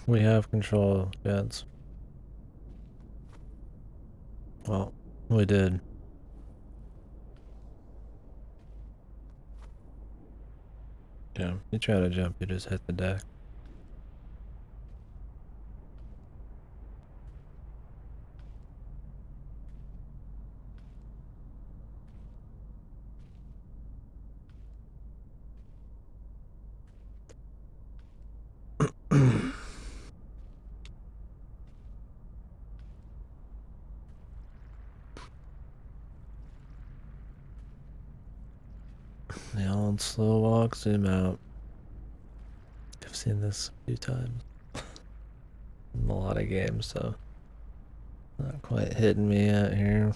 We have control, gents. Well, we did. Yeah, you try to jump, you just hit the deck. The old slow walk, zoom out. I've seen this a few times in a lot of games, so not quite hitting me out here.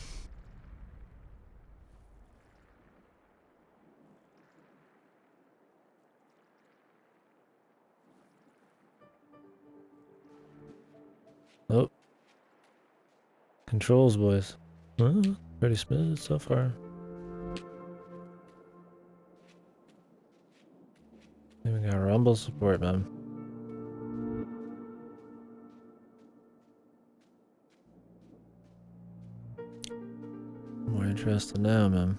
Oh, controls, boys. Pretty smooth so far. Even got rumble support, man. More interested now, man.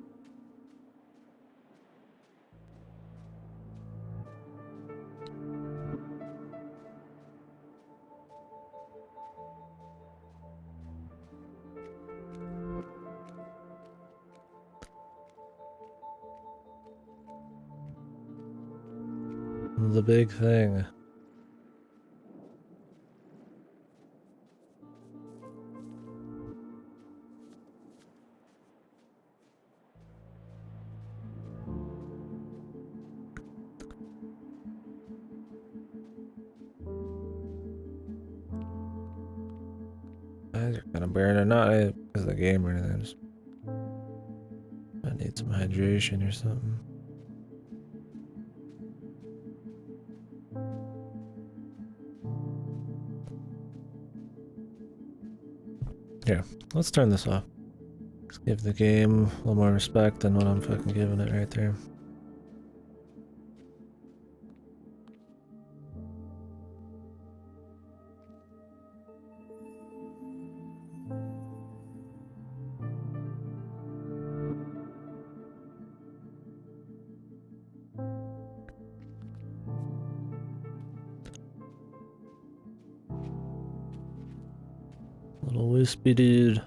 The big thing. Guys are kind of burning, not because of the game or anything. Just I need some hydration or something. Here, let's turn this off. Let's give the game a little more respect than what I'm fucking giving it right there. Little wispy dude.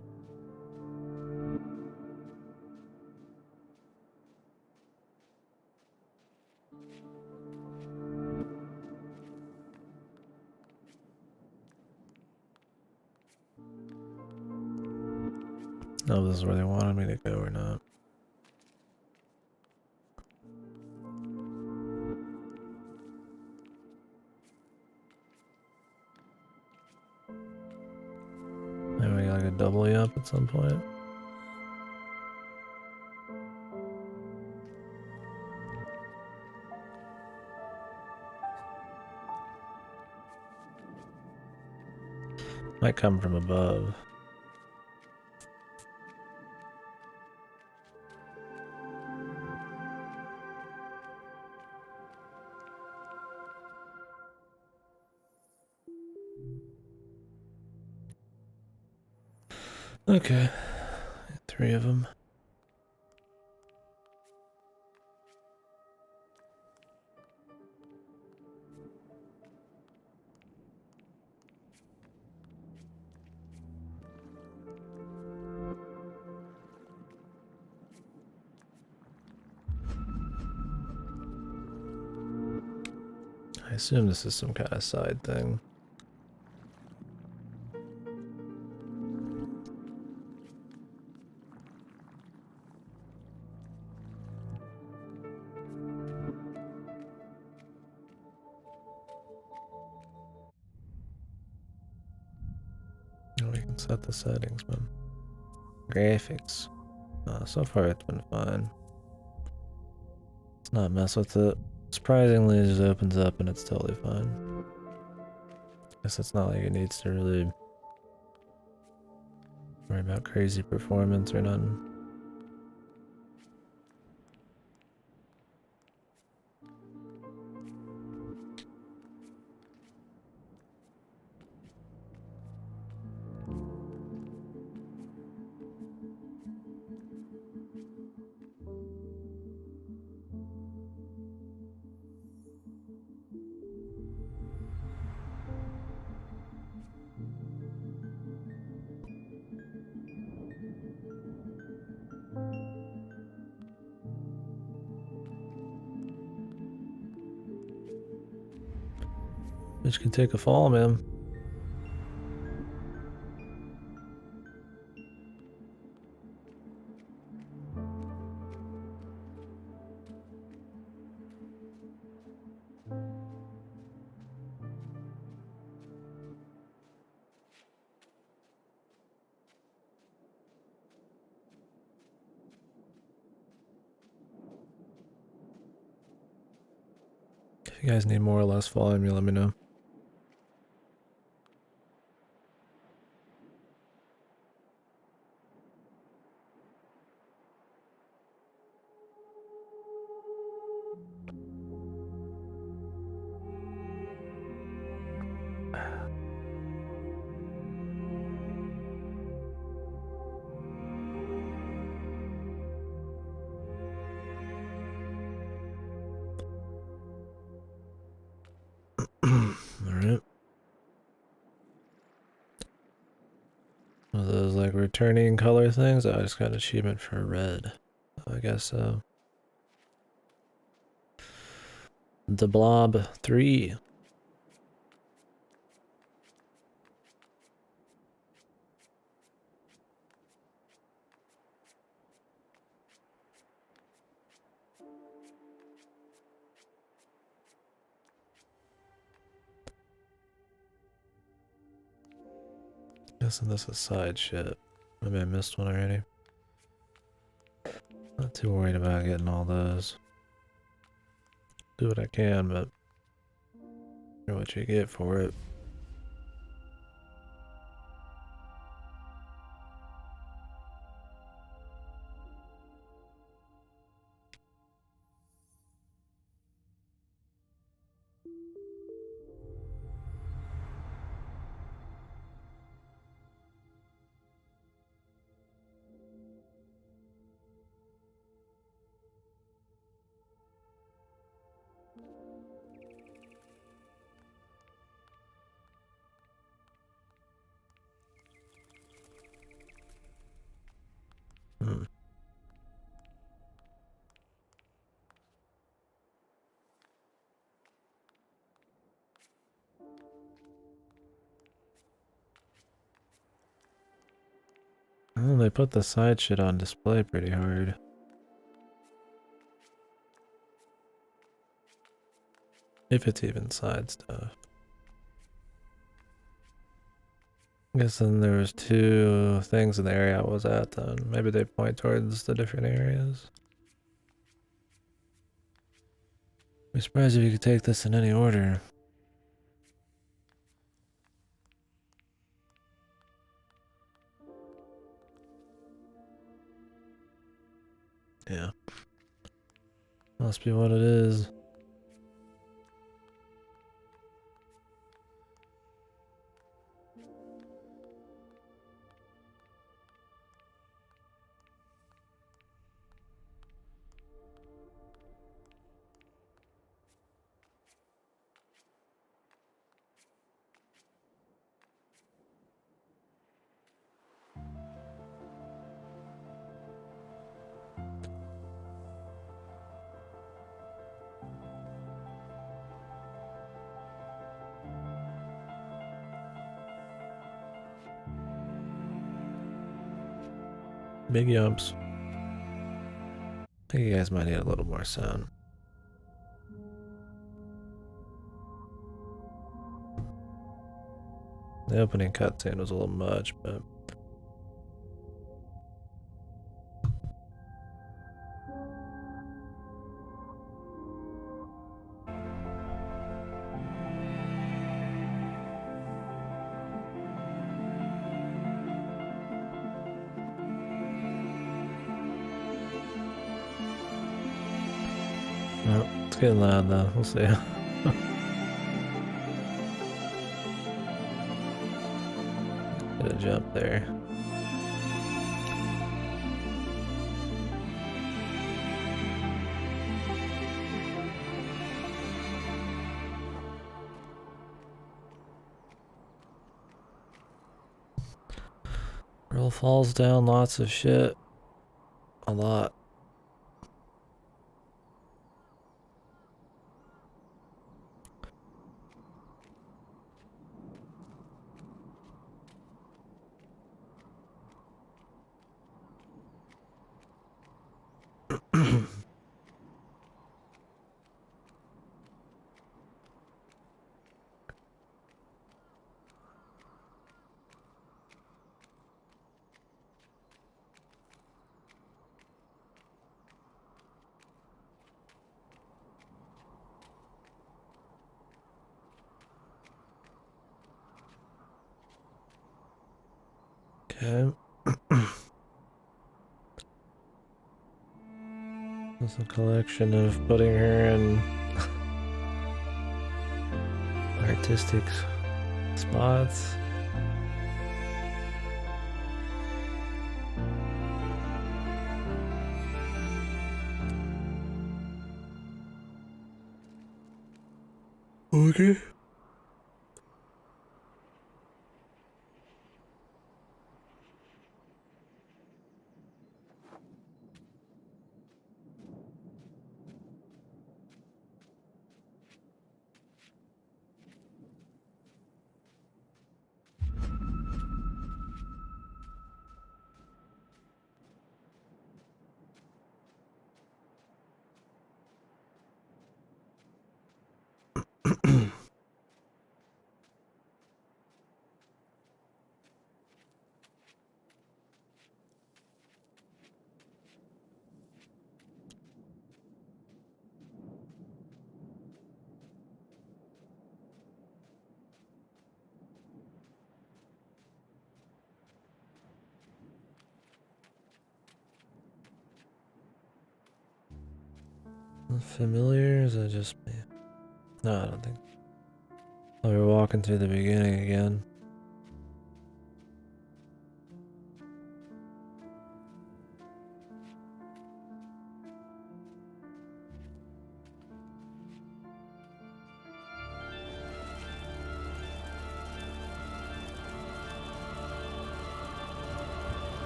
I don't know if this is where they wanted me to go or not. Maybe we gotta double you up at some point. Might come from above. Okay, 3 of them. I assume this is some kind of side thing. Oh, we can set the settings, man. Graphics. So far it's been fine. Let's not mess with it. Surprisingly, it just opens up and it's totally fine. Guess it's not like it needs to really worry about crazy performance or nothing. Which can take a fall, man. If you guys need more or less volume, you let me know. Alright. One of those like returning color things. Oh, I just got an achievement for red. I guess so. The Blob 3. Guessing this is side shit. Maybe I missed one already. Not too worried about getting all those. Do what I can, but know what you get for it. Oh, they put the side shit on display pretty hard. If it's even side stuff. I guess then there was two things in the area I was at then. Maybe they point towards the different areas. I'd be surprised if you could take this in any order. Yeah. Must be what it is. Big yumps. I think you guys might need a little more sound. The opening cutscene was a little much, but well, it's getting loud though. We'll see. Get a jump there. Girl falls down lots of shit. A lot. Okay. It's a collection of putting her in artistic spots. Okay. Familiar? Is that just me? No, I don't think. Oh, we're walking through the beginning again.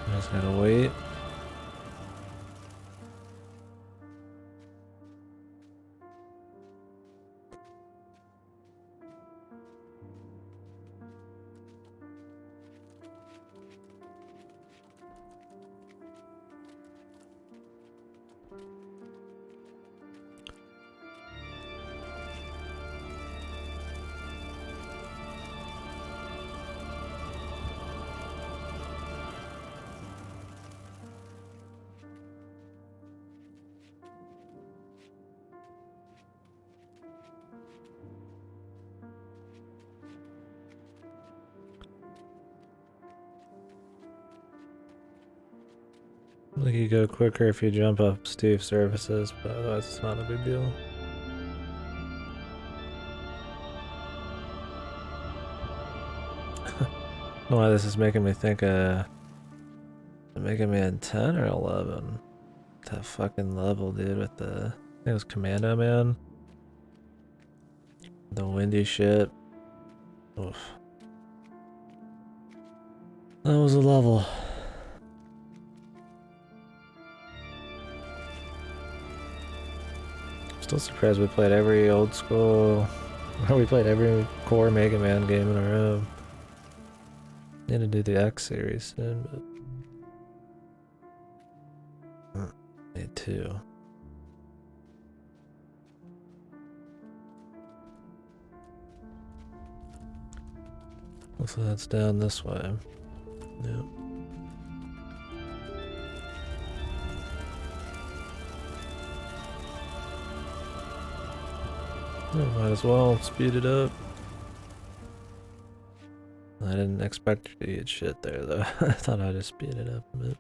I just gotta wait. Like you go quicker if you jump up Steve's surfaces, but otherwise it's not a big deal. Why this is making me think making me in 10 or 11. That fucking level, dude, with the I think it was Commando Man. The windy shit. Oof. That was a level. Still surprised we played every old school. We played every core Mega Man game in a row. Need to do the X series soon, but need to. So that's down this way. Yep. Might as well speed it up. I didn't expect you to get shit there though. I thought I'd just speed it up a bit.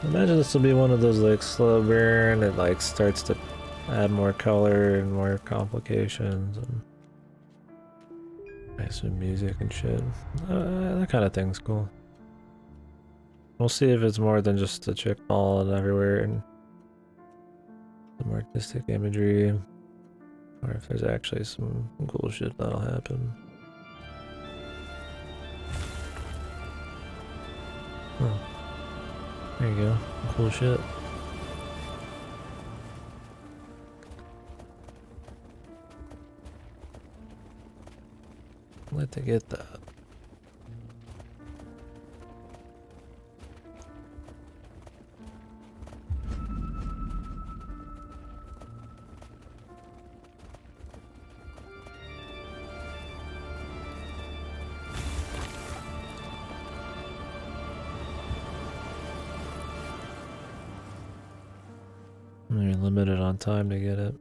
I imagine this will be one of those like slow burn. It like starts to add more color and more complications and nice with music and shit. That kind of thing's cool. We'll see if it's more than just a chick falling everywhere and some artistic imagery, or if there's actually some cool shit that'll happen. Oh. There you go. Cool shit. I'd like to get that. You're limited on time to get it.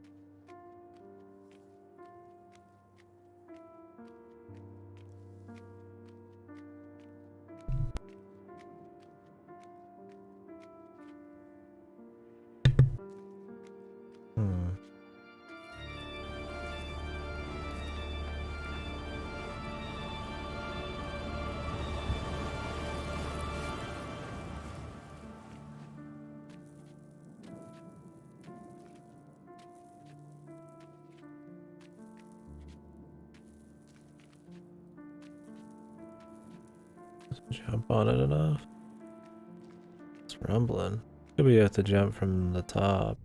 Jump on it enough. It's rumbling. Could be you have to jump from the top.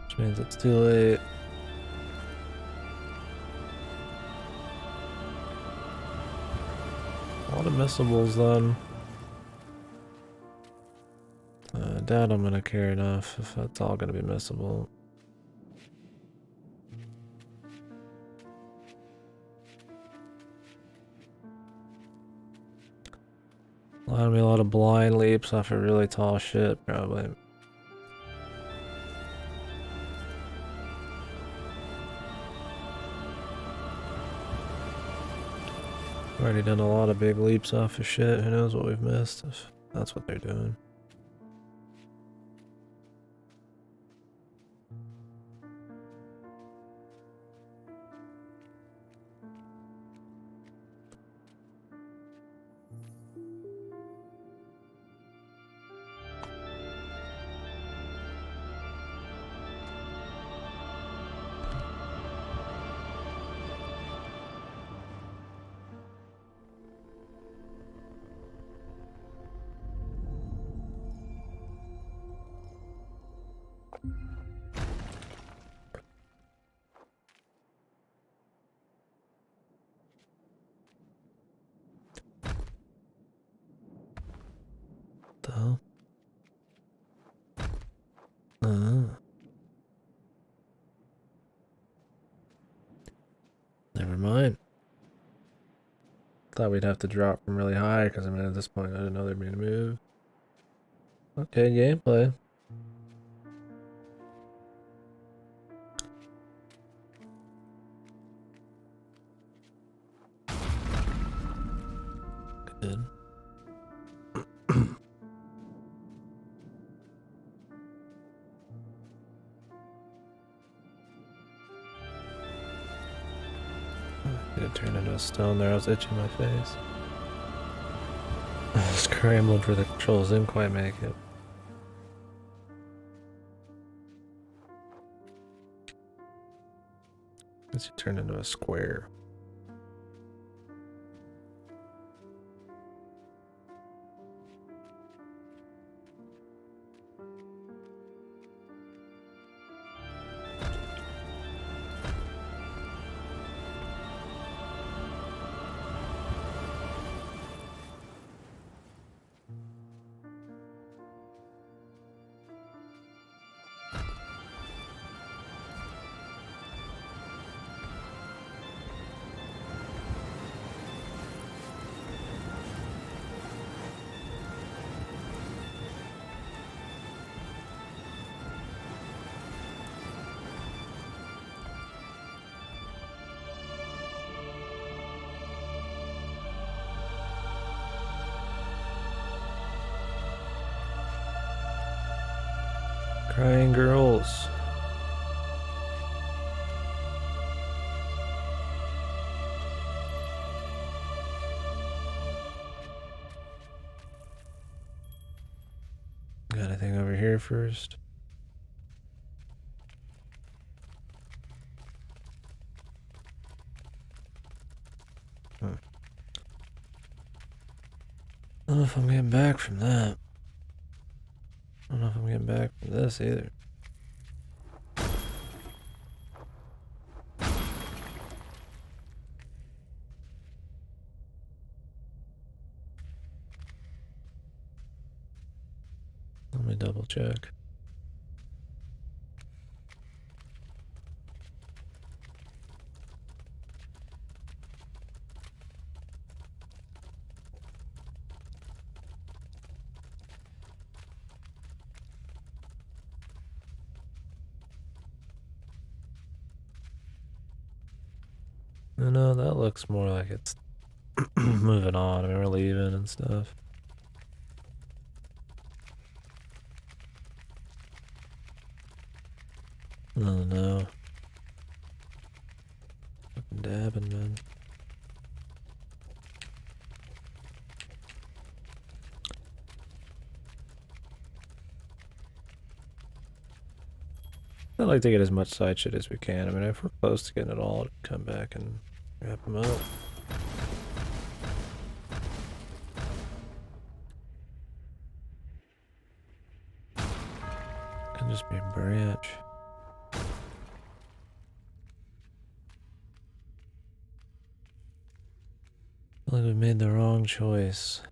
Which means it's too late. A lot of missables then. I doubt I'm gonna care enough if that's all gonna be missable. Allowed me a lot of blind leaps off of really tall shit, probably. Already done a lot of big leaps off of shit. Who knows what we've missed if that's what they're doing. The hell? Never mind. Thought we'd have to drop from really high because I mean at this point I didn't know there'd be a move. Okay, gameplay. Good. It turned into a stone there. I was itching my face. Scrambled for the controls, didn't quite make it. Guess you turned into a square. Crying girls. Got anything over here first? I don't know if I'm getting back from that. I don't know if I'm getting back from this either. Let me double check. No, that looks more like it's moving on. I mean, we're leaving and stuff. Oh no. Fucking dabbing, man. I'd like to get as much side shit as we can. I mean, if we're close to getting it all, come back and wrap them up. Could just be a branch. I feel like we made the wrong choice.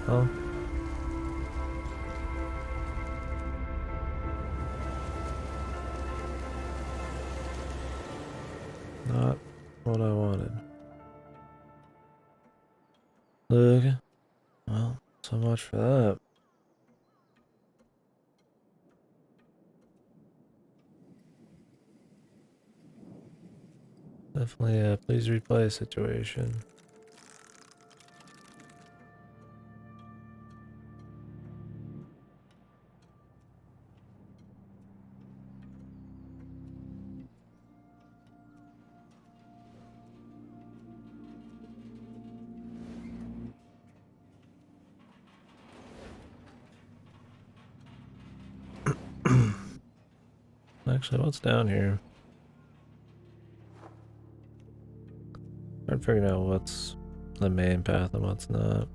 Oh. Not what I wanted. Look. Well, so much for that. Definitely a please replay situation. Actually, what's down here? I'm figuring out what's the main path and what's not.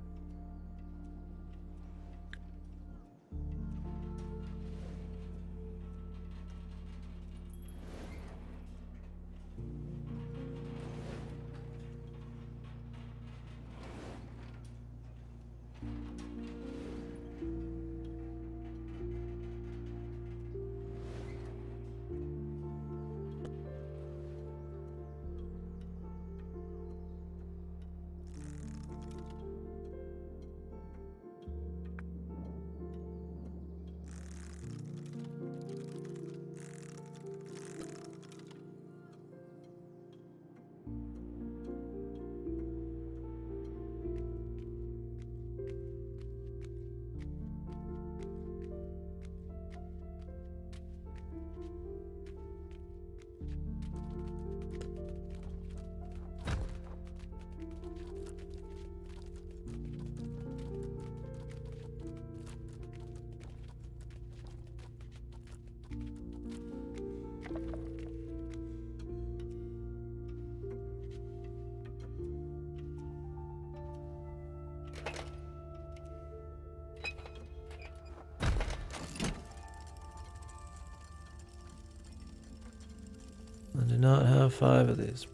I do not have 5 of these.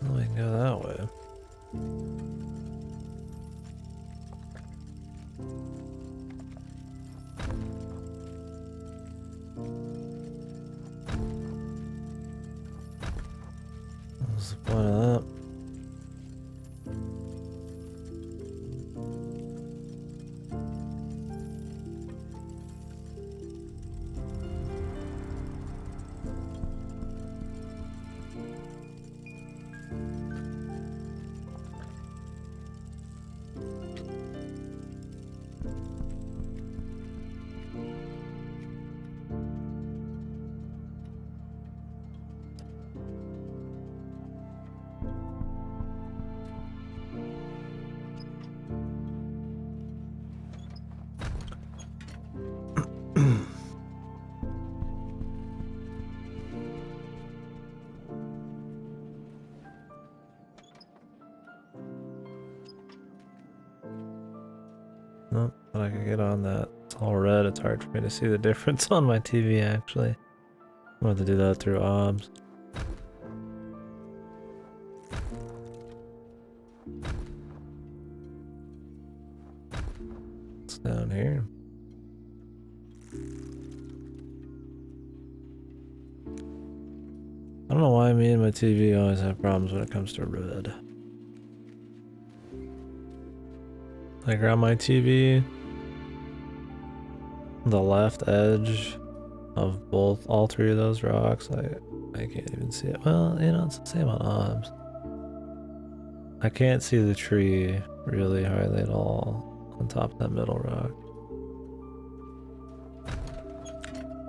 Well, we can go that way. What's the point of that? Nope, but I can get on that. It's all red. It's hard for me to see the difference on my TV, actually. I'm going to do that through OBS. It's down here. I don't know why me and my TV always have problems when it comes to red. Like around my TV, the left edge of all three of those rocks, I can't even see it. Well, you know, it's the same on OBS. I can't see the tree really hardly at all on top of that middle rock.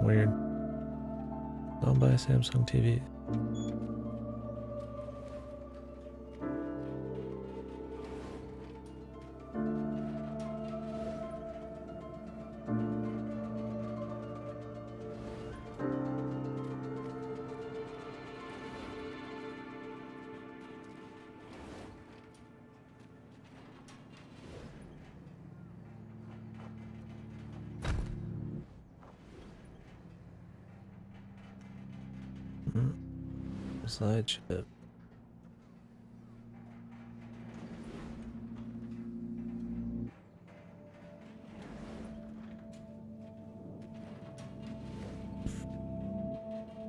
Weird. Don't buy a Samsung TV. Side chip.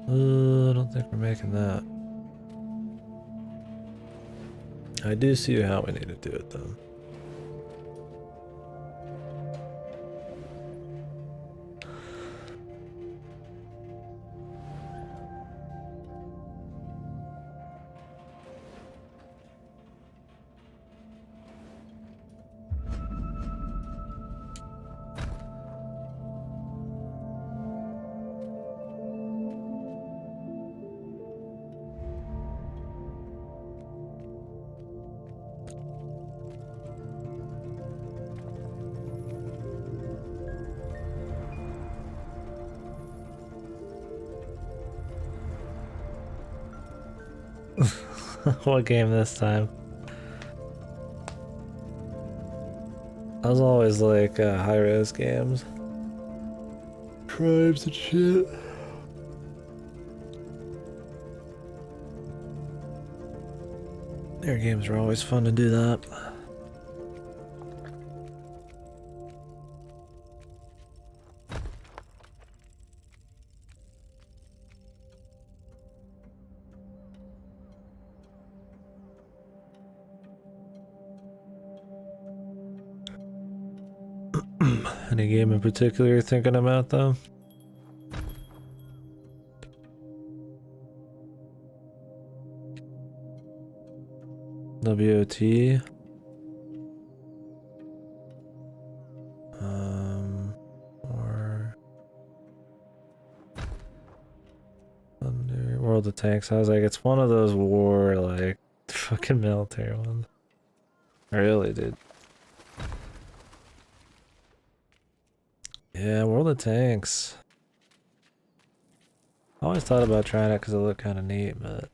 I don't think we're making that. I do see how we need to do it though. What game this time? I was always like high-res games. Tribes and shit. Their games are always fun to do that. Any game in particular you're thinking about though? WOT? Or Thunder, World of Tanks. I was like, it's one of those war, like, fucking military ones. Really, dude. Yeah, World of Tanks. I always thought about trying it because it looked kind of neat, but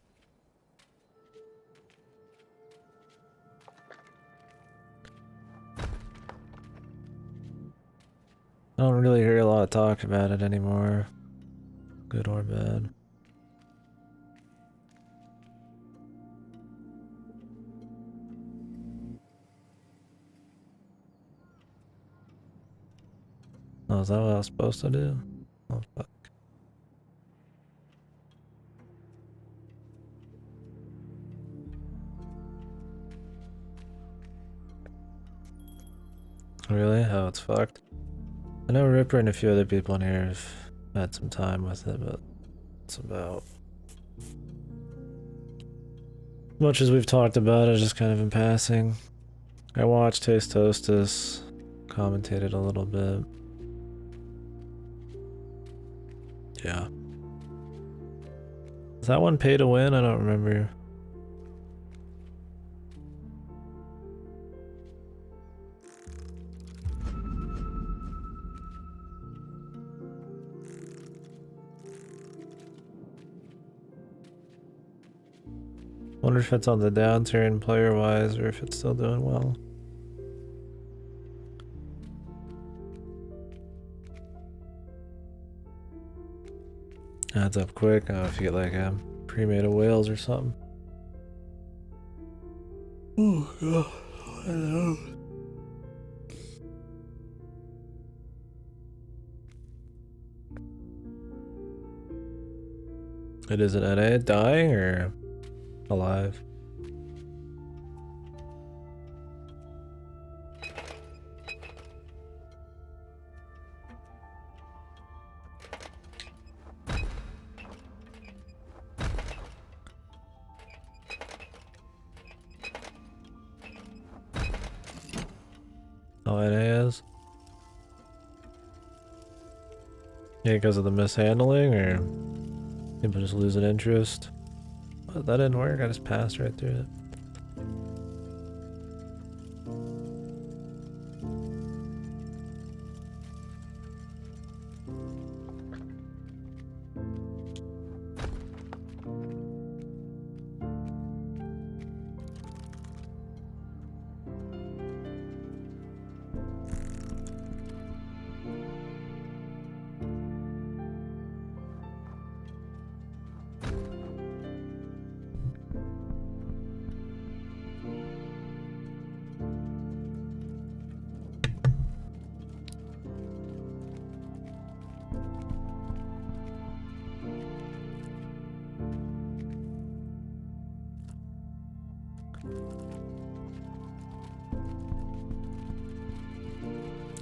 I don't really hear a lot of talk about it anymore, good or bad. Oh, is that what I was supposed to do? Oh, fuck. Really? Oh, it's fucked. I know Ripper and a few other people in here have had some time with it, but it's about as much as we've talked about it, just kind of in passing. I watched Taste Hostess, commentated a little bit. Yeah. Is that one pay to win? I don't remember. Wonder if it's on the downturn player-wise or if it's still doing well. Adds up quick. Oh, if you get like a pre-made of whales or something. Oh god, I know. It is an NA dying or alive? Oh, NA is? Yeah, because of the mishandling or people just losing interest? Oh, that didn't work, I just passed right through it.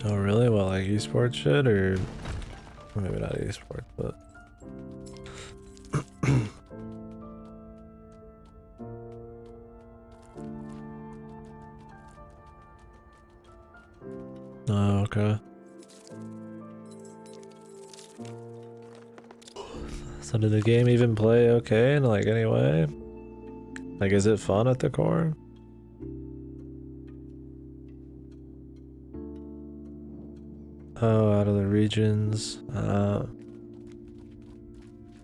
Oh really? Well, like esports shit or maybe not esports, but oh, okay. So did the game even play okay in like any way? Like is it fun at the core? Oh, out of the regions.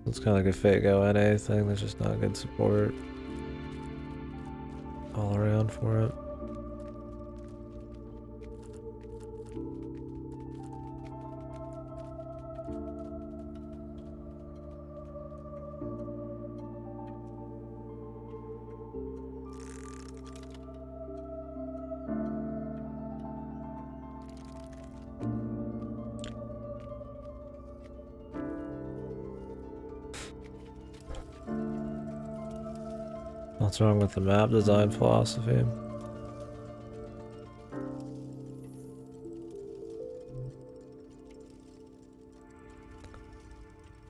It's kind of like a fake ONA thing, there's just not good support all around for it. What's wrong with the map design philosophy?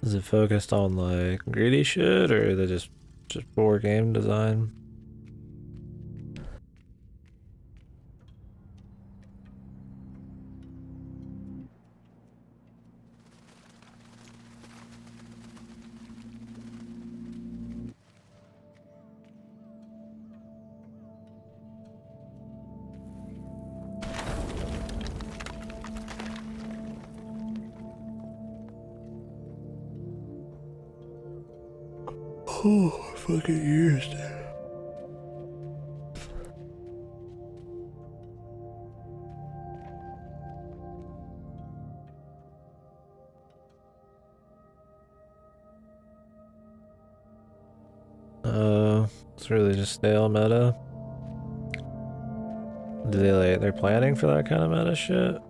Is it focused on like greedy shit or is it just poor game design? Oh, fucking years. It's really just stale meta. Do they like they're planning for that kind of meta shit?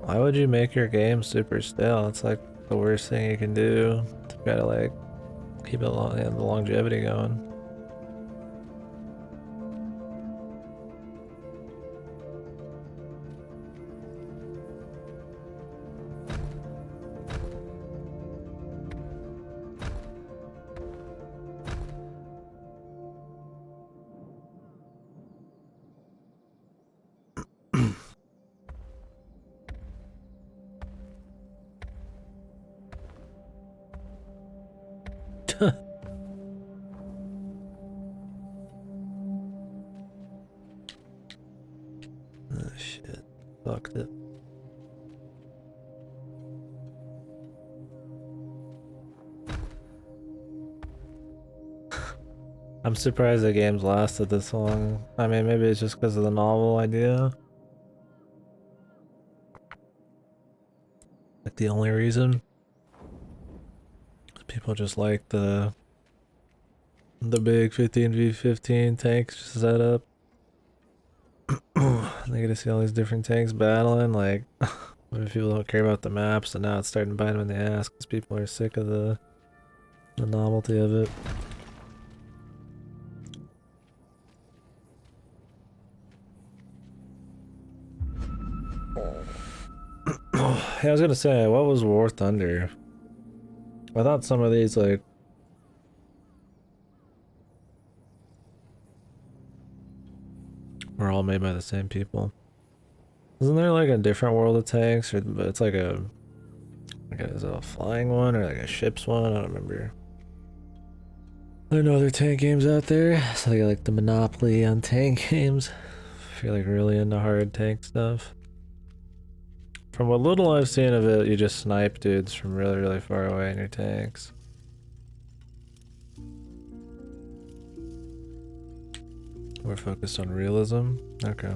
Why would you make your game super stale? It's like the worst thing you can do to try to like keep it long, the longevity going. Oh shit. Fucked it. I'm surprised the game's lasted this long. I mean, maybe it's just because of the novel idea. Like the only reason. People just like the big 15v15 tanks set up. They get to see all these different tanks battling. Like, maybe people don't care about the maps, and now it's starting to bite them in the ass because people are sick of the novelty of it. Yeah, I was gonna say, what was War Thunder? I thought some of these, like, were all made by the same people. Isn't there like a different World of Tanks, or but it's like is it a flying one or like a ship's one? I don't remember. There are no other tank games out there, so they got like the monopoly on tank games. I feel like really into hard tank stuff. From what little I've seen of it, you just snipe dudes from really, really far away in your tanks. We're focused on realism? Okay.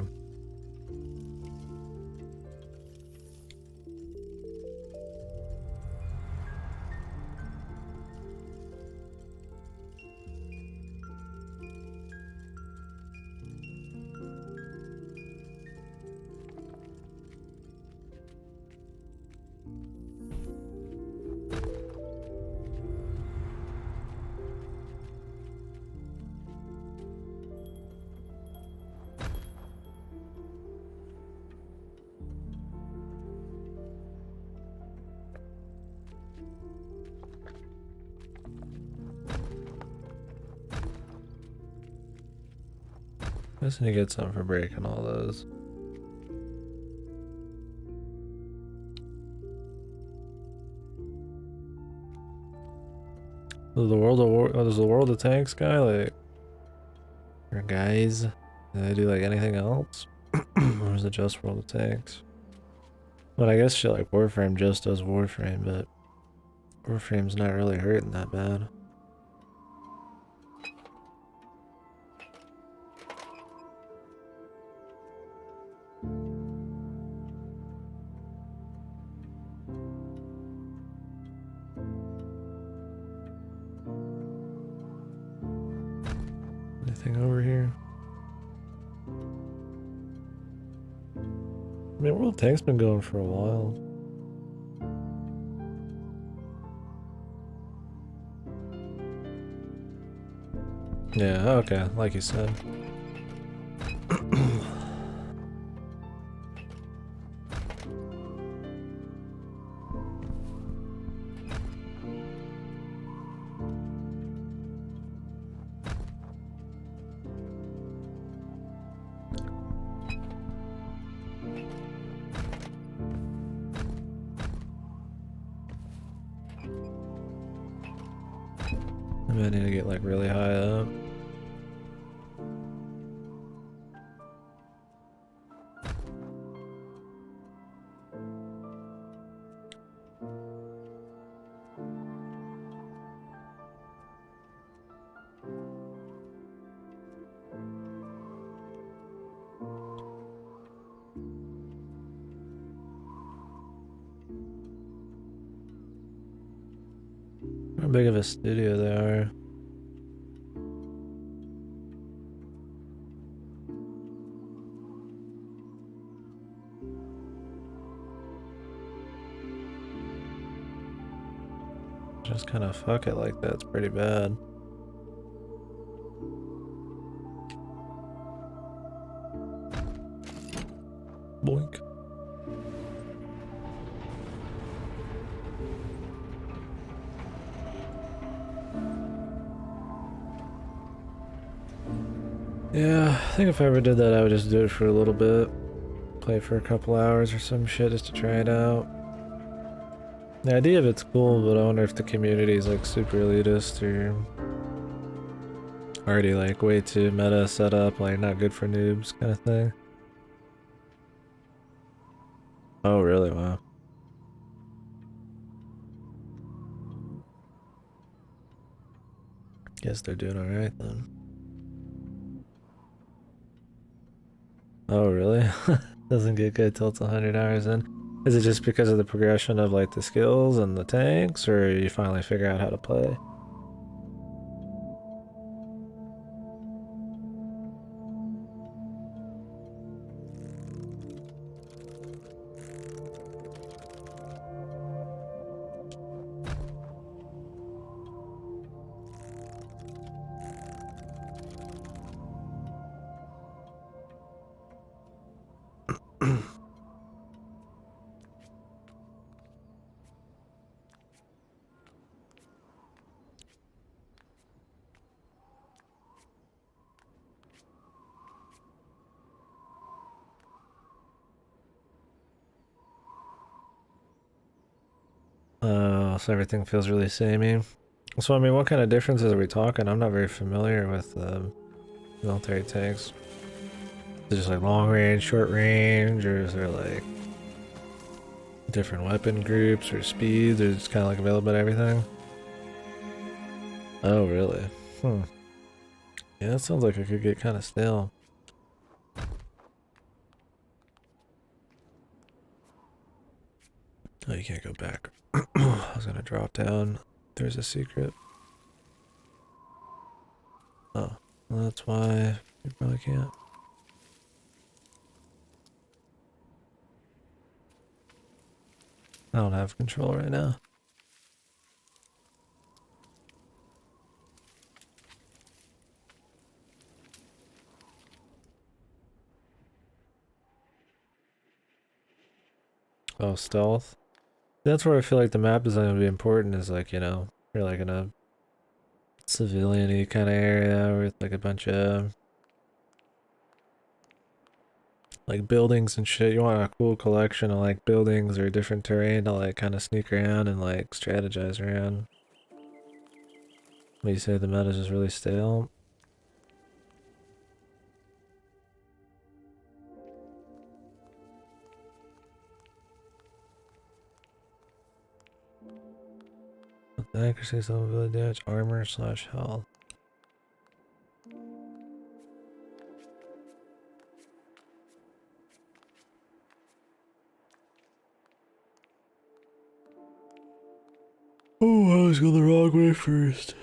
I just need to get something for breaking all those. Does the World of War, does the World of Tanks guy, like, or guys, do they do like anything else? Or is it just World of Tanks? But I guess shit like Warframe just does Warframe, but Warframe's not really hurting that bad. Anything over here? I mean, World of Tanks been going for a while. Yeah, okay, like you said. I need to get like really high up. How big of a studio they are. Just kind of fuck it like that, it's pretty bad. Boink. Yeah, I think if I ever did that, I would just do it for a little bit. play for a couple hours or some shit just to try it out. The idea of it's cool, but I wonder if the community is like super elitist or already like way too meta set up, like not good for noobs kind of thing. Oh really? Wow. Guess they're doing alright then. Oh really? Doesn't get good till it's 100 hours in. Is it just because of the progression of like the skills and the tanks, or you finally figure out how to play? So everything feels really samey. So I mean, what kind of differences are we talking? I'm not very familiar with military tanks. Is it just like long range, short range, or is there like different weapon groups or speeds, or just kind of like available to everything? Oh, really? Hmm. Yeah, that sounds like it could get kind of stale. Oh, you can't go back. I was gonna drop down. There's a secret. Oh, well, that's why you probably can't. I don't have control right now. Oh, stealth. That's where I feel like the map design would be important. Is like, you know, you're like in a civilian-y kind of area with like a bunch of like buildings and shit. You want a cool collection of like buildings or different terrain to like kind of sneak around and like strategize around. What you say the meta is just really stale? What the accuracy, some ability damage, armor slash health. Oh, I was going the wrong way first.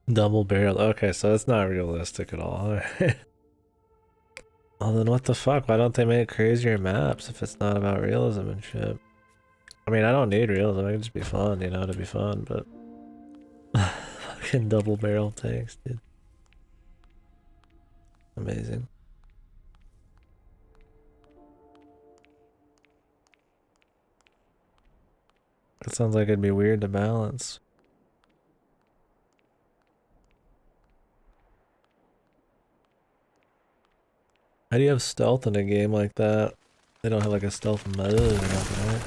Double barrel. Okay, so it's not realistic at all. Well, then what the fuck? Why don't they make crazier maps if it's not about realism and shit? I mean, I don't need realism. It can just be fun, you know, to be fun, but fucking double barrel tanks, dude. Amazing. It sounds like it'd be weird to balance. How do you have stealth in a game like that? They don't have like a stealth mode or nothing, right?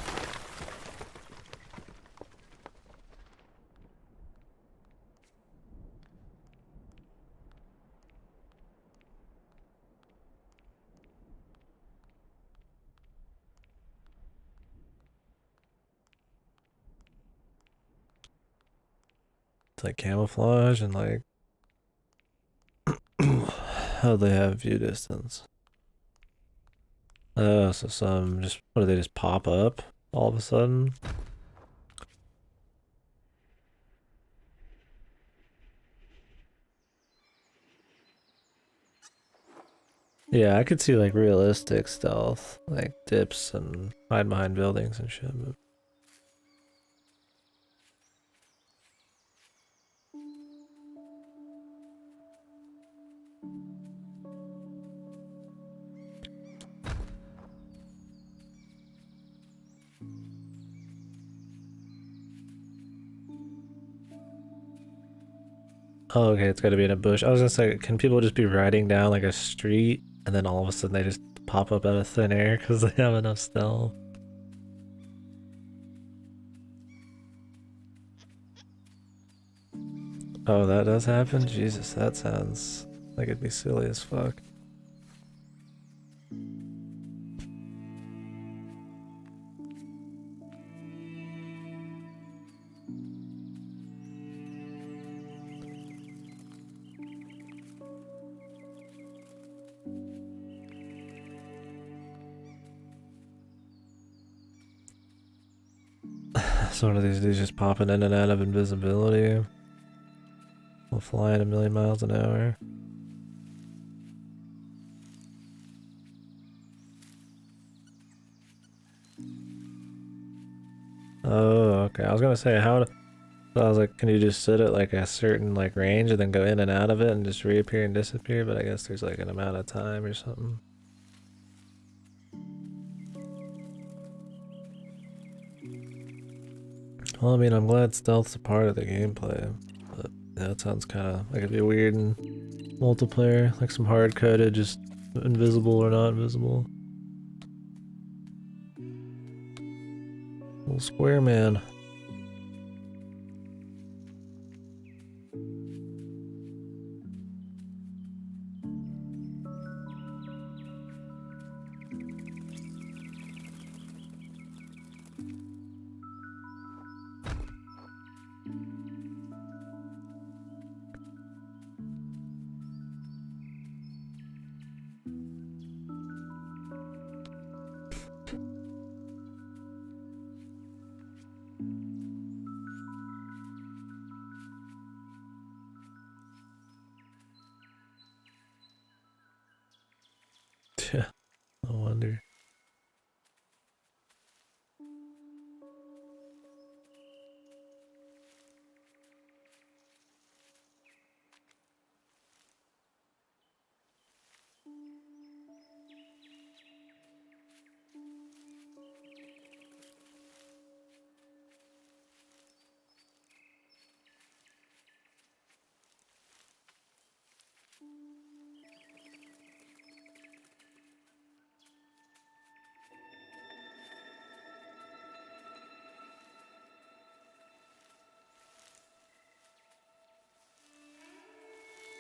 It's like camouflage and like how they have view distance. Oh, so some just what do they just pop up all of a sudden? Yeah, I could see like realistic stealth, like dips and hide behind buildings and shit. But oh, okay, it's got to be in a bush. I was gonna say, can people just be riding down like a street and then all of a sudden they just pop up out of thin air because they have enough stealth? Oh, that does happen? Jesus, that sounds like it'd be silly as fuck. So one of these dudes just popping in and out of invisibility while flying a million miles an hour. Oh, okay. I was gonna say how. So I was like, can you just sit at like a certain like range and then go in and out of it and just reappear and disappear? But I guess there's like an amount of time or something. Well, I mean, I'm glad stealth's a part of the gameplay, but yeah, it sounds kind of like it'd be weird in multiplayer, like some hard-coded, just invisible or not invisible. Little square man. Yeah, no wonder.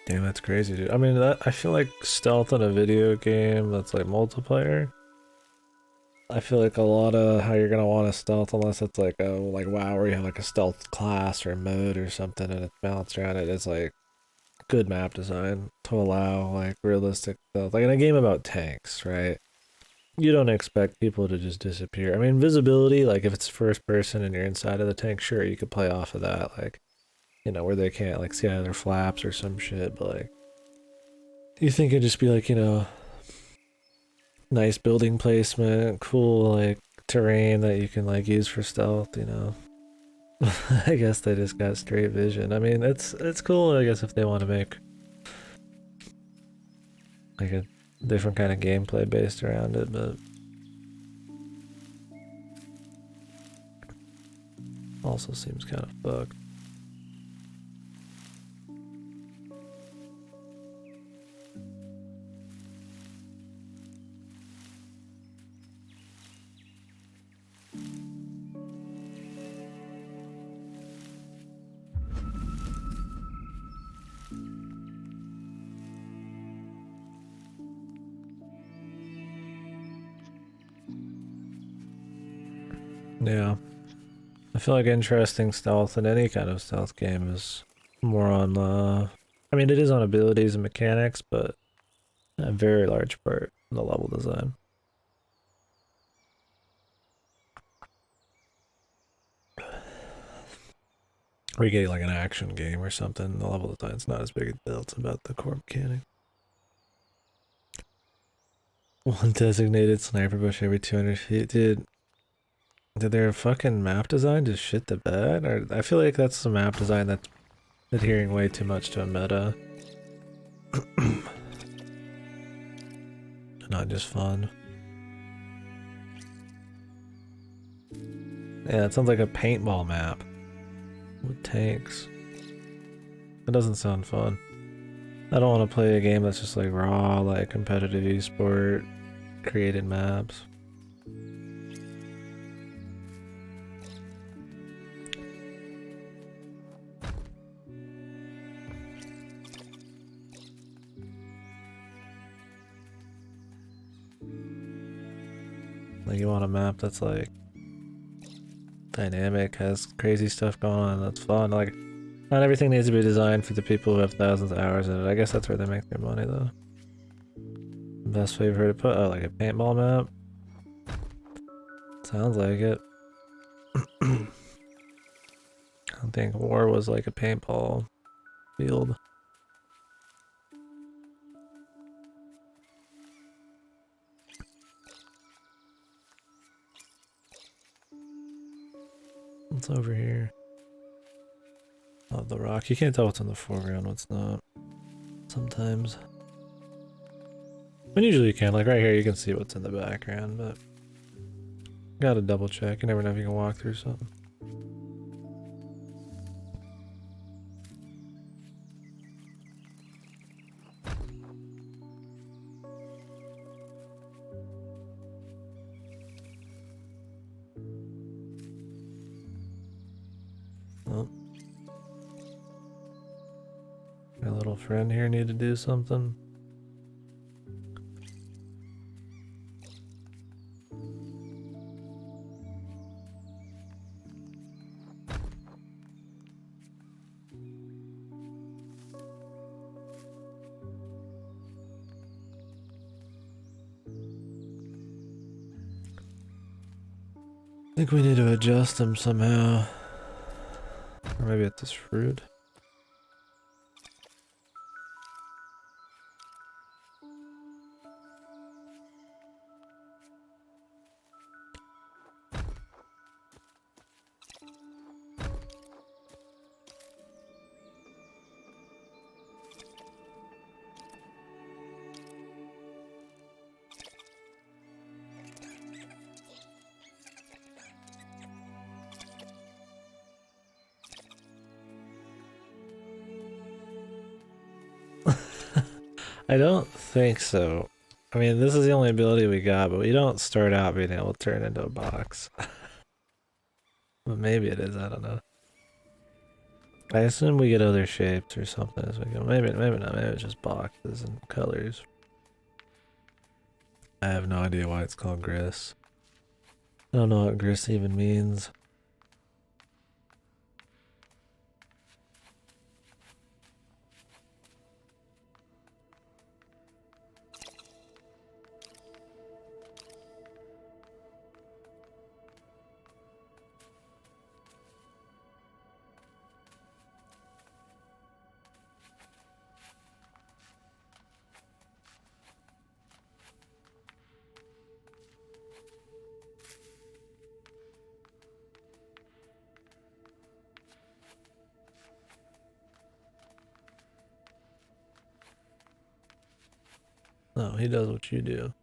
Damn, that's crazy, dude. I mean, I feel like stealth in a video game that's like multiplayer. I feel like a lot of how you're gonna want to stealth, unless it's like a like WoW where you have like a stealth class or mode or something, and it's balanced around it. It's like good map design to allow like realistic stealth. Like in a game about tanks, right? You don't expect people to just disappear. I mean, visibility, like if it's first person and you're inside of the tank, sure, you could play off of that, like where they can't like see out of their flaps or some shit. But like, you think it'd just be like nice building placement, cool like terrain that you can like use for stealth. I guess they just got straight vision. I mean, it's cool, I guess, if they want to make like a different kind of gameplay based around it, but also seems kind of fucked. Yeah. I feel like interesting stealth in any kind of stealth game is more on I mean, it is on abilities and mechanics, but a very large part in the level design. Or you get like an action game or something, the level design's not as big a deal, it's about the core mechanic. One designated sniper bush every 200 feet. Dude, did their fucking map design just shit the bed? Or I feel like that's a map design that's adhering way too much to a meta. Not just fun. Yeah, it sounds like a paintball map with tanks. That doesn't sound fun. I don't want to play a game that's just like raw, like competitive esport, created maps. Like you want a map that's like dynamic, has crazy stuff going on, that's fun. Like not everything needs to be designed for the people who have thousands of hours in it. I guess that's where they make their money though. Best way I've heard it put, oh, like a paintball map. Sounds like it. I don't think war was like a paintball field. What's over here? Oh, the rock. You can't tell what's in the foreground, what's not. Sometimes. But usually you can. Like right here, you can see what's in the background, but gotta double check. You never know if you can walk through something. Oh. My little friend here need to do something. I think we need to adjust them somehow. Or maybe it's this fruit. I don't think so. I mean, this is the only ability we got, but we don't start out being able to turn into a box. But maybe it is, I don't know. I assume we get other shapes or something as we go. Maybe not, maybe it's just boxes and colors. I have no idea why it's called Gris. I don't know what Gris even means. No, he does what you do.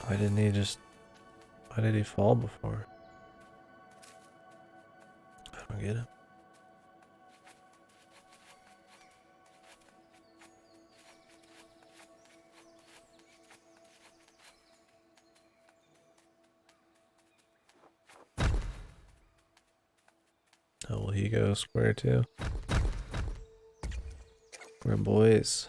Why didn't he just... Why did he fall before? I don't get it. Oh, will he go square too? We're boys.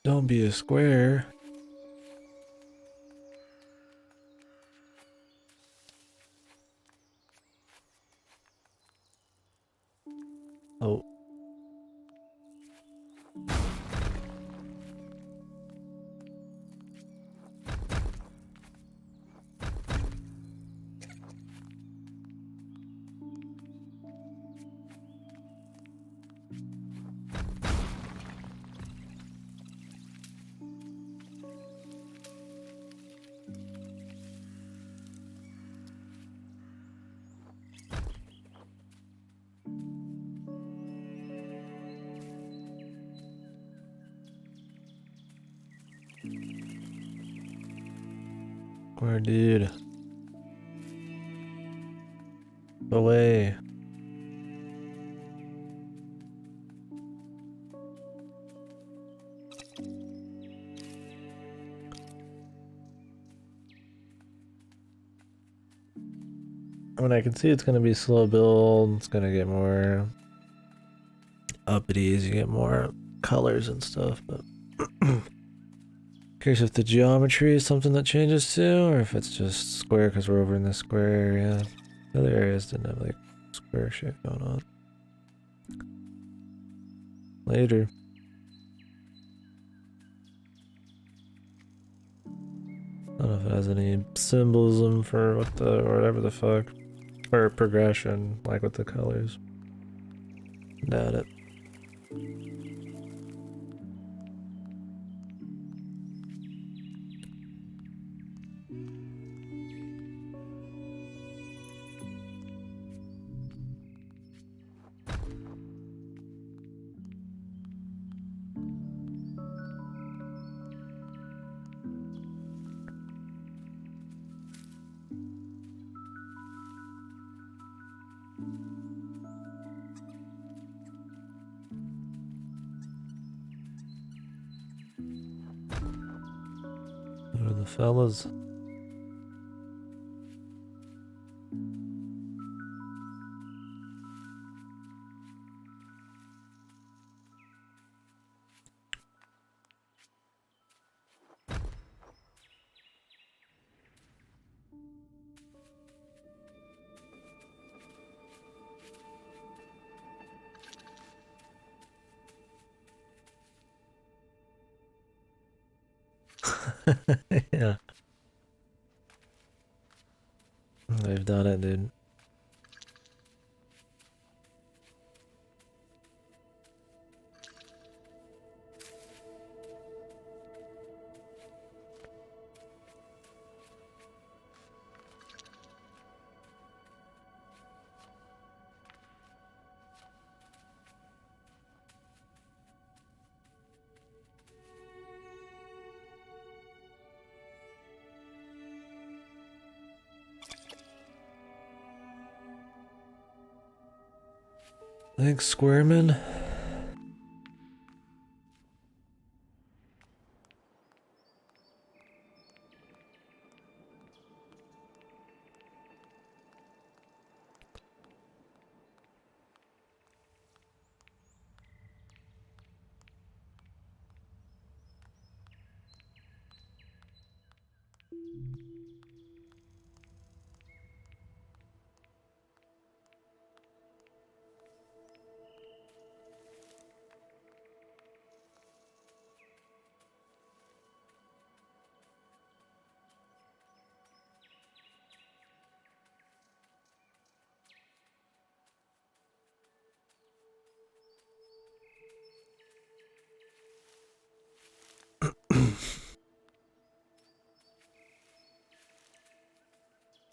Don't be a square. Oh. Square dude. Away. I mean, I can see it's gonna be slow build. It's gonna get more uppity as you get more colors and stuff, but curious if the geometry is something that changes too, or if it's just square because we're over in the square area. The other areas didn't have like square shit going on. Later. I don't know if it has any symbolism for what the, or whatever the fuck. Or progression, like with the colors. Doubt it. What are the fellas? Yeah. They've done it, dude. Thanks, Squareman.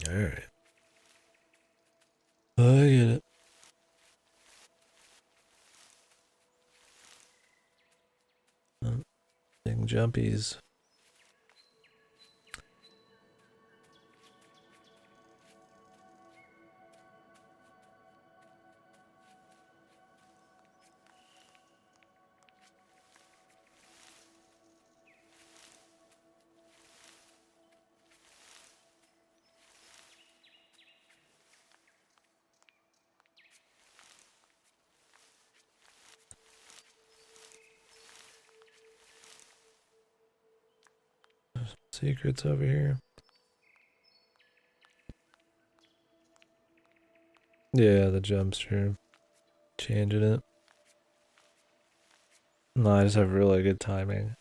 Alright. I get it. Big jumpies. secrets over here. Yeah, the jumps are changing it. No, I just have really good timing.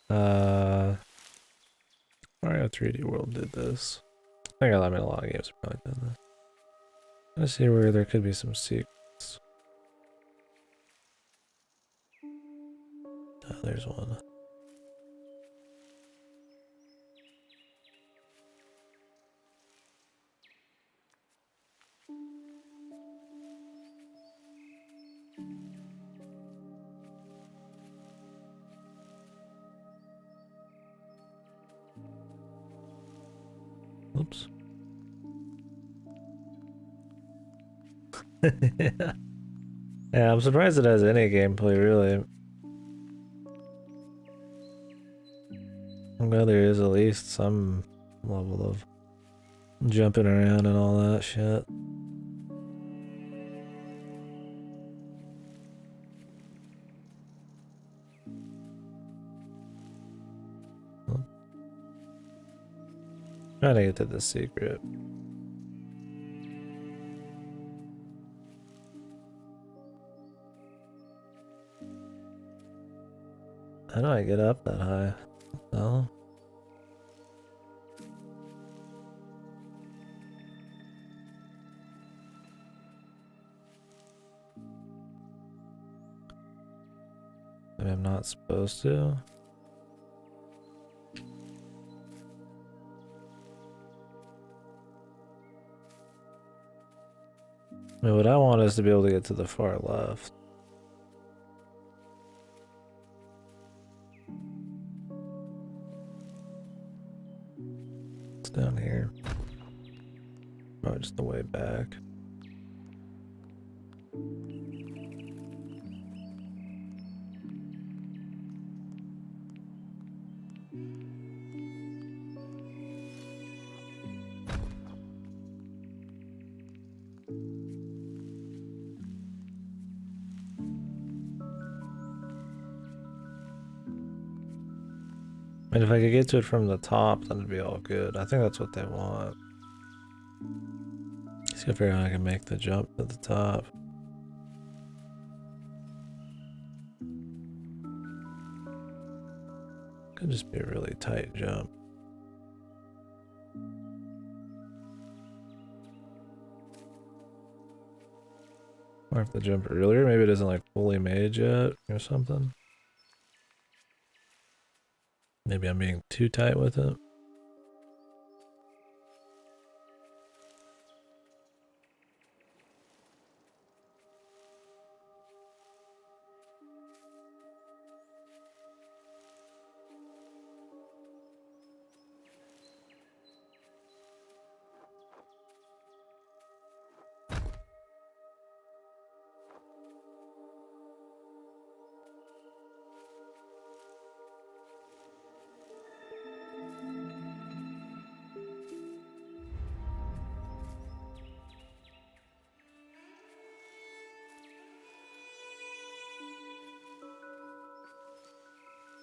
Mario 3D World did this. I think a lot of games have probably done this. Let's see where there could be some secrets. Oh, there's one. Oops. Yeah, I'm surprised it has any gameplay, really. I'm glad there is at least some level of jumping around and all that shit. Trying to get to the secret. How do I get up that high? No. Maybe I'm not supposed to. I mean, what I want is to be able to get to the far left. It's down here. Probably just the way back. And if I could get to it from the top, then it'd be all good. I think that's what they want. See if I can make the jump to the top. Could just be a really tight jump. Or if the jump earlier, maybe it isn't like fully made yet or something. Maybe I'm being too tight with it.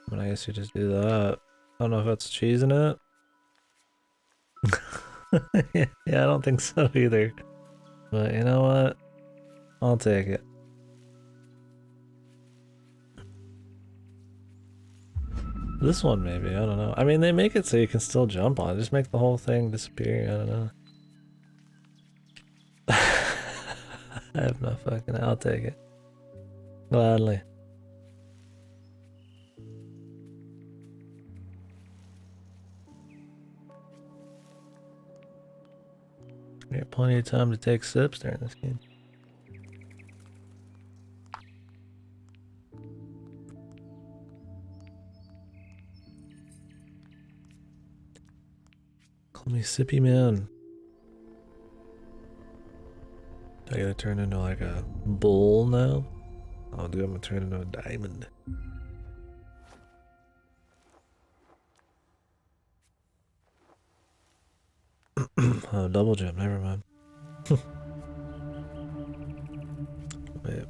I mean, I guess you just do that. I don't know if that's cheesing it. Yeah, I don't think so either. But you know what? I'll take it. This one maybe, I don't know. I mean, they make it so you can still jump on it. Just make the whole thing disappear, I don't know. I have no fucking, I'll take it. Gladly. We got plenty of time to take sips during this game. Call me Sippy Man. I gotta turn into like a bull now? Oh dude, I'm gonna turn into a diamond. Oh, double jump, never mind. Wait.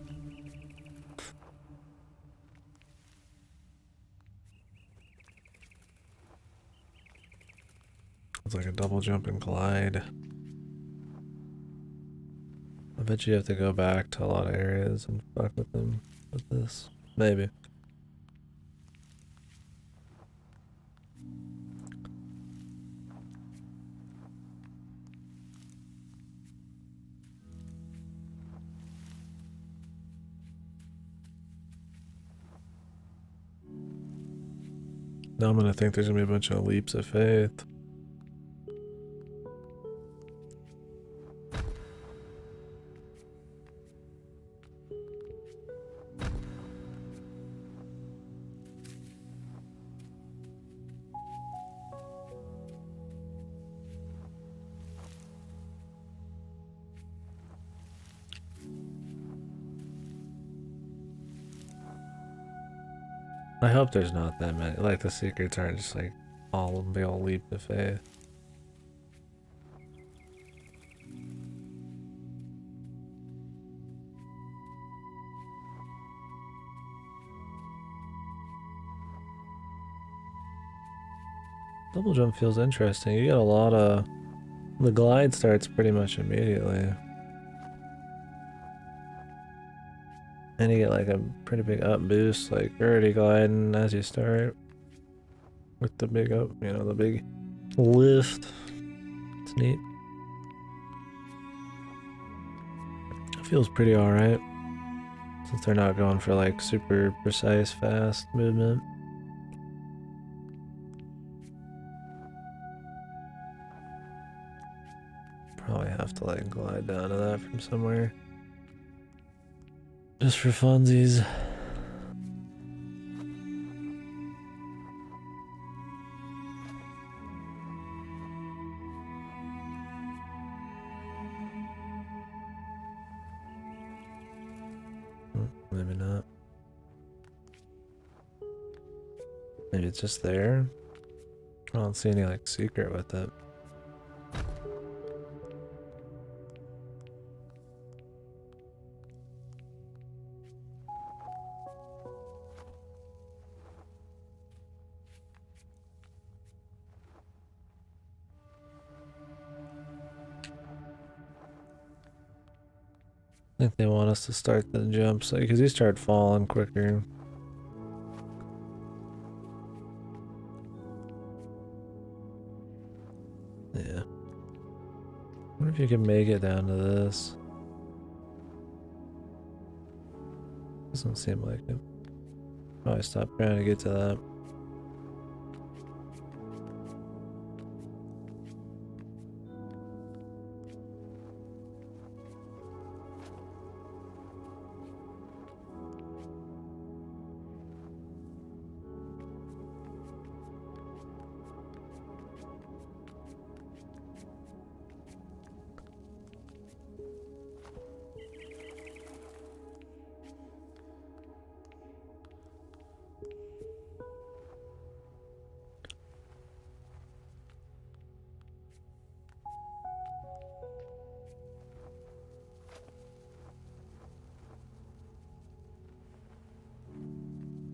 It's like a double jump and glide. I bet you have to go back to a lot of areas and fuck with them with this. Maybe. Now I'm gonna think there's gonna be a bunch of leaps of faith. I hope there's not that many. Like the secrets aren't just like all big old leap of faith. Double jump feels interesting. You get a lot of... The glide starts pretty much immediately. And you get like a pretty big up boost, like you're already gliding as you start. With the big up, you know, the big lift. It's neat. It feels pretty alright. Since they're not going for like super precise, fast movement. Probably have to like glide down to that from somewhere. Just for funsies. Maybe not. Maybe it's just there. I don't see any like secret with it. I think they want us to start the jumps, like, because you start falling quicker. Yeah. I wonder if you can make it down to this. Doesn't seem like it. Probably stop trying to get to that.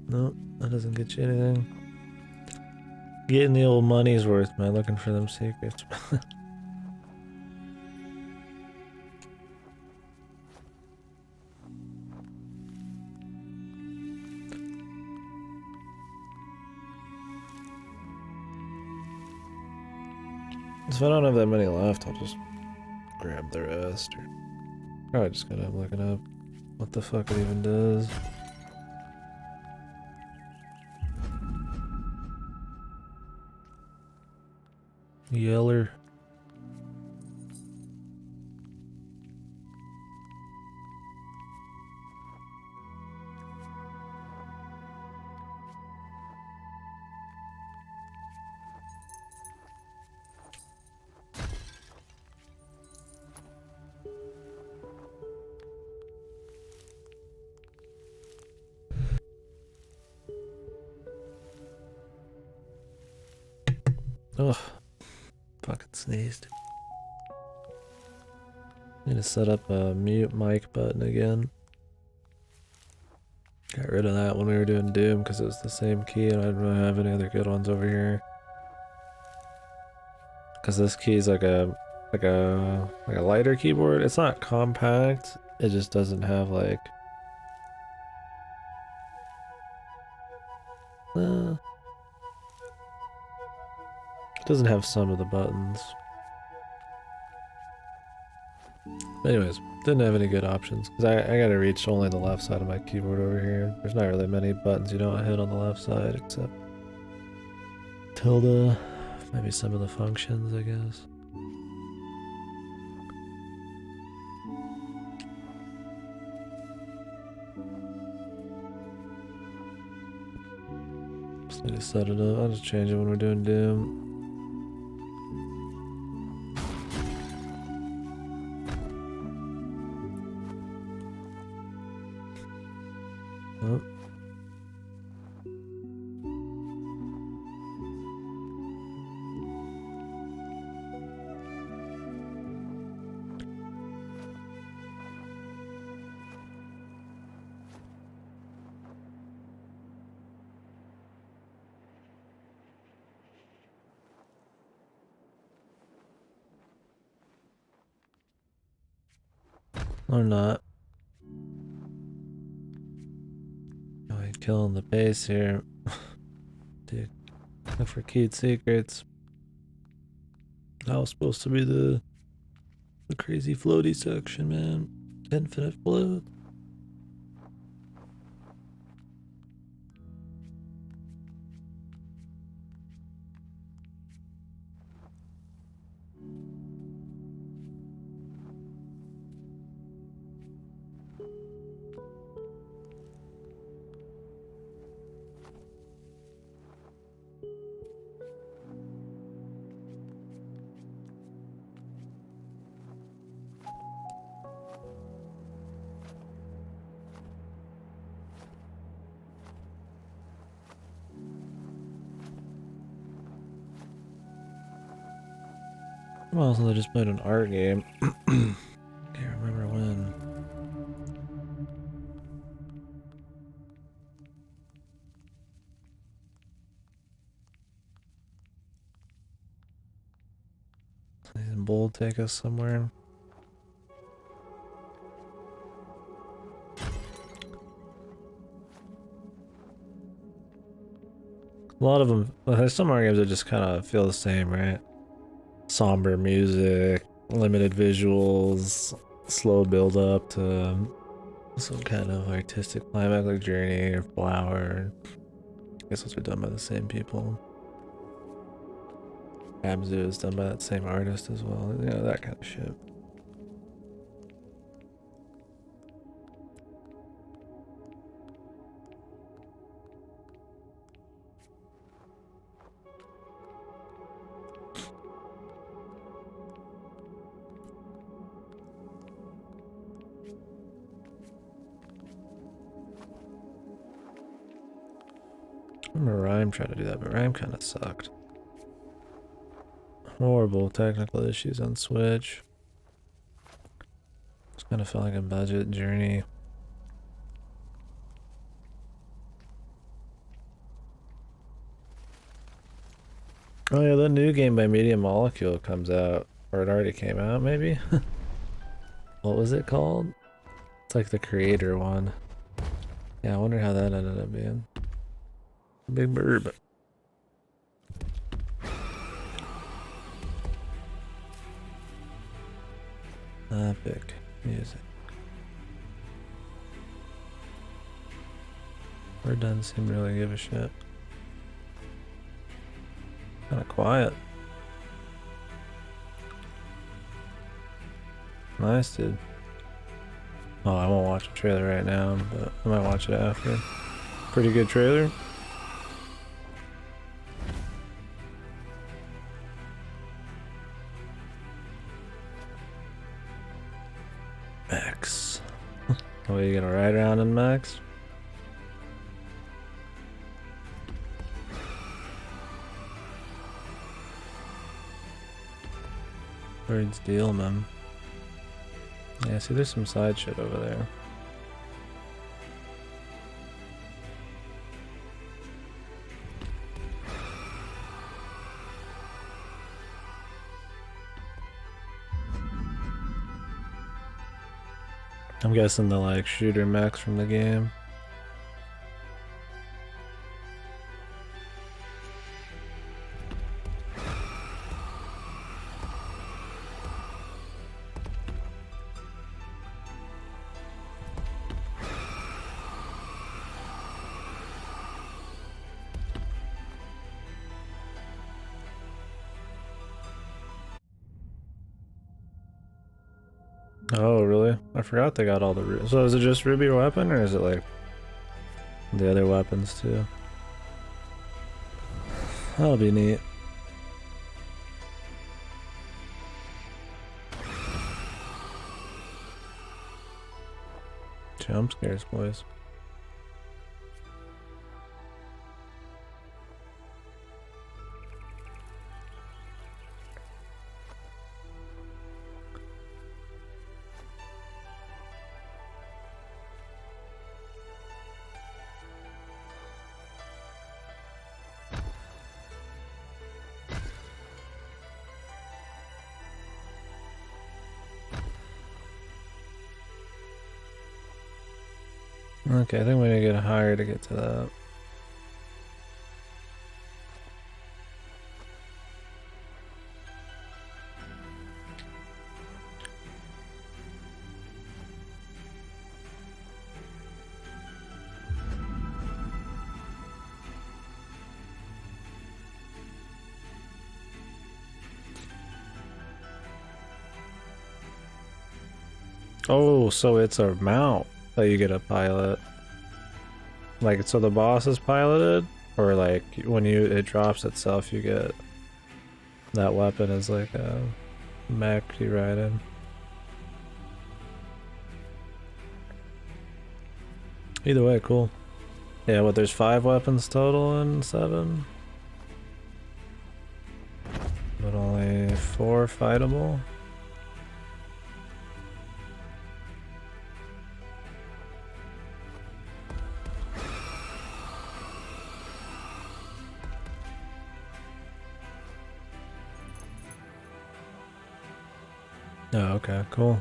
Nope, that doesn't get you anything. Getting the old money's worth, man, looking for them secrets. So if I don't have that many left, I'll just grab the rest. Or probably just gotta looking up what the fuck it even does. Yeller. Ugh. Fucking sneezed. Need to set up a mute mic button again. Got rid of that when we were doing Doom because it was the same key and I didn't really have any other good ones over here. because this key is like a lighter keyboard. It's not compact. It just doesn't have like. It doesn't have some of the buttons. Anyways, didn't have any good options because I gotta reach only the left side of my keyboard over here. There's not really many buttons you don't hit on the left side except tilde, maybe some of the functions, I guess. Just need to set it up. I'll just change it when we're doing Doom. Oh. Or not. Oh, he's killing the base here. Dude, look for keyed secrets. That was supposed to be the crazy floaty section, man. Infinite float. Well, so they just played an art game. Can't remember when. These bold take us somewhere. A lot of them, there's some art games that just kind of feel the same, right? Somber music, limited visuals, slow build up to some kind of artistic climactic journey or flower. I guess those are done by the same people. Abzu is done by that same artist as well. You know, that kind of shit. I remember Rhyme tried to do that, but Rhyme kind of sucked. Horrible technical issues on Switch. Just kind of felt like a budget journey. Oh yeah, the new game by Media Molecule comes out, or it already came out, maybe? What was it called? It's like the creator one. Yeah, I wonder how that ended up being. Big burb. Epic music. Bird doesn't seem to really give a shit. Kinda quiet. Nice, dude. Oh, I won't watch the trailer right now, but I might watch it after. Pretty good trailer. Max. Oh, you gonna ride around in Max? Bird's deal, man. Yeah, see, there's some side shit over there. I'm guessing the like shooter mechs from the game. Oh, really? I forgot they got all the... So is it just Ruby weapon, or is it like the other weapons too? That'll be neat. Jump scares, boys. Okay, I think we need to get higher to get to that. Oh, so it's a mount that you get a pilot. Like, so the boss is piloted? Or like, when it drops itself, you get that weapon as like a mech you ride in. Either way, cool. Yeah, but there's 5 weapons total in 7? But only 4 fightable? Oh, okay, cool.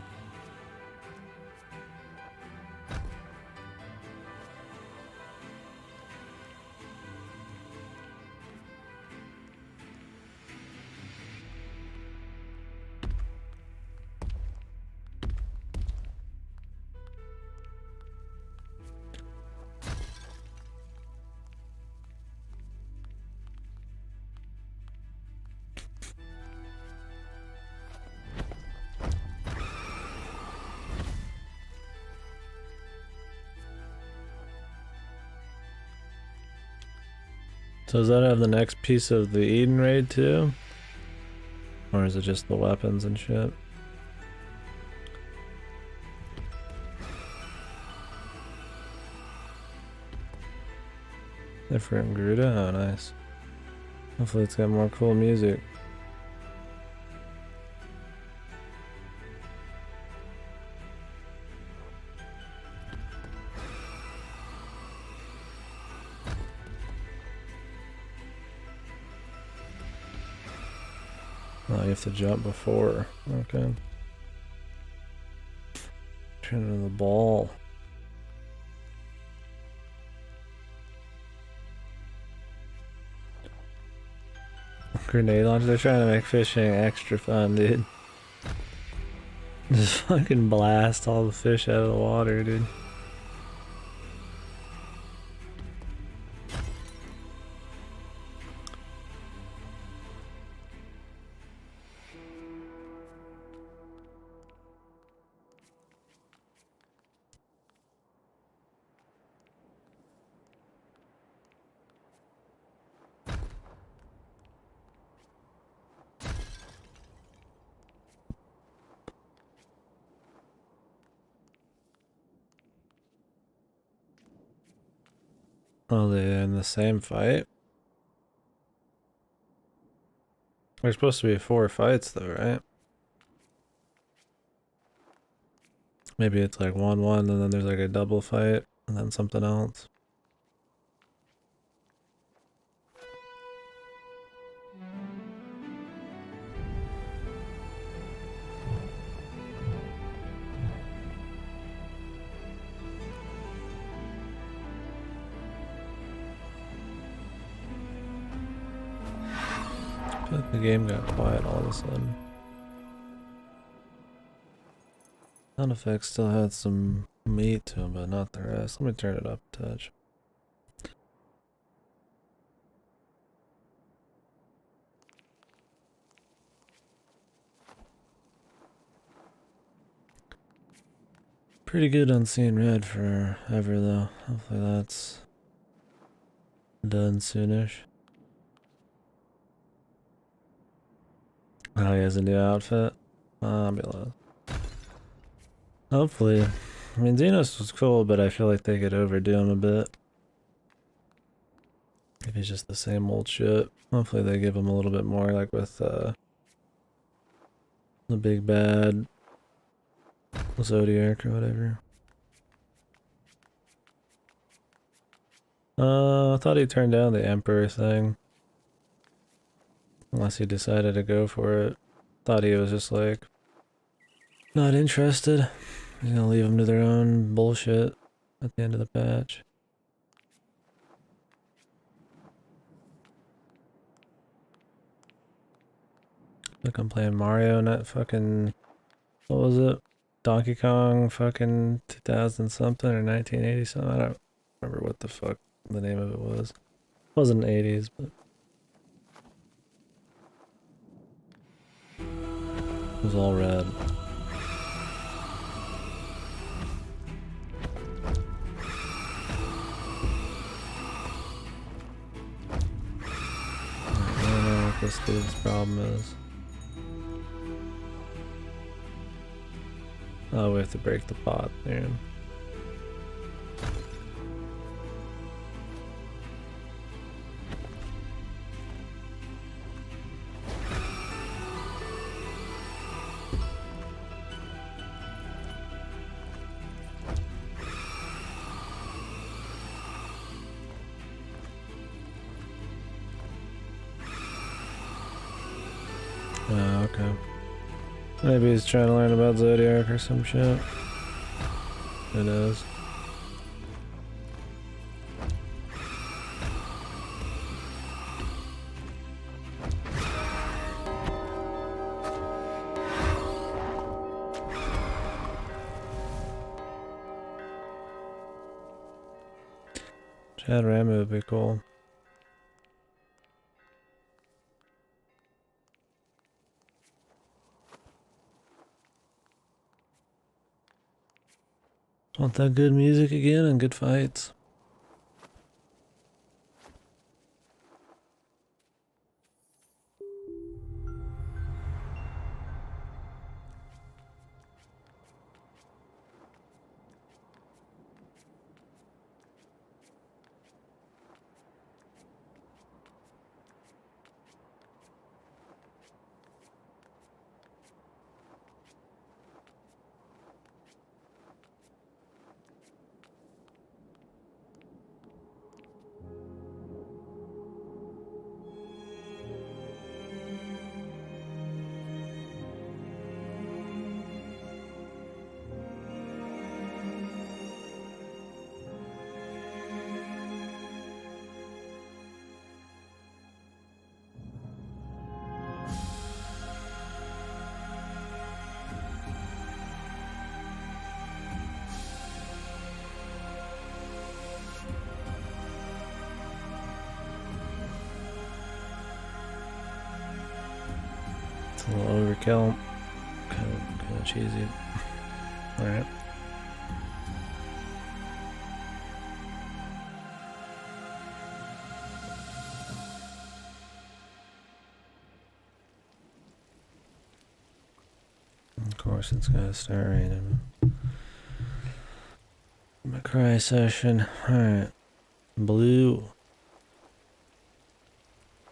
So does that have the next piece of the Eden raid too? Or is it just the weapons and shit? Different Gruda? Oh, nice. Hopefully it's got more cool music. Oh, you have to jump before. Okay. Turn into the ball. Grenade launcher. They're trying to make fishing extra fun, dude. Just fucking blast all the fish out of the water, dude. Oh, they're in the same fight? There's supposed to be 4 fights though, right? Maybe it's like 1-1 and then there's like a double fight and then something else. I feel like the game got quiet all of a sudden. Sound effects still had some meat to them, but not the rest. Let me turn it up a touch. Pretty good on seeing red forever though. Hopefully that's done soonish. Oh, he has a new outfit? Fabulous. Hopefully. I mean, Xenos was cool, but I feel like they could overdo him a bit. If he's just the same old shit. Hopefully they give him a little bit more, like with the big bad Zodiac or whatever. I thought he turned down the Emperor thing. Unless he decided to go for it. Thought he was just like, not interested. He's gonna leave them to their own bullshit at the end of the patch. Like I'm playing Mario, not fucking, what was it? Donkey Kong fucking 2000 something or 1980 something. I don't remember what the fuck the name of it was. It wasn't 80s, but it was all red. I don't know what this dude's problem is. Oh, we have to break the pot, man. Oh, okay. Maybe he's trying to learn about Zodiac or some shit. Who knows? Chad Ramu would be cool. Want that good music again and good fights. It's a little overkill. Kind of cheesy. Alright. Of course it's gonna start raining. My cry session. Alright. Blue.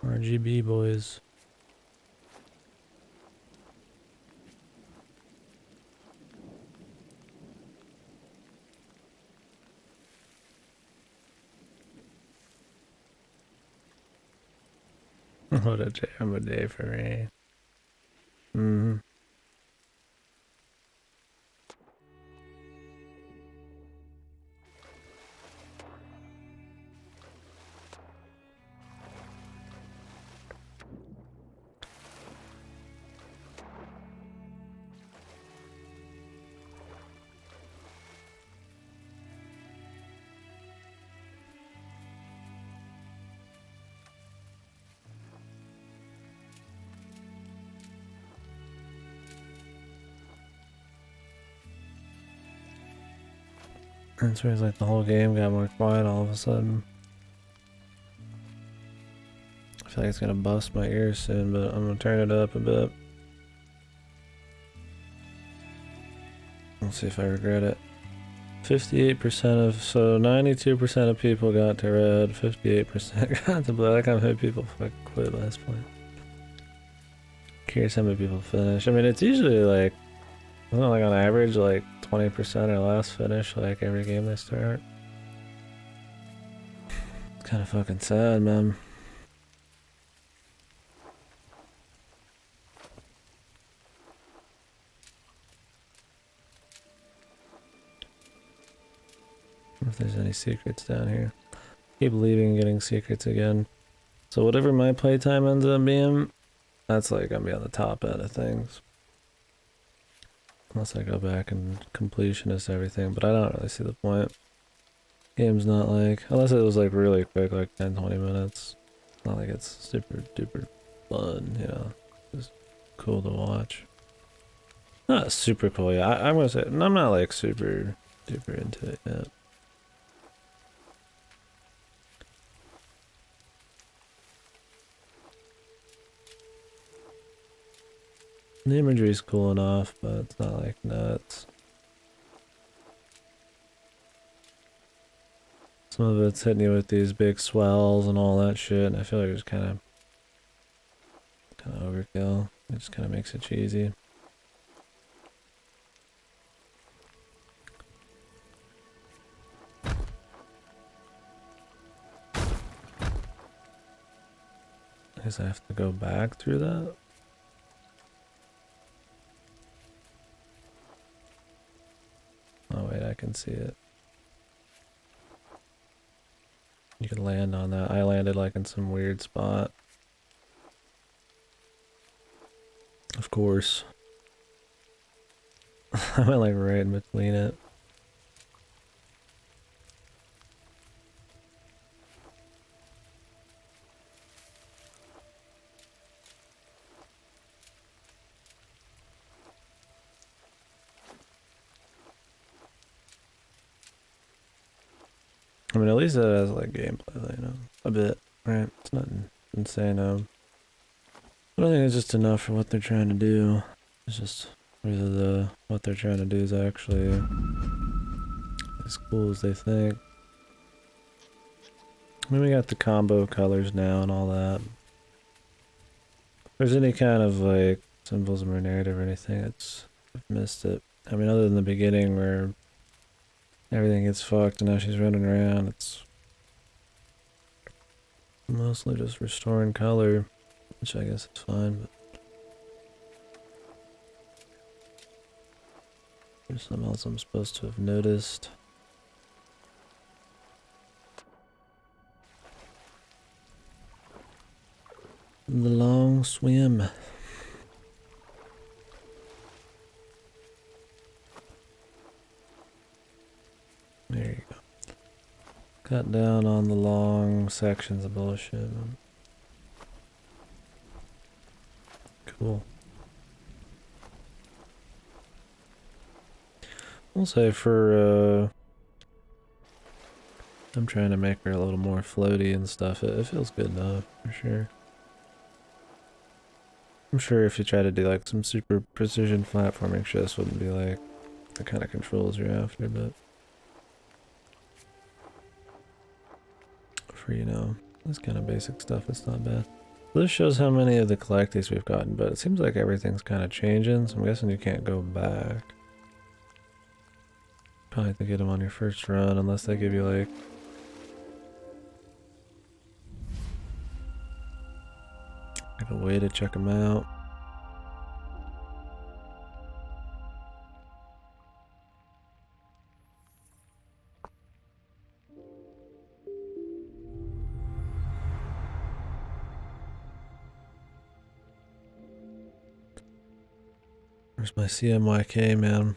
RGB boys. What a jam of a day for me. Mm-hmm. And so it's like the whole game got more quiet all of a sudden. I feel like it's gonna bust my ears soon, but I'm gonna turn it up a bit. Let's see if I regret it. 58% of, so 92% of people got to red, 58% got to black. How many people fucking quit last point? Curious how many people finish. I mean, it's usually like, isn't it like on average like 20% or less finish like every game they start? It's kind of fucking sad, man. If there's any secrets down here. Keep leaving and getting secrets again. So whatever my playtime ends up being, that's like gonna be on the top end of things. Unless I go back and completionist everything, but I don't really see the point. Game's not like, unless it was like really quick, like 10-20 minutes. Not like it's super duper fun, you know. Just cool to watch. Not super cool, yeah. I'm gonna say, I'm not like super duper into it yet. The imagery's cool enough, but it's not like nuts. Some of it's hitting you with these big swells and all that shit, and I feel like it's kind of overkill. It just kind of makes it cheesy. I guess I have to go back through that. Oh wait, I can see it. You can land on that. I landed like in some weird spot. Of course. I went like right in between it. I mean, at least it has like gameplay, you know, a bit, right? It's nothing insane. I don't think it's just enough for what they're trying to do. It's just whether what they're trying to do is actually as cool as they think. I mean, we got the combo colors now and all that. If there's any kind of like symbolism or narrative or anything, I've missed it. I mean, other than the beginning where everything gets fucked and now she's running around, it's mostly just restoring color, which I guess is fine, but there's something else I'm supposed to have noticed. The long swim. There you go. Cut down on the long sections of bullshit. Cool. I'll say for, I'm trying to make her a little more floaty and stuff. It feels good enough, for sure. I'm sure if you try to do like some super precision platforming shit, this wouldn't be like the kind of controls you're after, but for, you know, this kind of basic stuff, it's not bad. This shows how many of the collectibles we've gotten, but it seems like everything's kind of changing, so I'm guessing you can't go back. Probably have to get them on your first run, unless they give you like a way to check them out. Where's my CMYK, man?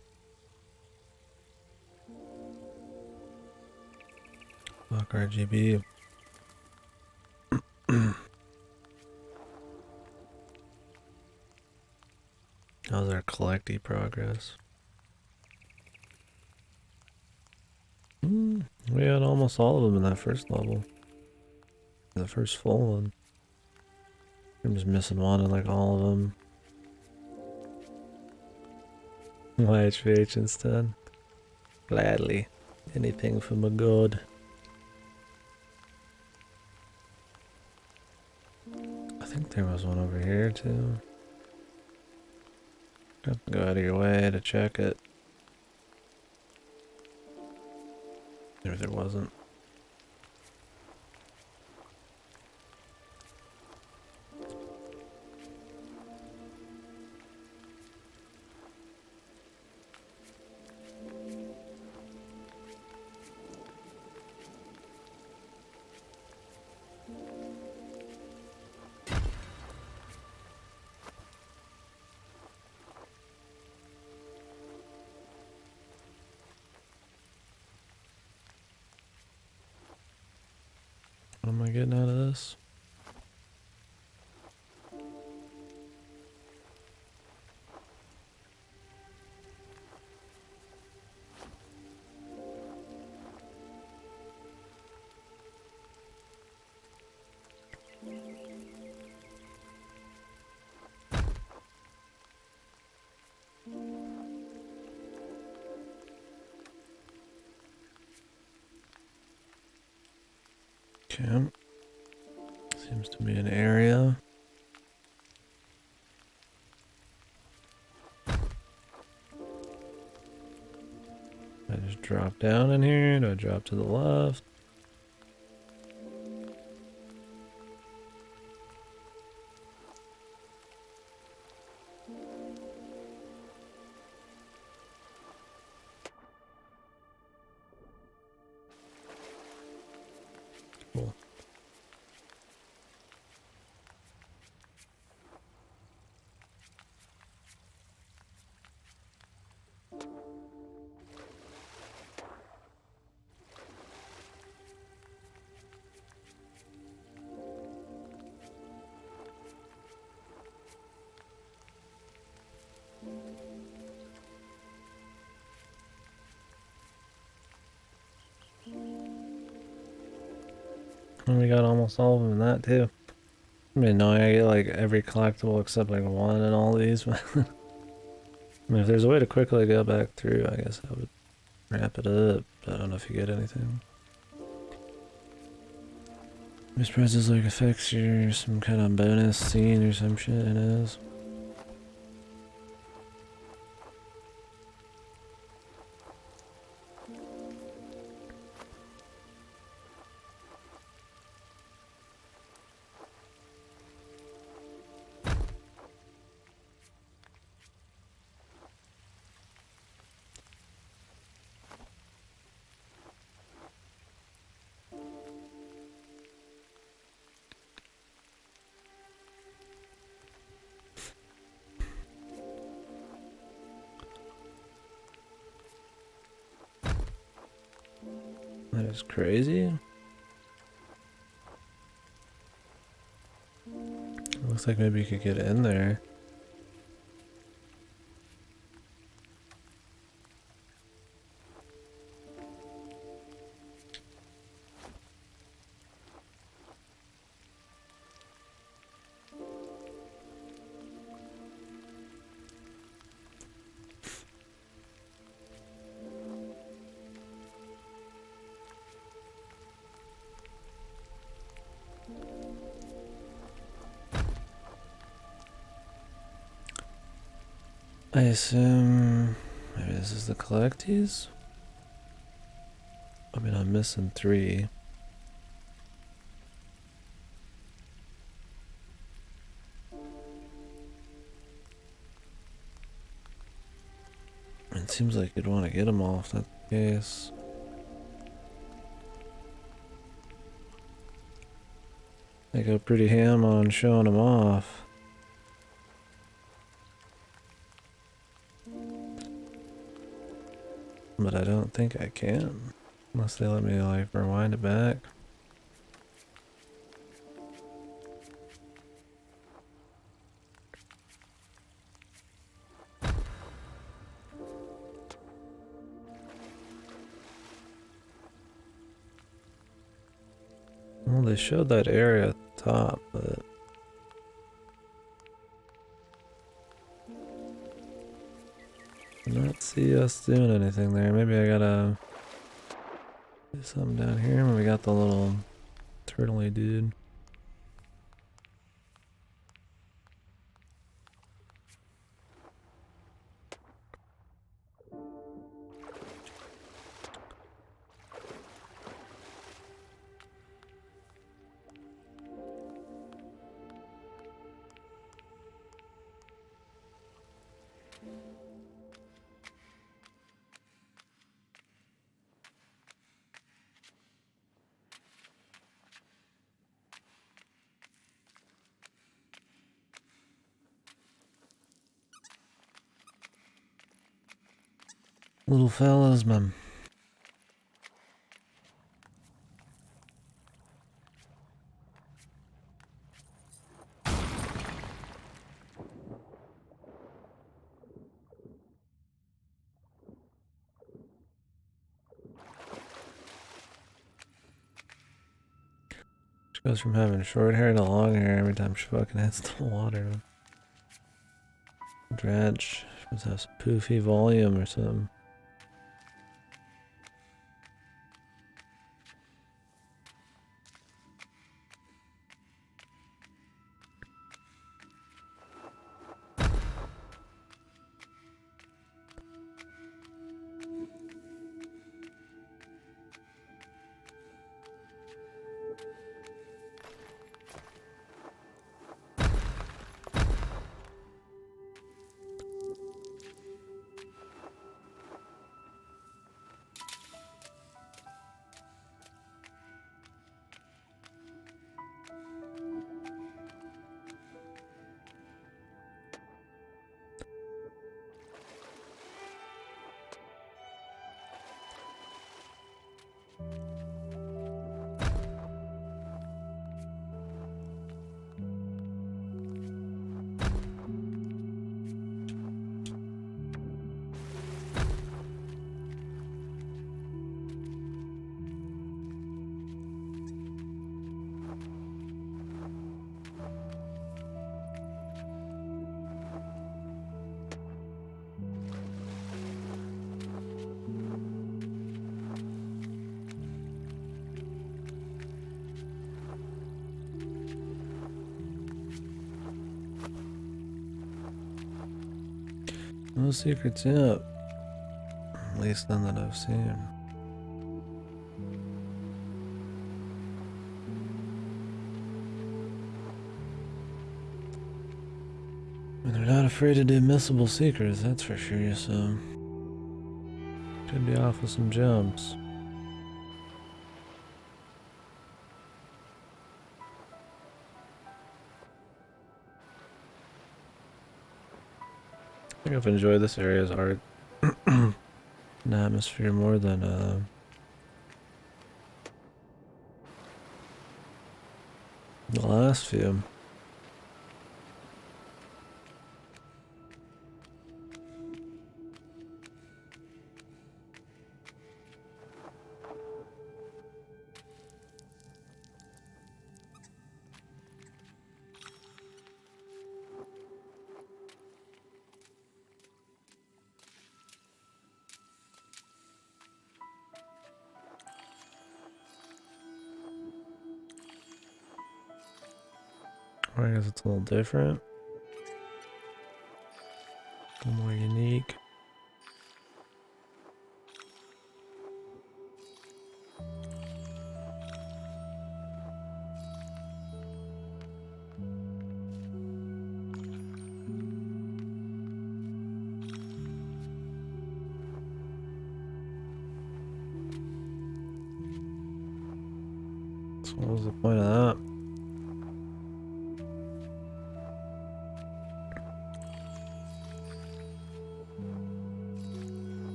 Fuck RGB. How's our collecty progress? We had almost all of them in that first level. The first full one. I'm just missing one in like all of them. YHVH instead. Gladly. Anything for my god. I think there was one over here too. Have to go out of your way to check it. If there wasn't. What am I getting out of this? Okay. Seems to be an area. I just drop down in here? Do I drop to the left? Cool. And we got almost all of them in that too. I mean, knowing I get like every collectible except like one in all these. I mean, if there's a way to quickly go back through, I guess I would wrap it up. I don't know if you get anything. I'm surprised this like affects your some kind of bonus scene or some shit. It is. That is crazy. It looks like maybe you could get in there. I assume maybe this is the collectees? I mean, I'm missing 3. It seems like you'd want to get them all if that's the case. They go pretty ham on showing them off. But I don't think I can. Unless they let me like rewind it back. Well, they showed that area at the top, but I did not see us doing anything there. Maybe I gotta do something down here when we got the little turtley dude. Little fellas, man. She goes from having short hair to long hair every time she fucking hits the water. Dredge. She must have some poofy volume or something. No secrets yet. At least none that I've seen. And they're not afraid to do missable secrets, that's for sure, so... Could be off with some gems. I think I've enjoyed this area's art and atmosphere more than the last few. I guess it's a little different. A little more unique. So what was the point of that?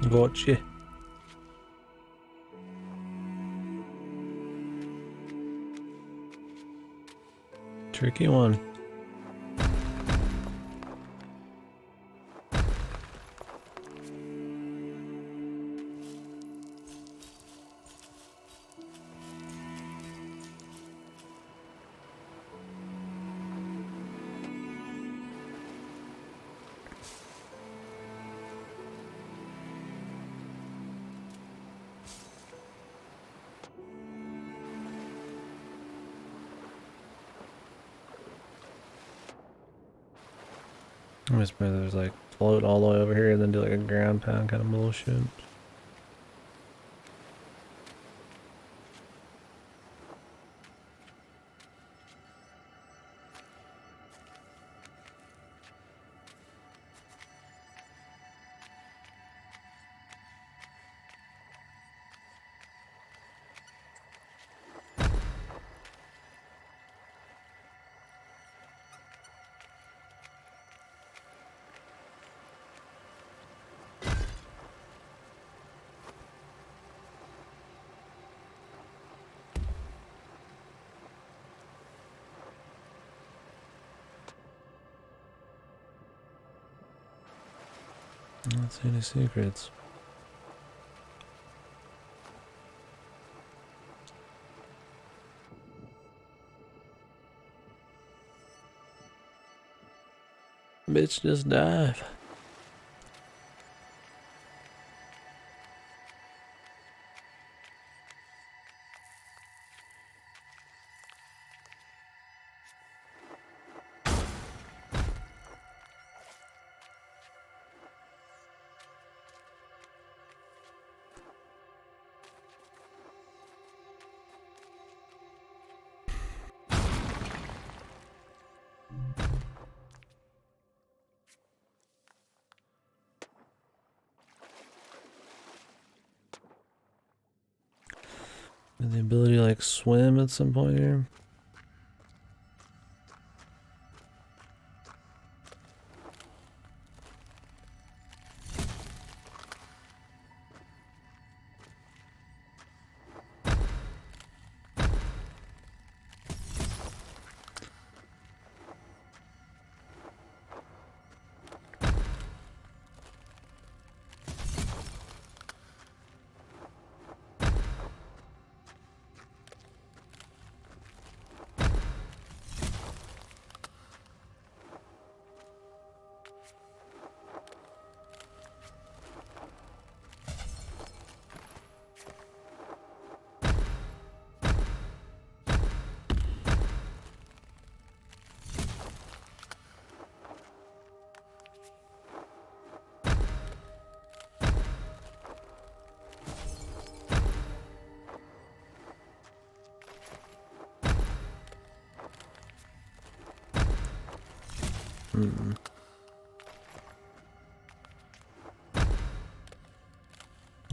Gotcha. Tricky one. I just remember there's like float all the way over here and then do like a ground pound kind of bullshit. Not see any secrets. Bitch, just dive. The ability to like swim at some point here.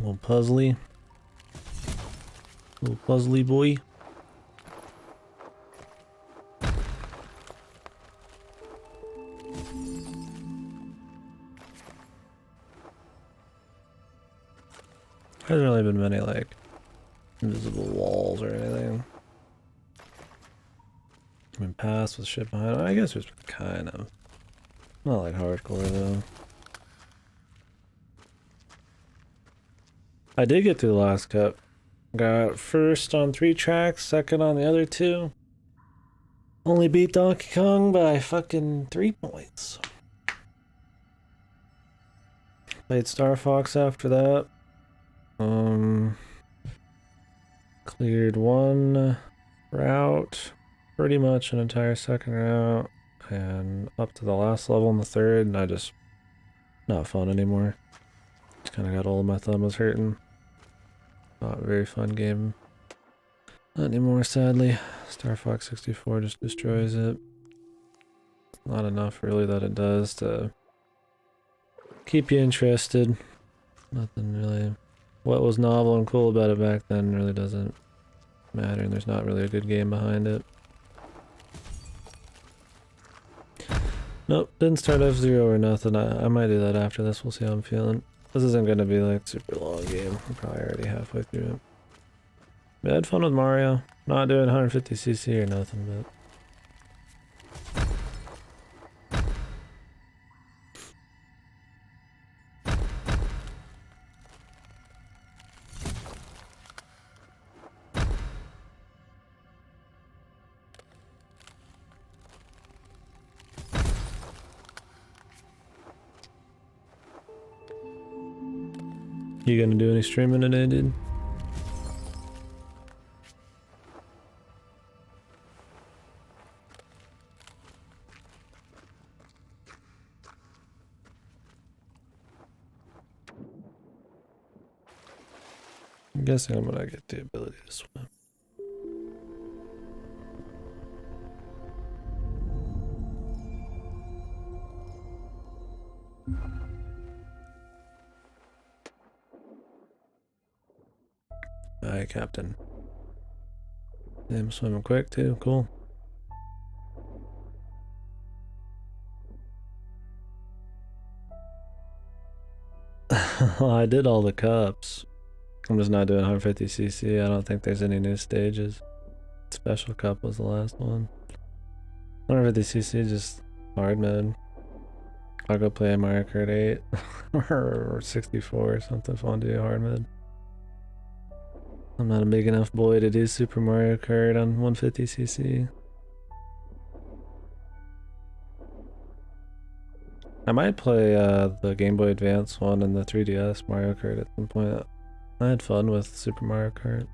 Little puzzly. Little puzzly boy. Hasn't really been many like invisible walls or anything. I mean, pass with shit behind. I guess it's kind of not like hardcore though. I did get through the last cup. Got first on 3 tracks, second on the other 2. Only beat Donkey Kong by fucking 3 points. Played Star Fox after that. Cleared 1 route, pretty much an entire second route, and up to the last level in the 3rd, and I just not fun anymore. Just kind of got old, my thumb was hurting. Not a very fun game. Not anymore, sadly. Star Fox 64 just destroys it. Not enough, really, that it does to keep you interested. Nothing really. What was novel and cool about it back then really doesn't matter, and there's not really a good game behind it. Nope, didn't start F-Zero or nothing. I might do that after this, we'll see how I'm feeling. This isn't gonna be like super long game. I'm probably already halfway through it. But I had fun with Mario. Not doing 150cc or nothing, but. You gonna do any streaming today, dude? I'm guessing I'm gonna get the ability to swim. Alright, Captain. I'm swimming quick too, cool. I did all the cups. I'm just not doing 150cc. I don't think there's any new stages. Special cup was the last one. 150cc, just hard mode. I'll go play Mario Kart 8 or 64 or something fun to do hard mode. I'm not a big enough boy to do Super Mario Kart on 150cc. I might play the Game Boy Advance one and the 3DS Mario Kart at some point. I had fun with Super Mario Kart.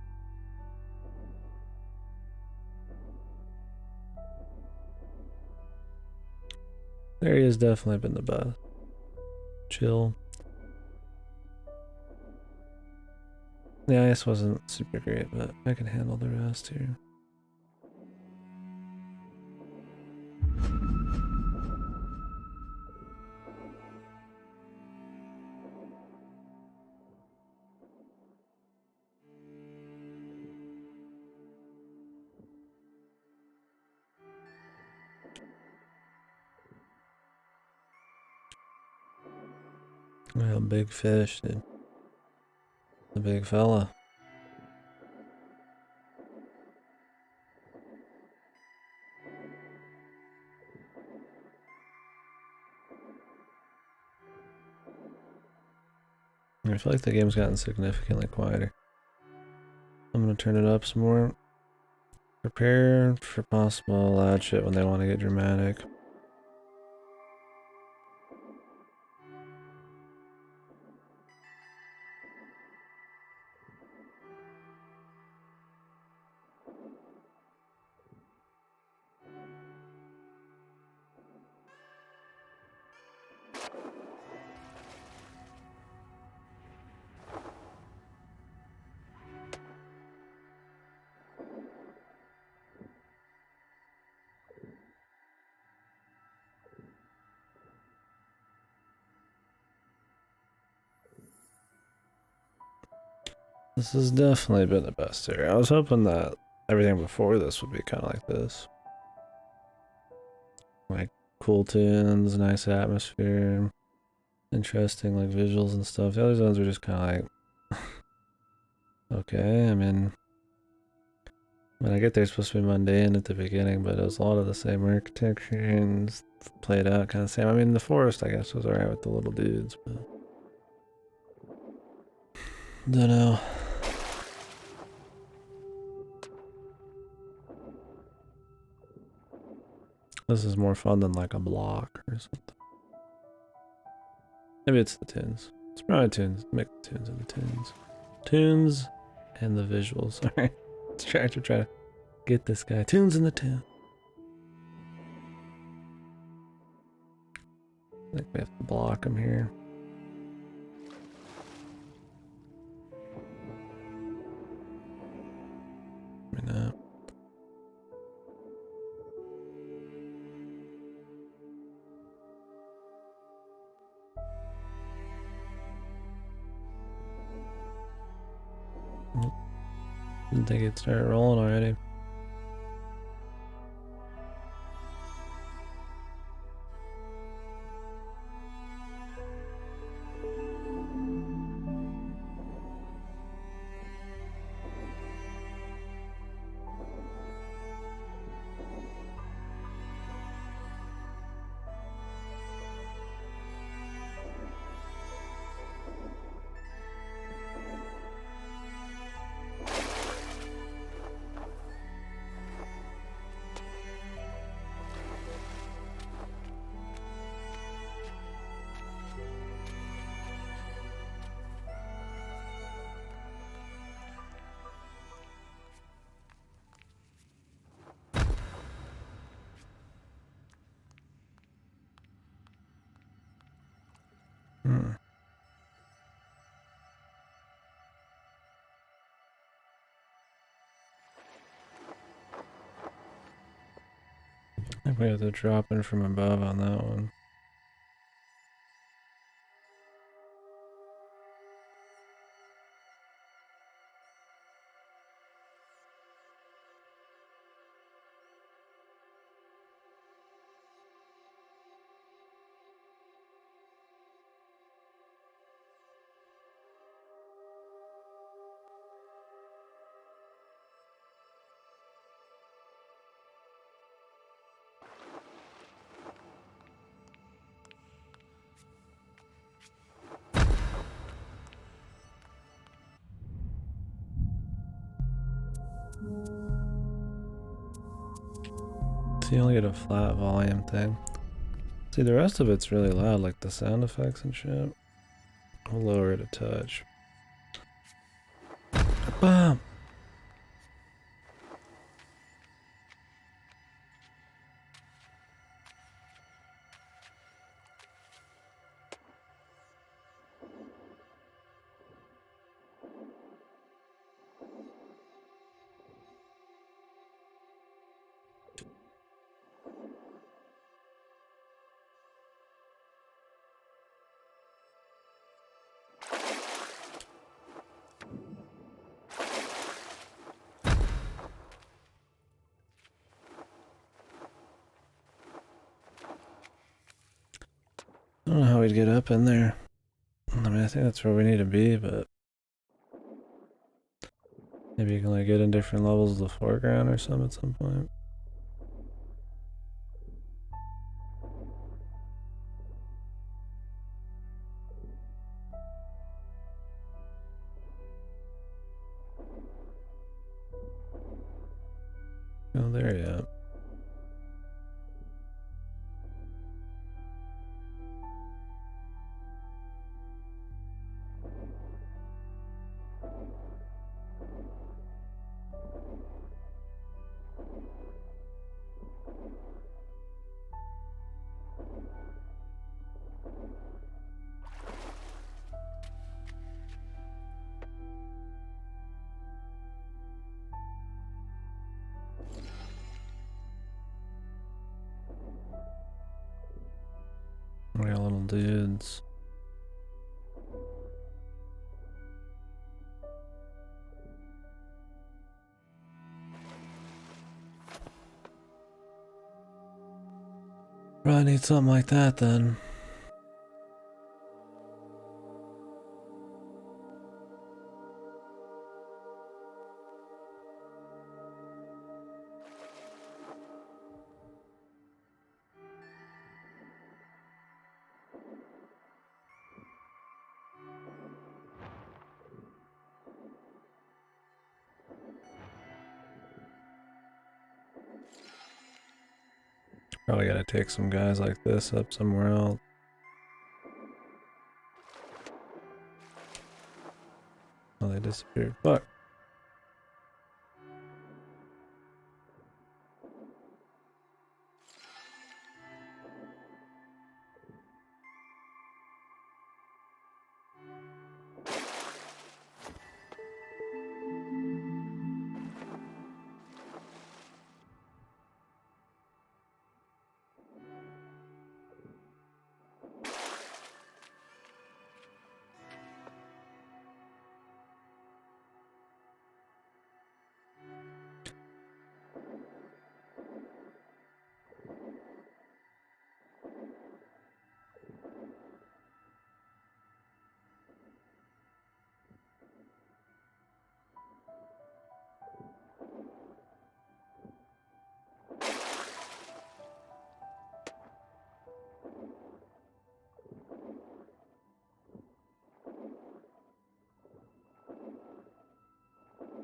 There has definitely been the best. Chill. The ice wasn't super great, but I can handle the rest here. Well, big fish, dude. The big fella. I feel like the game's gotten significantly quieter. I'm gonna turn it up some more. Prepare for possible loud shit when they want to get dramatic. This has definitely been the best here. I was hoping that everything before this would be kind of like this. Like cool tunes, nice atmosphere, interesting like visuals and stuff. The other ones were just kind of like, okay, I get they're supposed to be mundane at the beginning, but it was a lot of the same architecture and played out kind of same. I mean, the forest, I guess, was alright with the little dudes, but don't know. This is more fun than like a block or something. Maybe it's the tunes. It's probably tunes. Make the tunes and the tunes. Tunes and the visuals. Alright. Let's try to get this guy. Tunes and the tune. I think we have to block him here. Maybe not. Didn't think it started rolling already. think we have to drop in from above on that one. So you only get a flat volume thing. See, the rest of it's really loud, like the sound effects and shit. I'll lower it a touch. Bam! I don't know how we'd get up in there. I mean, I think that's where we need to be, but maybe you can like get in different levels of the foreground or something at some point. Oh, there yet. We got little dudes. Probably need something like that then. Probably gotta take some guys like this up somewhere else. Oh, they disappeared. Fuck.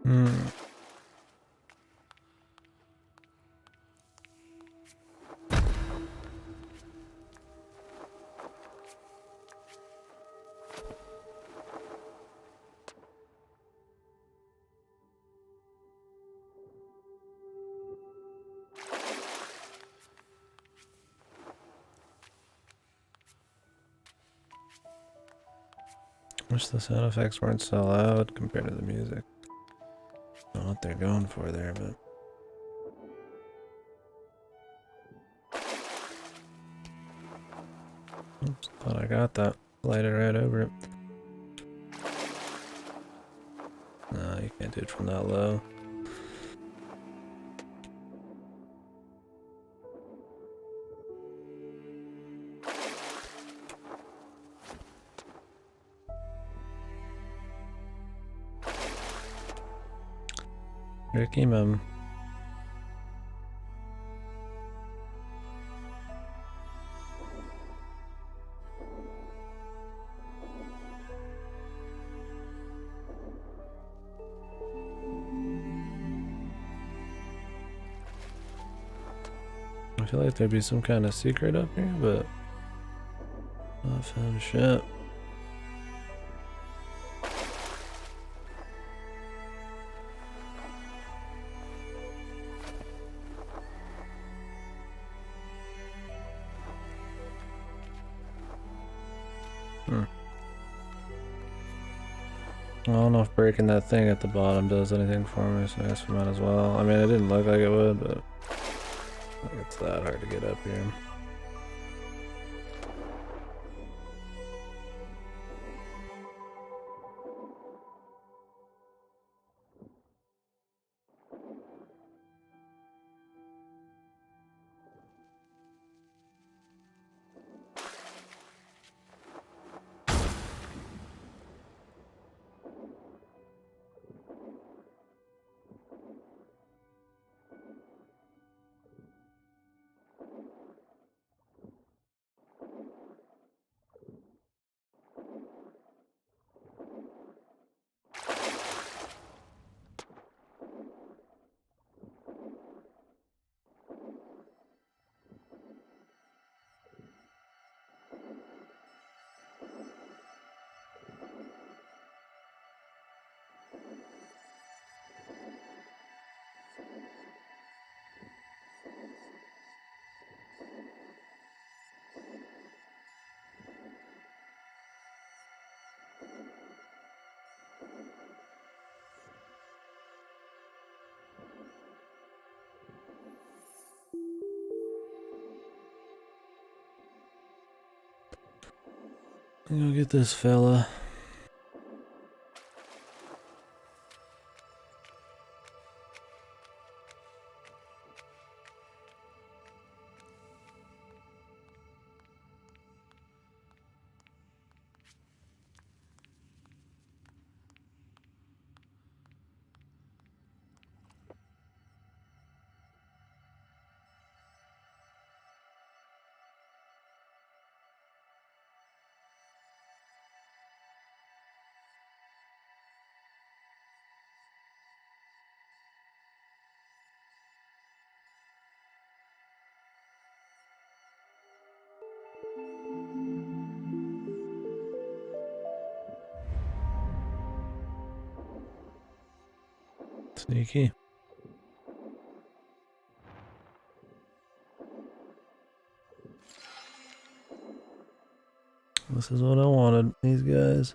Hmm. Wish the sound effects weren't so loud compared to the music. I don't know what they're going for there, but Thought I got that. Light it right over it. No, you can't do it from that low. Tricky, man. I feel like there'd be some kind of secret up here, but not found shit. I don't know if breaking that thing at the bottom does anything for me, so I guess we might as well. I mean, it didn't look like it would, but I think it's that hard to get up here. Go get this fella. Sneaky. This is what I wanted, these guys.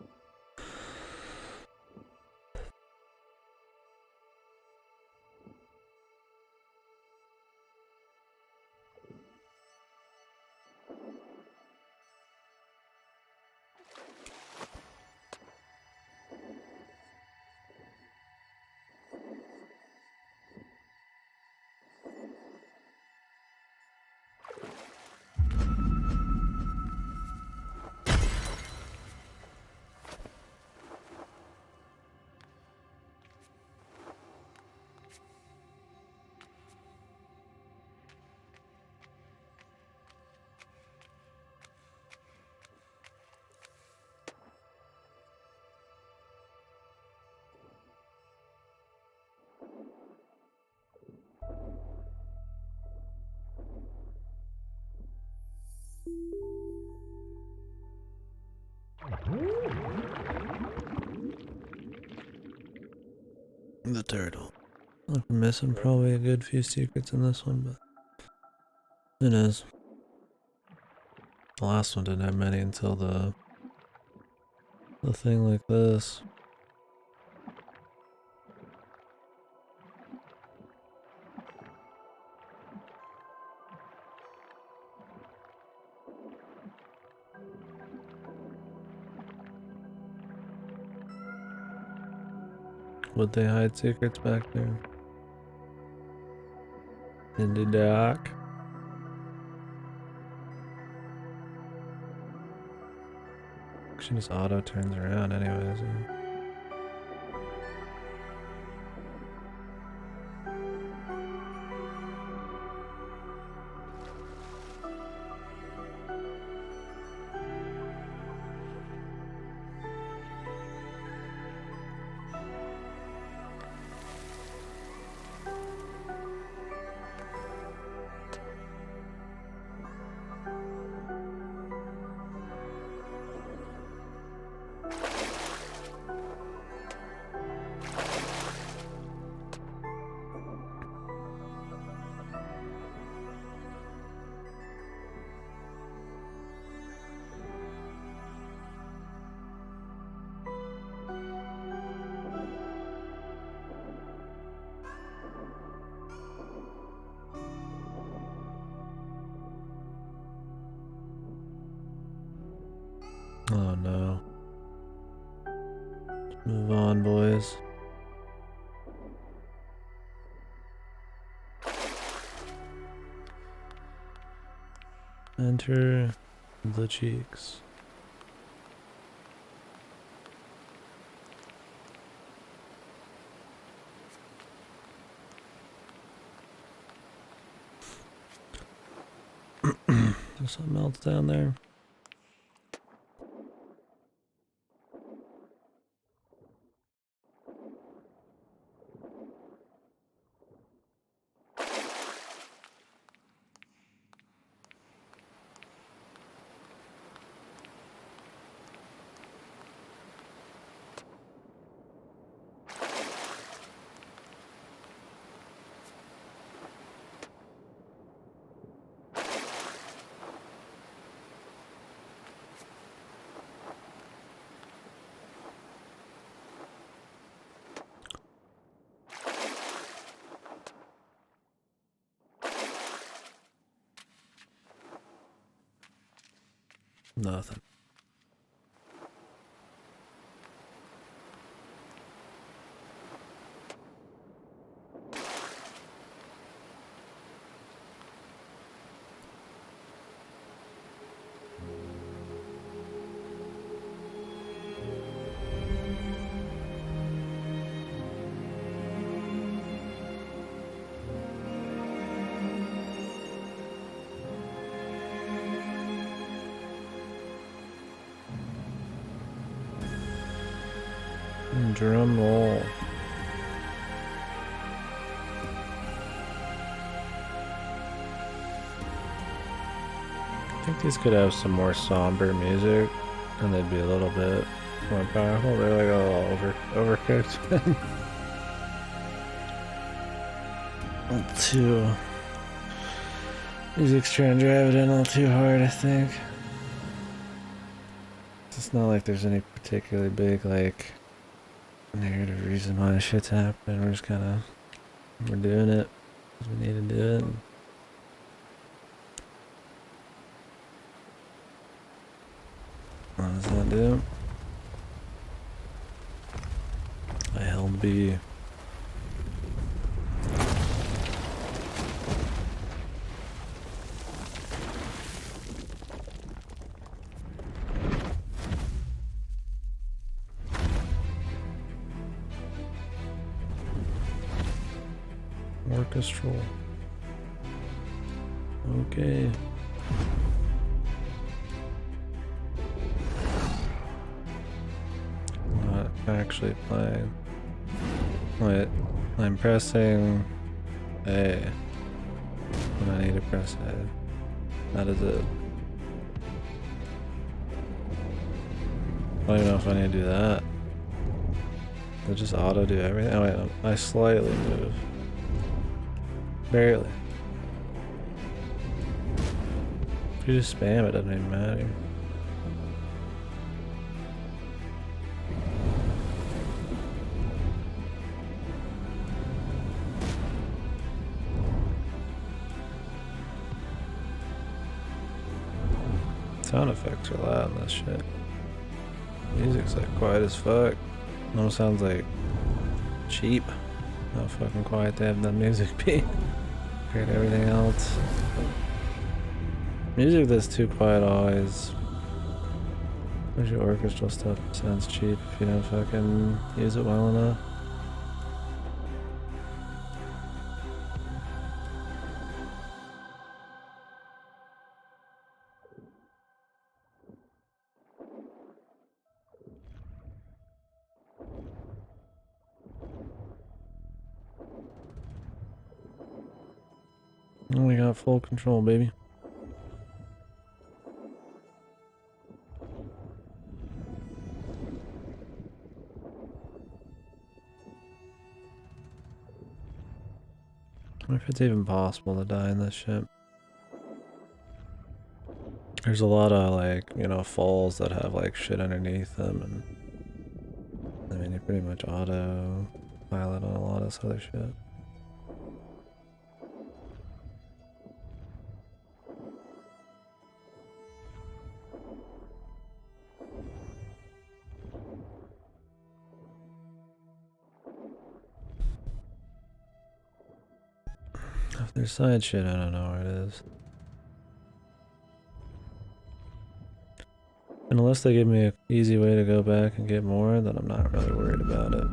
The turtle. I'm missing probably a good few secrets in this one, but it is. The last one didn't have many until the thing like this. Would they hide secrets back there? In the dark? She just auto turns around anyways. Oh no. Let's move on, boys. Enter the cheeks. There's something else down there. Nothing. Drum roll. I think these could have some more somber music and they'd be a little bit more powerful. They're like a little overcooked. Too. Music's trying to drive it in a little too hard, I think. It's not like there's any particularly big, like, narrative reason why this shit's happening. We're just we're doing it because we need to do it. What does that do? I held B. Orchestral. Okay. Not actually playing. Wait, I'm pressing A. And I need to press A. That is it. I don't even know if I need to do that. Does it just auto do everything? Oh wait, I slightly move. Barely. If you just spam it, doesn't even matter. Sound effects are loud in this shit. Music's like quiet as fuck. Almost sounds like cheap. How fucking quiet they have the music be. Compared to everything else. Music that's too quiet always. Usually orchestral stuff sounds cheap if you don't fucking use it well enough. We got full control, baby. I wonder if it's even possible to die in this ship. There's a lot of, like, you know, falls that have, like, shit underneath them, and I mean, you pretty much auto pilot on a lot of this other shit. If there's side shit, I don't know where it is. And unless they give me an easy way to go back and get more, then I'm not really worried about it.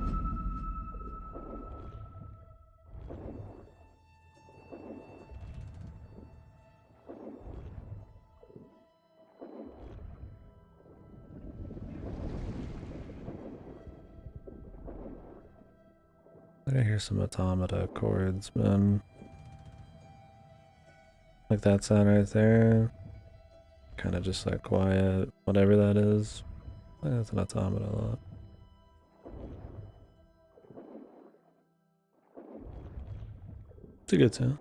I hear some automata chords, man. Like that sound right there. Kind of just like quiet, whatever that is. I think that's an automata a lot. It's a good sound.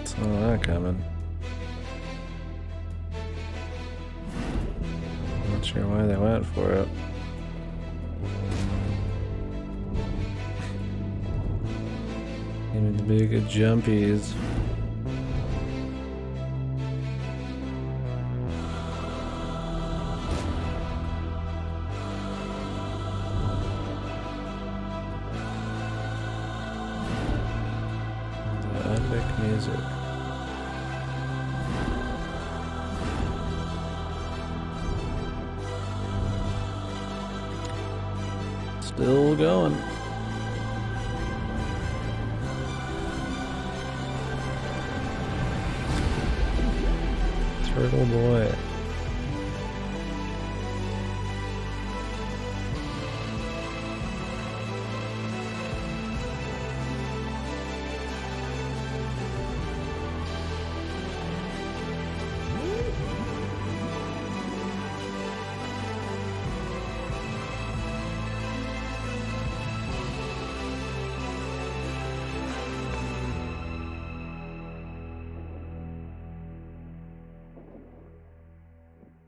Saw that coming. Not sure why they went for it. Give me the big jumpies. The epic music. Still going. Turtle boy.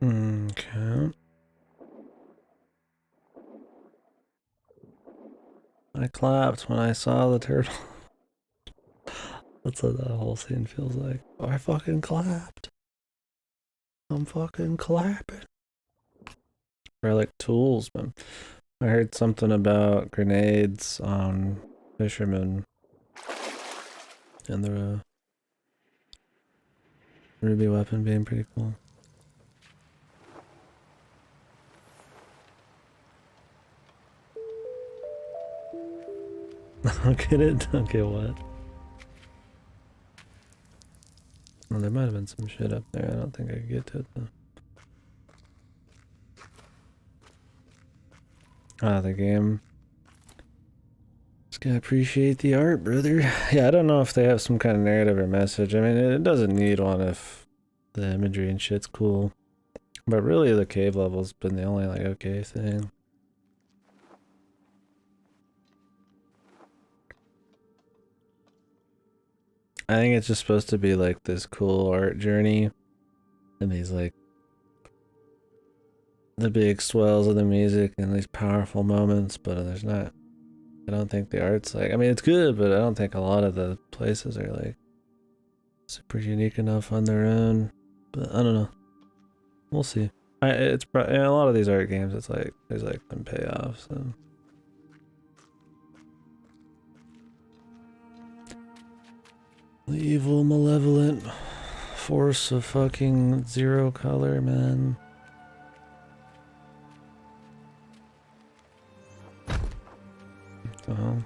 Okay. I clapped when I saw the turtle. That's what that whole scene feels like. I fucking clapped. I'm fucking clapping. Relic tools, man. I heard something about grenades on fishermen and the ruby weapon being pretty cool. Don't get it? Don't get what? Well, there might have been some shit up there. I don't think I could get to it though. Ah, the game. Just gotta appreciate the art, brother. Yeah, I don't know if they have some kind of narrative or message. I mean, it doesn't need one if the imagery and shit's cool. But really, the cave level's been the only, like, okay thing. I think it's just supposed to be, like, this cool art journey. And these, like, the big swells of the music and these powerful moments, but there's not... I don't think the art's, like... I mean, it's good, but I don't think a lot of the places are, like, super unique enough on their own. But I don't know. We'll see. It's in a lot of these art games. It's like there's like some payoffs and. The evil, malevolent force of fucking zero color, man. Oh.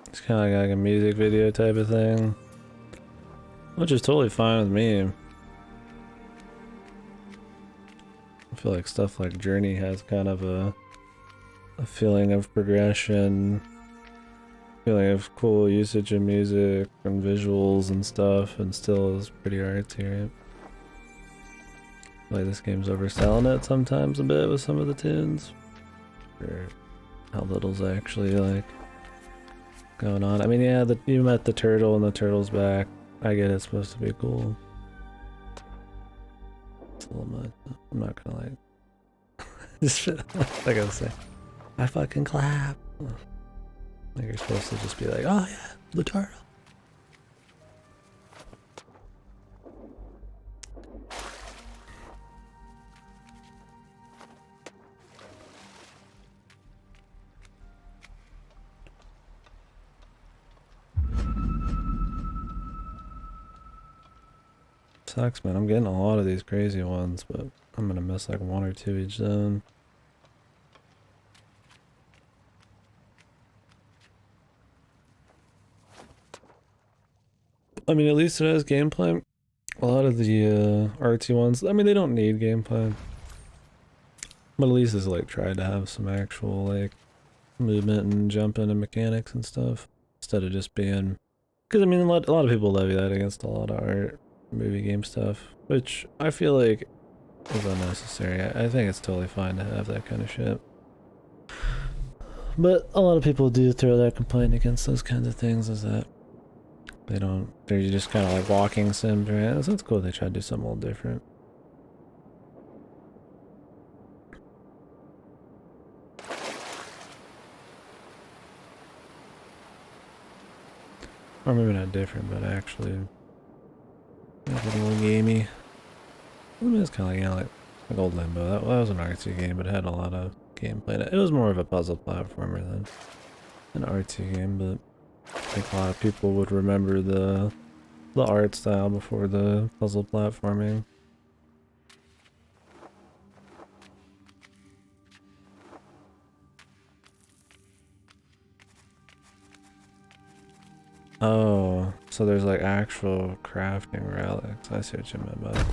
It's kind of like a music video type of thing, which is totally fine with me. I feel like stuff like Journey has kind of a feeling of progression, feeling of cool usage of music and visuals and stuff, and still is pretty artsy, right? Like this game's overselling it sometimes a bit with some of the tunes, or how little's actually like going on. I mean, yeah, you met the turtle and the turtle's back. I get it's supposed to be cool. It's a little much. I'm not gonna like just I gotta say, I fucking clap. Like you're supposed to just be like, oh yeah, the turtle. Sucks, man. I'm getting a lot of these crazy ones, but I'm gonna miss like one or two each zone. I mean, at least it has gameplay. A lot of the artsy ones, I mean, they don't need gameplay. But at least it's like tried to have some actual like movement and jumping and mechanics and stuff. Instead of just being... Because I mean, a lot of people levy that against a lot of art, movie game stuff. Which I feel like is unnecessary. I think it's totally fine to have that kind of shit. But a lot of people do throw that complaint against those kinds of things, is that they're just kind of like walking sims, right? So it's cool they try to do something a little different. Or maybe not different, but actually make it a little gamey. I mean, it's kind of like, you know, like Old Limbo. That was an artsy game, but it had a lot of gameplay in it. It was more of a puzzle platformer than an artsy game, but I think a lot of people would remember the art style before the puzzle platforming. Oh, so there's like actual crafting relics. I see what you meant by that.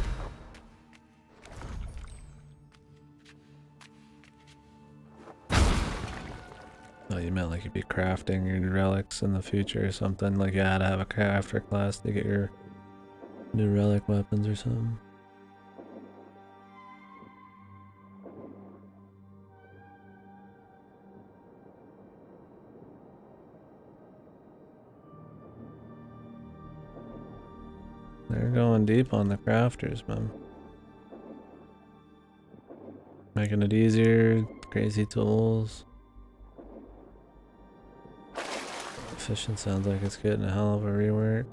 Oh, you meant like you'd be crafting your relics in the future or something. Like you had to have a crafter class to get your new relic weapons or something. They're going deep on the crafters, man. Making it easier, crazy tools. Efficient sounds like it's getting a hell of a rework.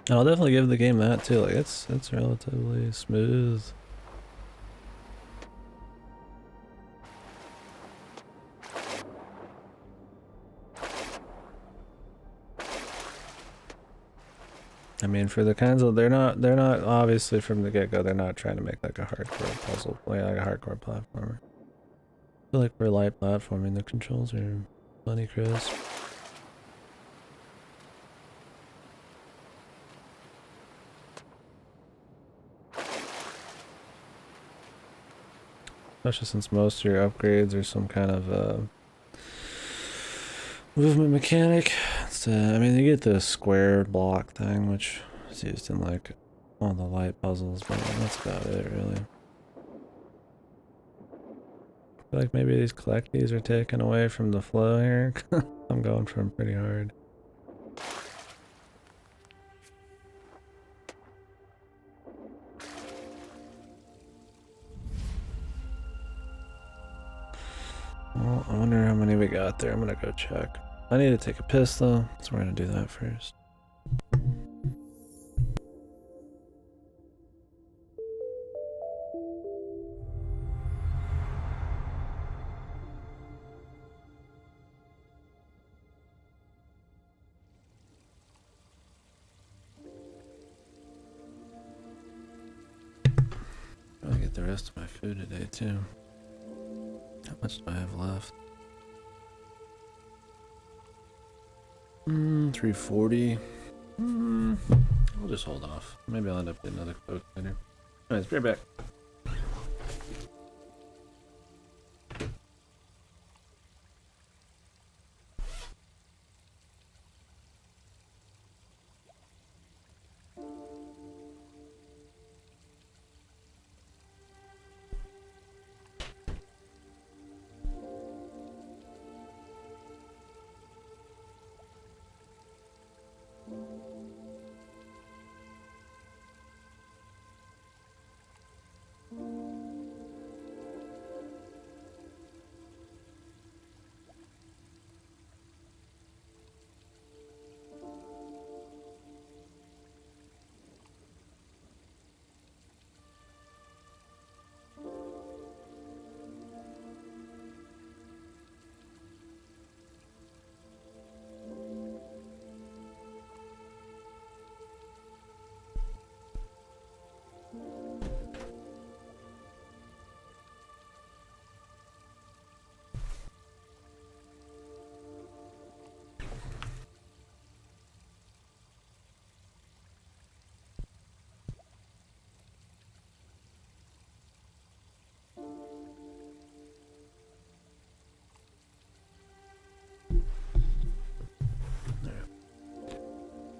And I'll definitely give the game that too. Like it's relatively smooth. I mean, for the kinds of they're not obviously from the get-go. They're not trying to make like a hardcore puzzle, like a hardcore platformer. I feel like for light platforming, the controls are plenty crisp. Especially since most of your upgrades are some kind of Movement mechanic. It's, I mean, you get the square block thing, which is used in like all the light puzzles, but that's about it, really. I feel like maybe these collecties are taken away from the flow here. I'm going for them pretty hard. Well, I wonder how many we got there. I'm gonna go check. I need to take a piss though, so we're gonna do that first. I'll get the rest of my food today too. How much do I have left? 340. I'll just hold off. Maybe I'll end up getting another Coke later. Anyways, be right back.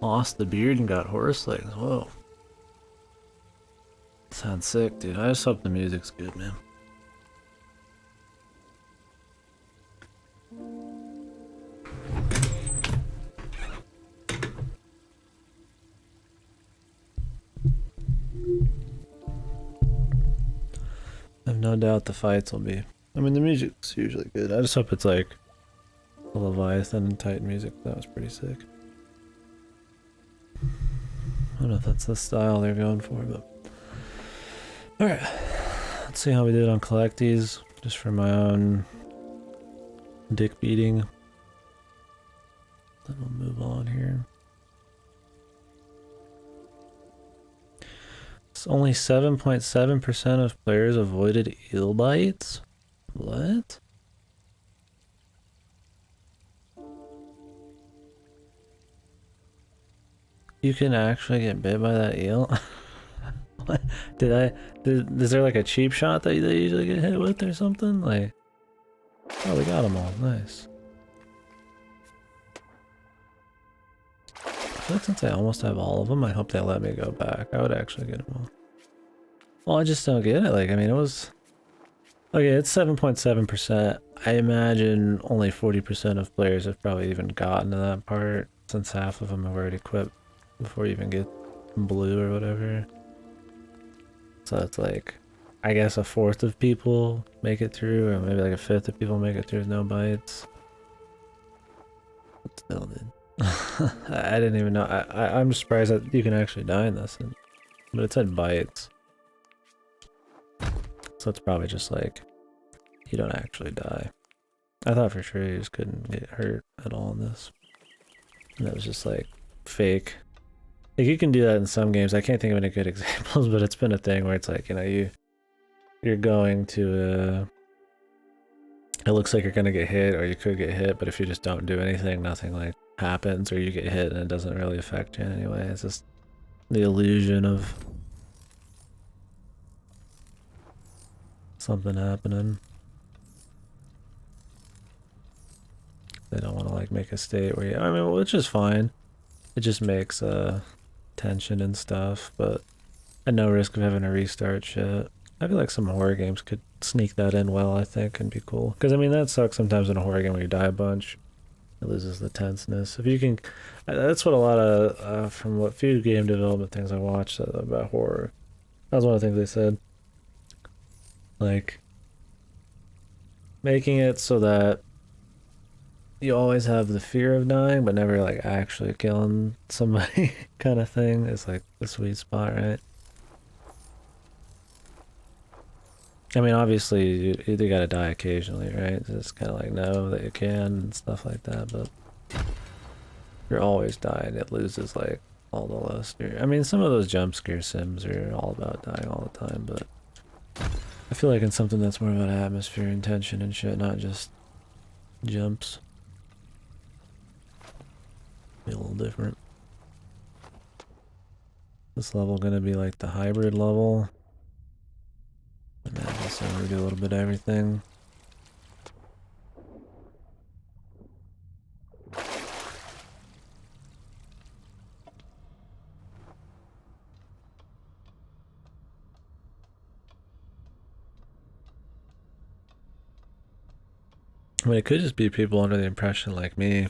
Lost the beard and got horse legs. Whoa. Sounds sick, dude. I just hope the music's good, man. I have no doubt the fights will be. I mean, the music's usually good. I just hope it's like the Leviathan and Titan music. That was pretty sick. I don't know if that's the style they're going for, but... Alright. Let's see how we did on collecties, just for my own dick beating. Then we'll move on here. It's only 7.7% of players avoided eel bites? What? You can actually get bit by that eel? What? Is there like a cheap shot that they usually get hit with or something? Like, oh, we got them all. Nice. I feel like since I almost have all of them, I hope they let me go back. I would actually get them all. Well, I just don't get it. Like, I mean, it was... Okay, it's 7.7%. I imagine only 40% of players have probably even gotten to that part, since half of them have already quit before you even get blue or whatever. So it's like, I guess a fourth of people make it through, or maybe like a fifth of people make it through with no bites. But still, dude. I didn't even know. I'm surprised that you can actually die in this, but it said bites. So it's probably just like, you don't actually die. I thought for sure you just couldn't get hurt at all in this. And that was just like fake. Like you can do that in some games. I can't think of any good examples, but it's been a thing where it's like, you know, you're going to it looks like you're gonna get hit, or you could get hit, but if you just don't do anything, nothing like happens, or you get hit and it doesn't really affect you anyway. It's just the illusion of something happening. They don't want to like make a state where I mean, which is fine. It just makes tension and stuff, but at no risk of having to restart shit. I feel like some horror games could sneak that in well, I think, and be cool. Because I mean, that sucks sometimes in a horror game when you die a bunch. It loses the tenseness. If you can, that's what a lot of from what few game development things I watched about horror. That was one of the things they said. Like making it so that you always have the fear of dying, but never like actually killing somebody, kind of thing. Is like the sweet spot, right? I mean, obviously, you either gotta die occasionally, right? Just kind of like know that you can and stuff like that, but you're always dying. It loses like all the luster. I mean, some of those jump scare sims are all about dying all the time, but I feel like in something that's more about atmosphere and tension and shit, not just jumps, be a little different. This level gonna be like the hybrid level. And then also we do a little bit of everything. I mean, it could just be people under the impression, like me,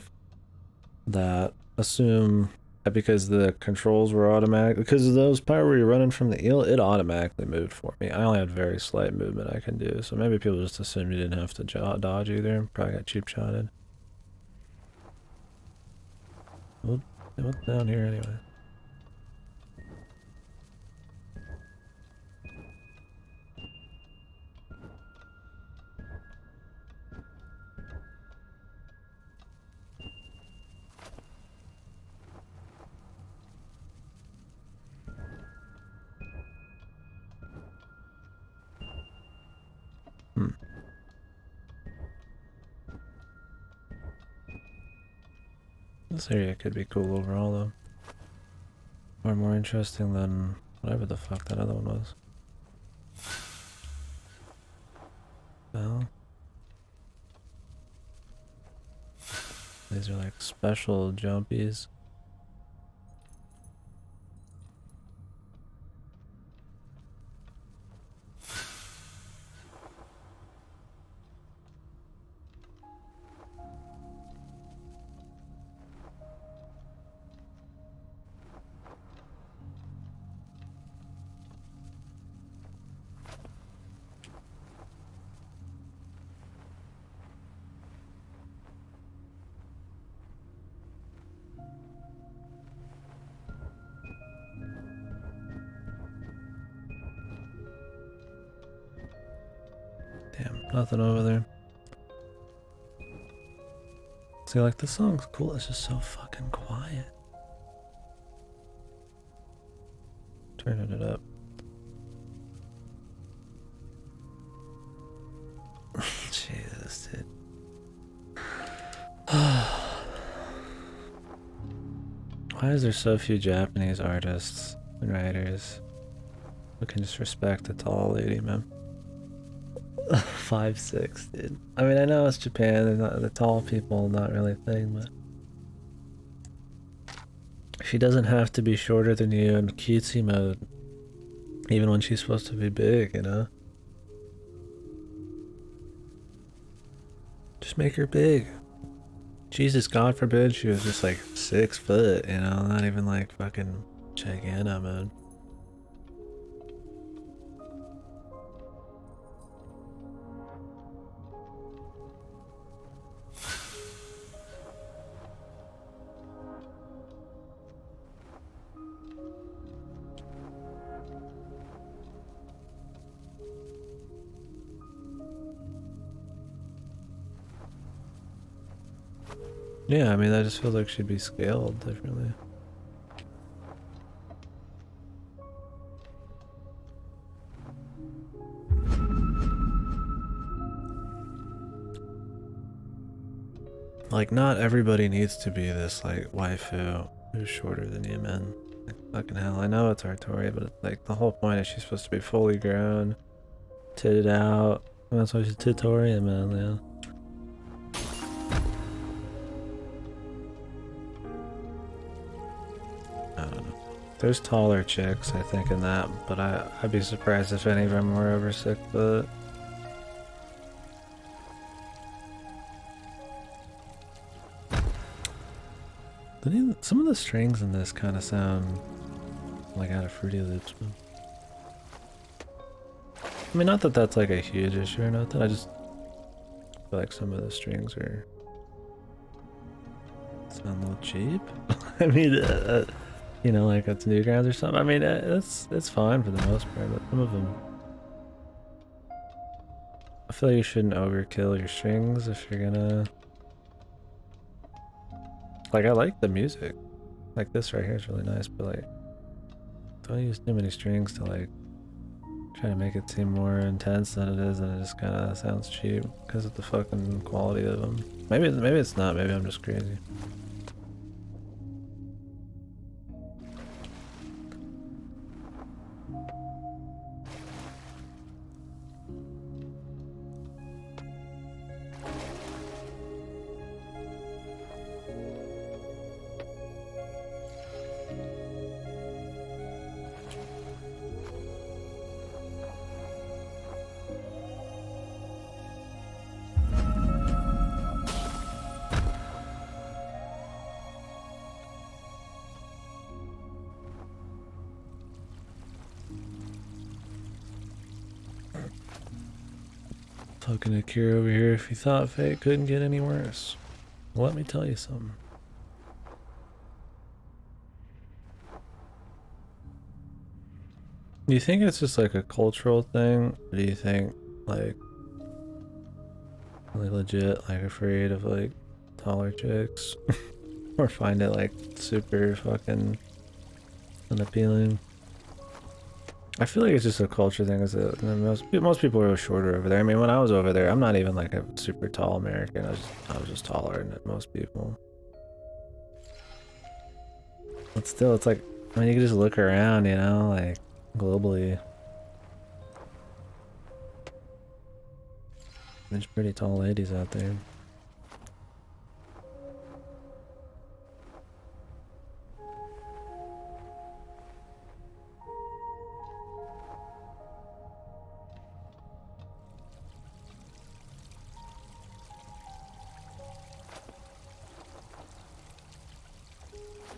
that assume that because the controls were automatic, because of those part where you're running from the eel, it automatically moved for me. I only had very slight movement I can do, so maybe people just assume you didn't have to dodge either. Probably got cheap shotted. What's down here anyway? This area could be cool overall, though. Or more interesting than whatever the fuck that other one was. Well, these are like special jumpies. Damn, nothing over there. See, like, this song's cool, it's just so fucking quiet. Turning it up. Jesus, dude. Why is there so few Japanese artists and writers who can just respect a tall lady, man? 5'6", dude. I mean, I know it's Japan, they're not, the tall people not really a thing, but she doesn't have to be shorter than you in cutesy mode, even when she's supposed to be big, you know? Just make her big. Jesus, God forbid she was just like 6 foot, you know, not even like fucking gigantic, man. Yeah, I mean, that just feels like she'd be scaled differently. Like, not everybody needs to be this, like, waifu who's shorter than you, man. Like, fucking hell, I know it's Artori, but it's like, the whole point is she's supposed to be fully grown, titted out, and that's why she's Tittori, man, yeah. There's taller chicks, I think, in that, but I'd be surprised if any of them were over 6 foot. Some of the strings in this kind of sound like out of Fruity Loops. I mean, not that that's like a huge issue or nothing. I just feel like some of the strings are sound a little cheap. I mean, you know, like it's Newgrounds or something. I mean, it's fine for the most part, but some of them, I feel like you shouldn't overkill your strings if you're gonna. Like, I like the music. Like this right here is really nice, but like, don't use too many strings to like try to make it seem more intense than it is, and it just kind of sounds cheap because of the fucking quality of them. Maybe it's not. Maybe I'm just crazy. Fucking Akira over here. If you thought fate couldn't get any worse, well, let me tell you something. Do you think it's just like a cultural thing? Or do you think like legit like afraid of like taller chicks? Or find it like super fucking unappealing? I feel like it's just a culture thing. Is that most people are shorter over there. I mean, when I was over there, I'm not even like a super tall American. I was just taller than most people. But still, it's like, I mean, you can just look around, you know, like globally. There's pretty tall ladies out there.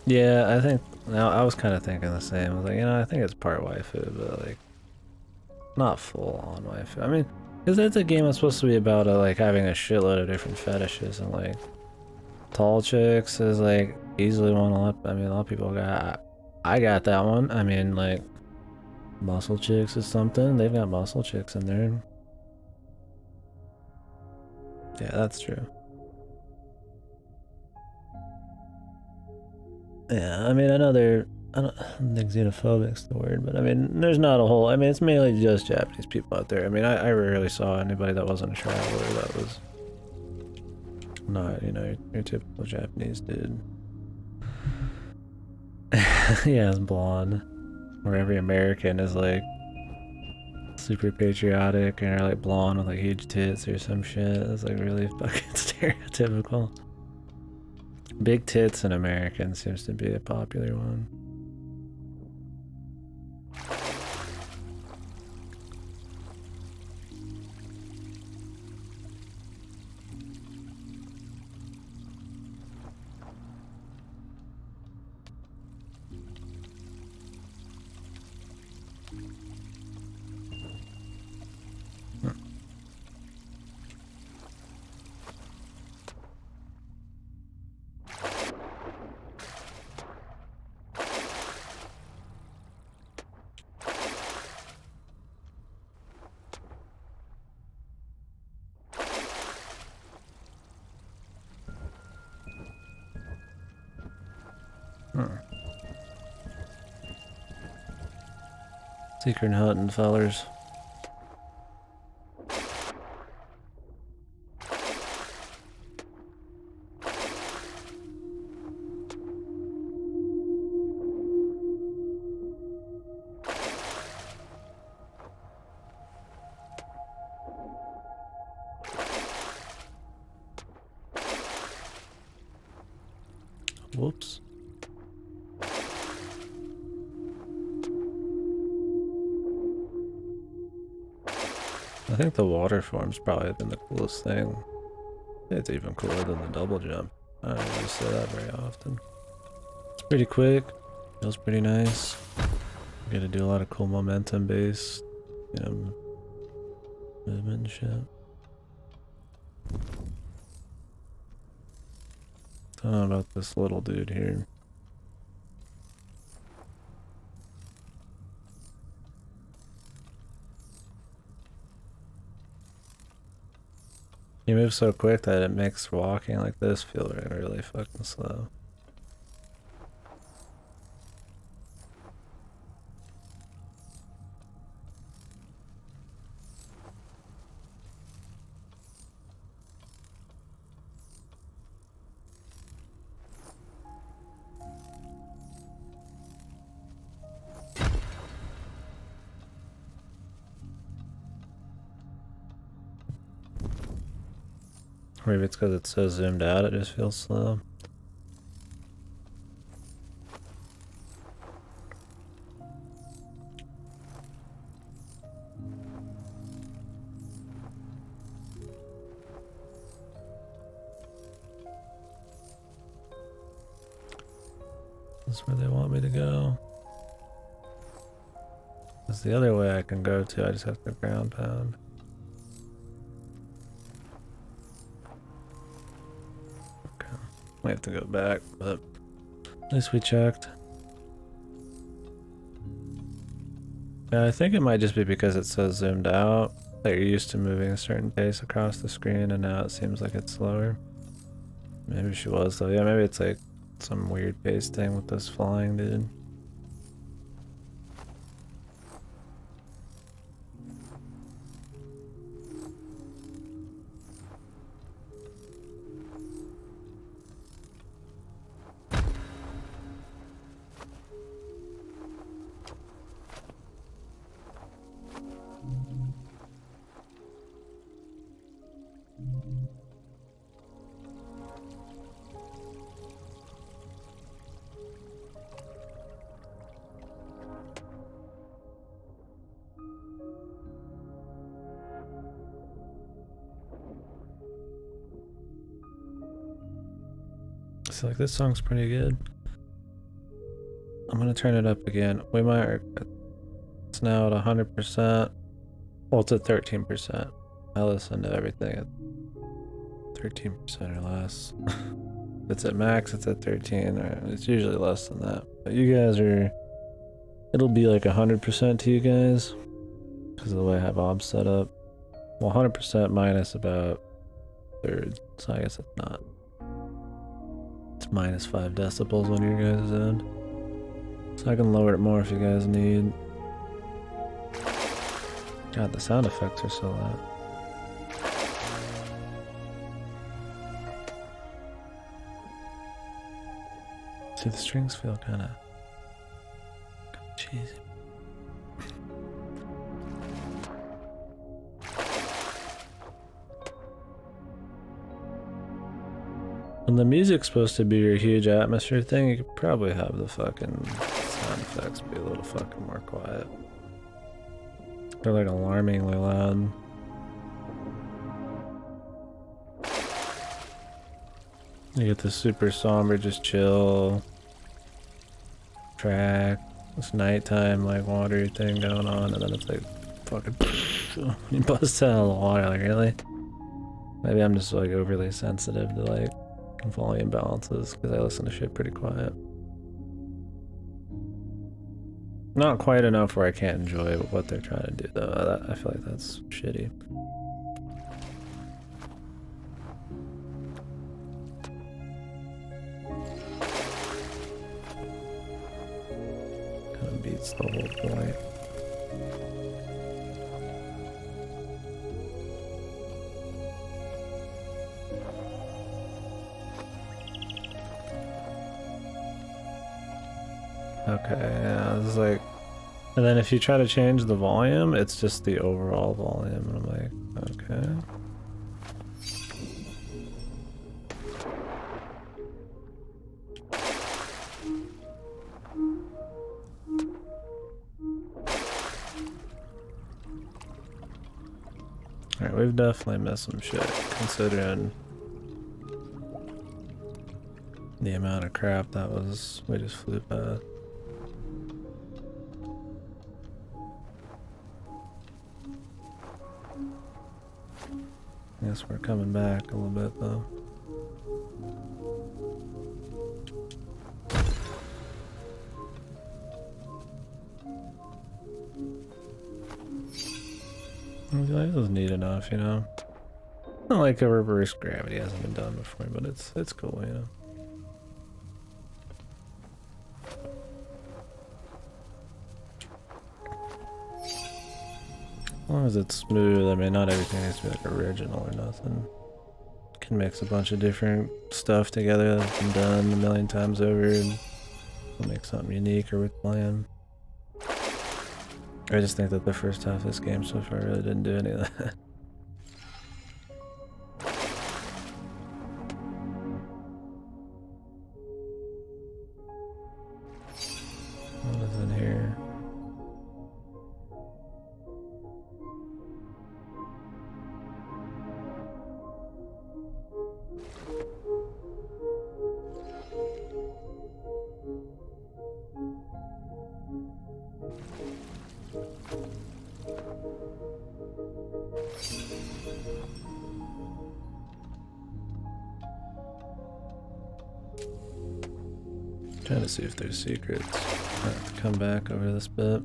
Yeah, I think now I was kind of thinking the same. I was like, you know, I think it's part waifu, but like not full on waifu. I mean, because that's a game that's supposed to be about like having a shitload of different fetishes, and like tall chicks is like easily one. I mean, a lot of people got. I got that one. I mean, like muscle chicks is something. They've got muscle chicks in there. Yeah, that's true. Yeah, I mean, I know I don't think xenophobic's the word, but I mean, there's not a whole. I mean, it's mainly just Japanese people out there. I mean, I rarely saw anybody that wasn't a traveler that was not, you know, your typical Japanese dude. Yeah, it's blonde. Where every American is like super patriotic and are like blonde with like huge tits or some shit. It's like really fucking stereotypical. Big tits in American seems to be a popular one. Secret hunting, fellers. Whoops. I think the water form's probably been the coolest thing. It's even cooler than the double jump. I don't really say that very often. It's pretty quick. Feels pretty nice. You gotta do a lot of cool momentum based, you know, movement and shit. Don't know about this little dude here. He moves so quick that it makes walking like this feel really fucking slow. Maybe it's because it's so zoomed out, it just feels slow. This is where they want me to go. That's the other way I can go to, I just have to ground pound. We have to go back, but at least we checked. Yeah, I think it might just be because it's so zoomed out that you're used to moving a certain pace across the screen and now it seems like it's slower. Maybe she was though. Yeah, maybe it's like some weird pace thing with this flying dude. So like this song's pretty good. I'm gonna turn it up again. We might. It's now at 100%. Well, it's at 13%. I listen to everything at 13% or less. If it's at max, it's at 13. Or it's usually less than that. But you guys are. It'll be like 100% to you guys because of the way I have obs set up. Well, 100% minus about a third, so I guess it's not. It's minus 5 decibels on your guys' end. So I can lower it more if you guys need. God, the sound effects are so loud. See, the strings feel kind of cheesy. When the music's supposed to be your huge atmosphere thing, you could probably have the fucking sound effects be a little fucking more quiet. They're like alarmingly loud. You get this super somber, just chill track, this nighttime like watery thing going on, and then it's like fucking you bust out of the water, like really? Maybe I'm just like overly sensitive to like volume balances because I listen to shit pretty quiet. Not quite enough where I can't enjoy what they're trying to do though. I feel like that's shitty. Kind of beats the whole point. Okay, yeah, this is like, and then if you try to change the volume, it's just the overall volume, and I'm like, okay. Alright, we've definitely missed some shit, considering the amount of crap that was, we just flew past. I guess we're coming back a little bit though. This is neat enough, you know. Not like a reverse gravity hasn't been done before, but it's cool, you know. As long as it's smooth, I mean, not everything needs to be like original or nothing. Can mix a bunch of different stuff together that's been done a million times over and make something unique or worth playing. I just think that the first half of this game so far really didn't do any of that. What is in here? Trying to see if there's secrets. I have to come back over this bit.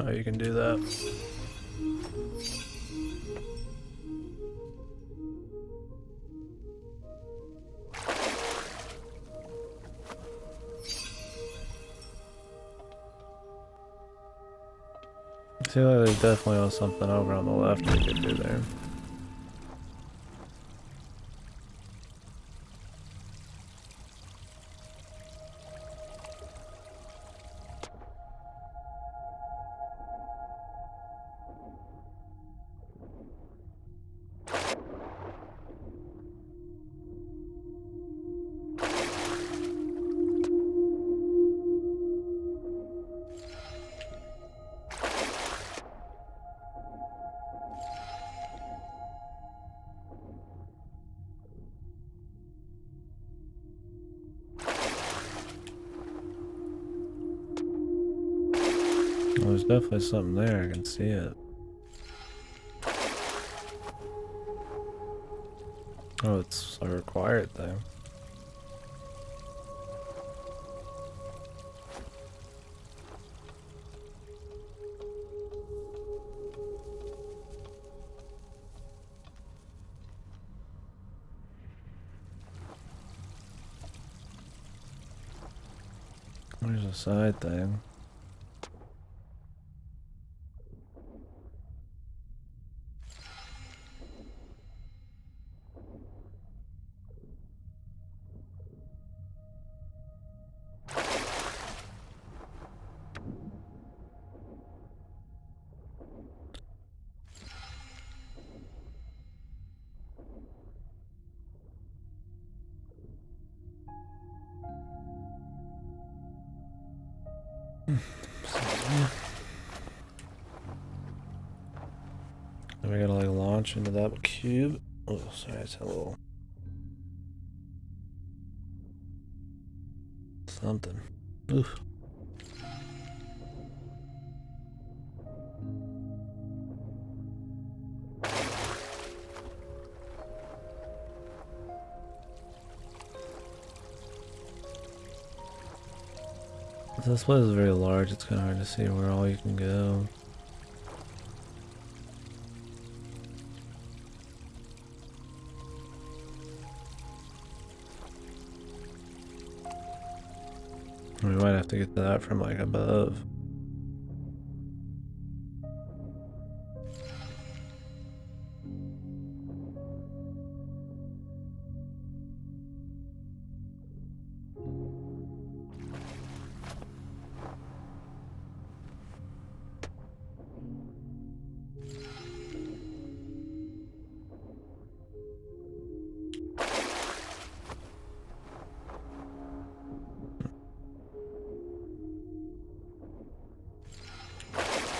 Oh, you can do that. See, like there's definitely something over on the left we could do there. Well, there's definitely something there, I can see it. Oh, it's a required thing. There's a side thing. And we gotta like launch into that cube. Oh, sorry, it's a little something. Oof. This place is very large, it's kind of hard to see where all you can go. We might have to get to that from like above.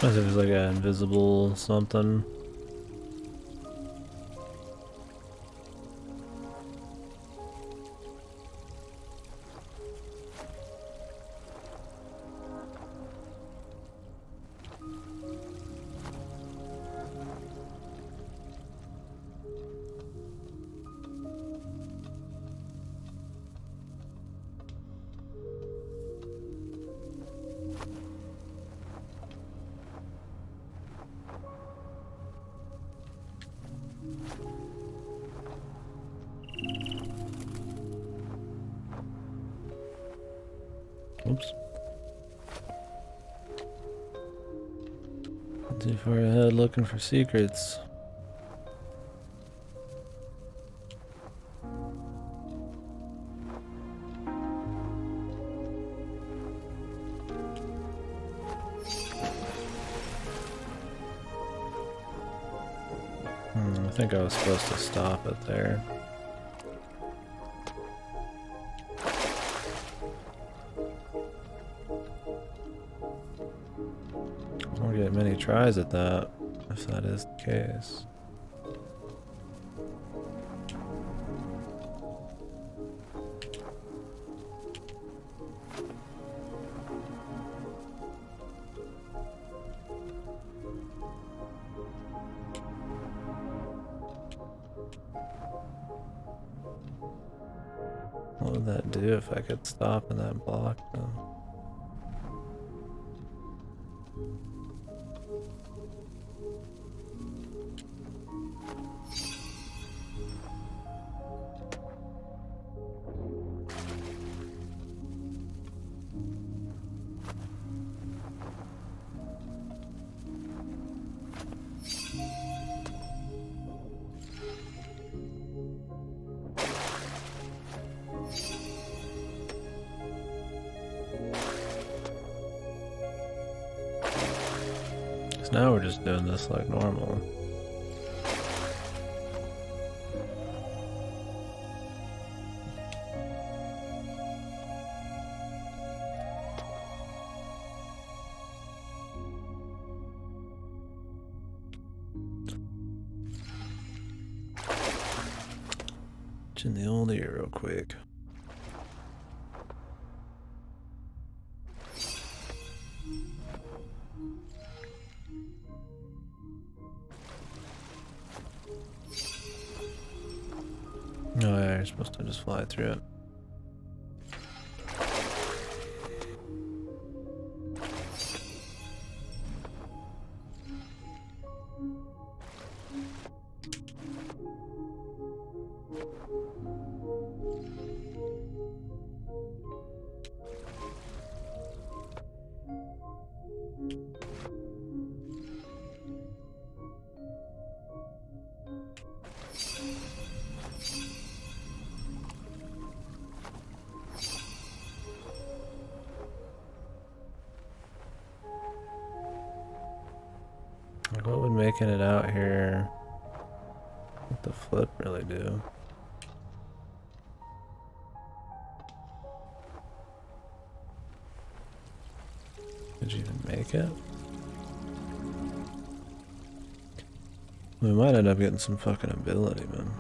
As if it's like an invisible something. Oops. Too far ahead looking for secrets. I think I was supposed to stop it there. I don't get many tries at that, if that is the case. What would that do if I could stop in that block though? Now we're just doing this like normal. In the old ear real quick. Oh yeah, you're supposed to just fly through it. What would making it out here? What the flip really do? Did you even make it? We might end up getting some fucking ability, man.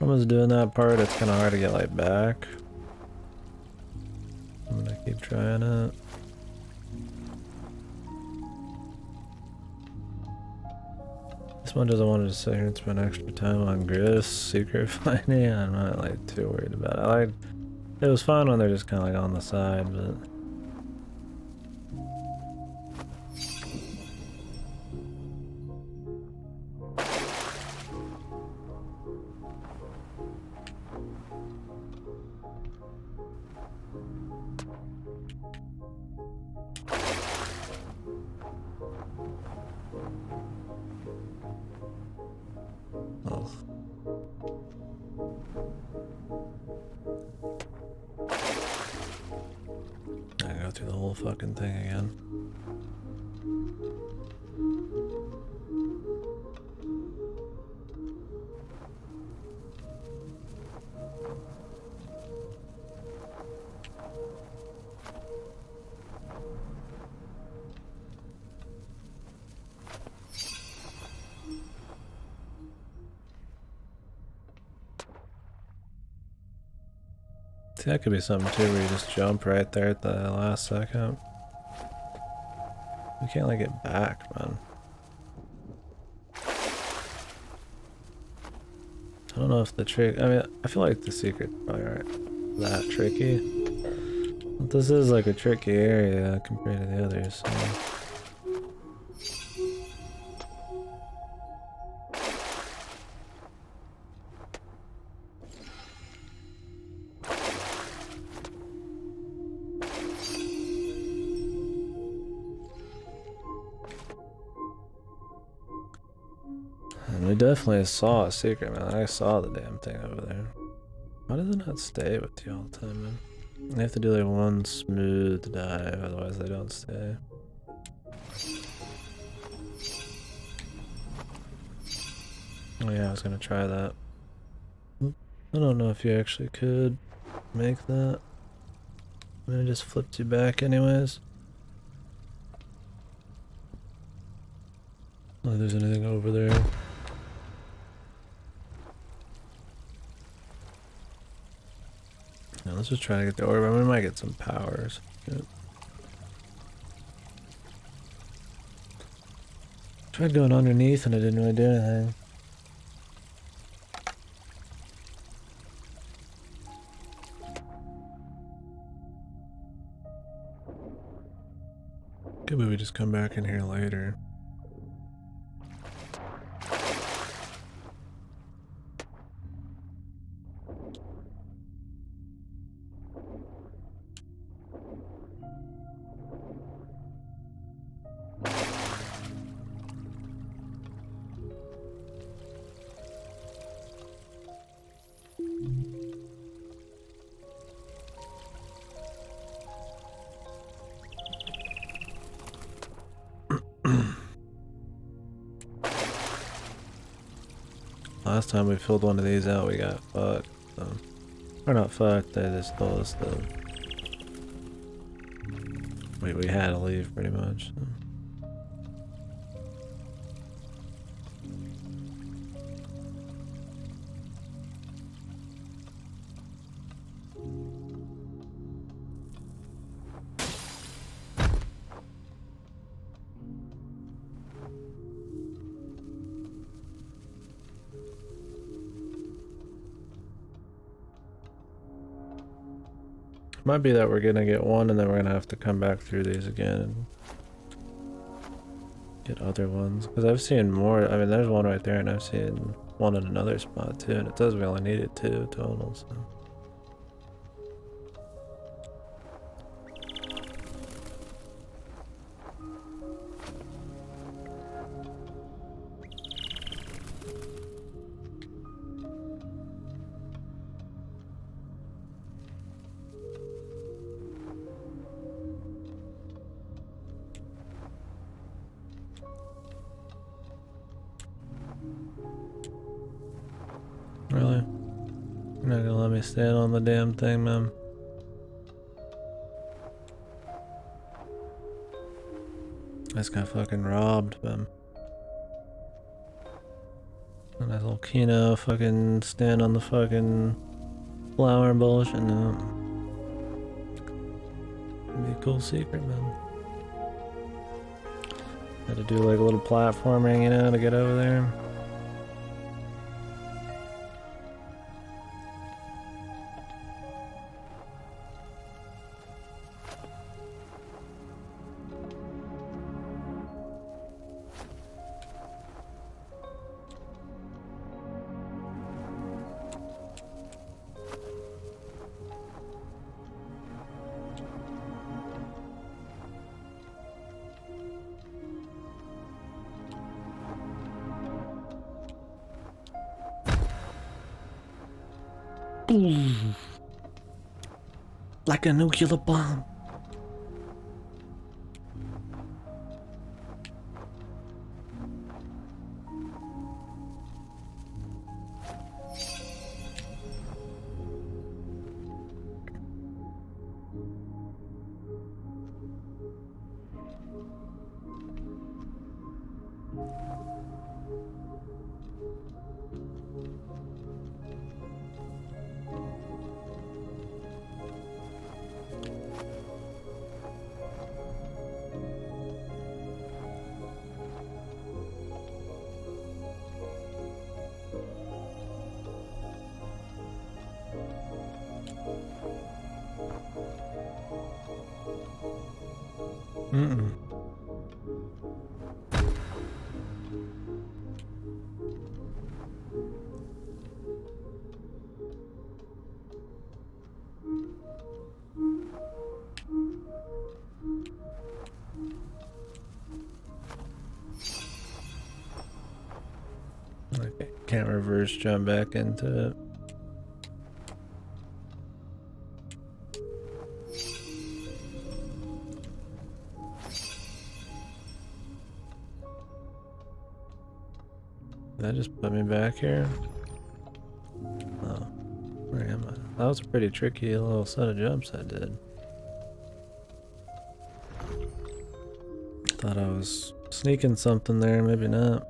I was doing that part, it's kind of hard to get like back. I'm gonna keep trying it. This one doesn't want to sit here and spend extra time on Gris secret finding. I'm not like too worried about it. It was fun when they're just kind of like on the side, but. Ugh. I go through the whole fucking thing again. See, that could be something too, where you just jump right there at the last second. We can't like get back, man. I don't know if the trick, I mean, I feel like the secret probably aren't that tricky. But this is like a tricky area compared to the others, so. And we definitely saw a secret, man. I saw the damn thing over there. Why does it not stay with you all the time, man? They have to do like one smooth dive, otherwise they don't stay. Oh yeah, I was gonna try that. I don't know if you actually could make that. I mean, it just flipped you back anyways. Oh, there's anything over there. Now let's just try to get the orb. I mean, we might get some powers. Good. Tried going underneath and it didn't really do anything. Good, but we just come back in here later. Last time we filled one of these out, we got fucked. So. Or not fucked, they just told us to. We had to leave pretty much. So. Might be that we're gonna get one and then we're gonna have to come back through these again and get other ones. Because I've seen more, I mean there's one right there and I've seen one in another spot too, and it says we only needed 2 total, so. Really? You're not gonna let me stand on the damn thing, man? I just got fucking robbed, man. And that little Kino fucking stand on the fucking flower bullshit. No. It'd be a cool secret, man. Had to do like a little platforming, you know, to get over there. Boom. Like a nuclear bomb. Okay, can't reverse jump back into it. Did that just put me back here? Oh, where am I? That was a pretty tricky little set of jumps I did. Thought I was sneaking something there, maybe not.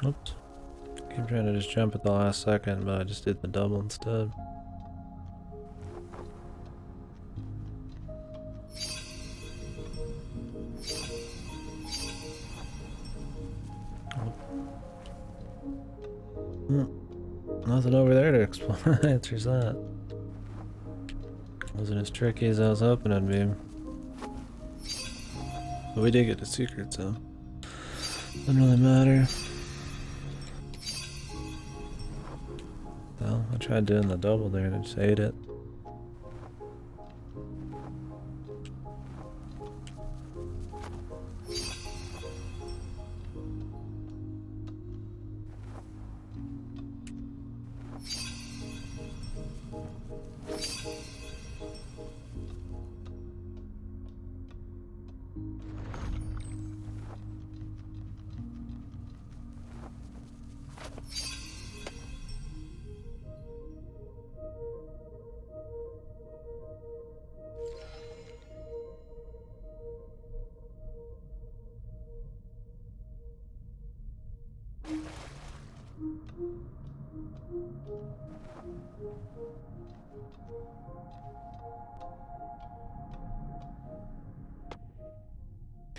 Oops. Keep trying to just jump at the last second, but I just did the double instead. Nothing over there to explore. Answers that. Wasn't as tricky as I was hoping it'd be. But we did get the secret, so doesn't really matter. Well, I tried doing the double there and I just ate it.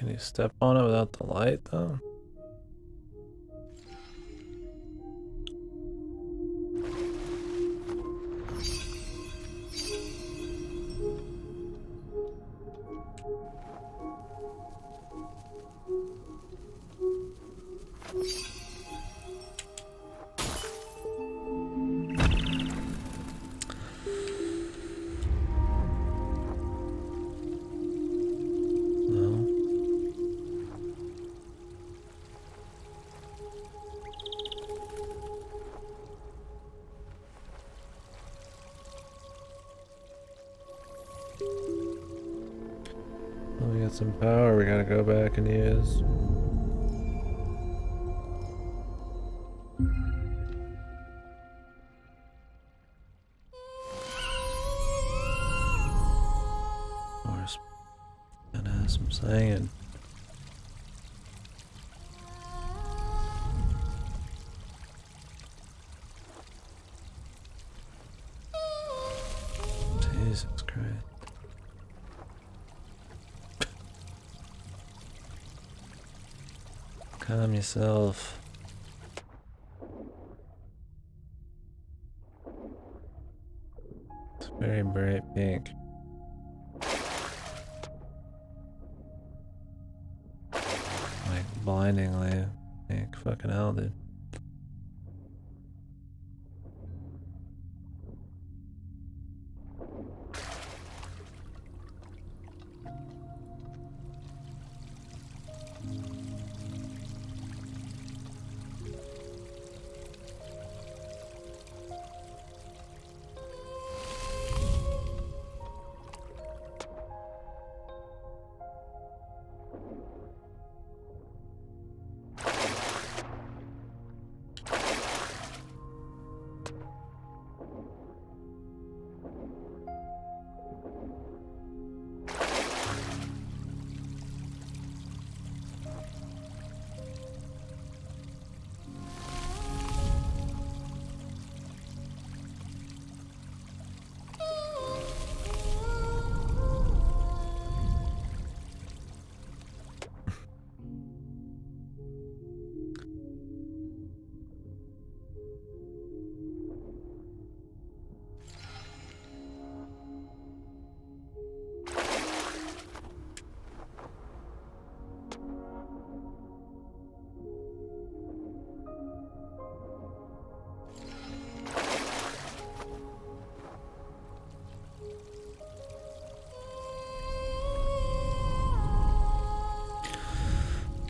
Can you step on it without the light, though? We got some power we gotta go back and use. Or gotta have some singing. Alright. Calm yourself. It's very bright pink. Like blindingly pink. Fucking hell, dude.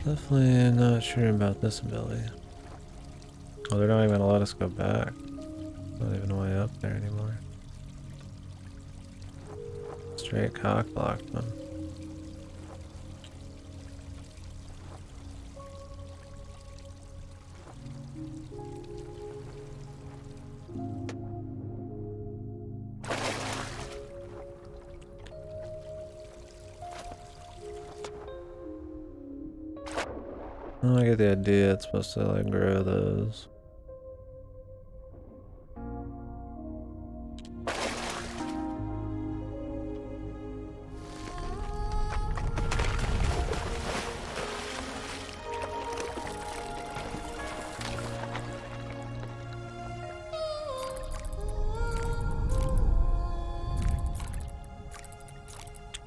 Definitely not sure about this ability. Oh, they're not even gonna let us go back. Not even way up there anymore. Straight cock blocked them. Oh, I get the idea. It's supposed to like grow those.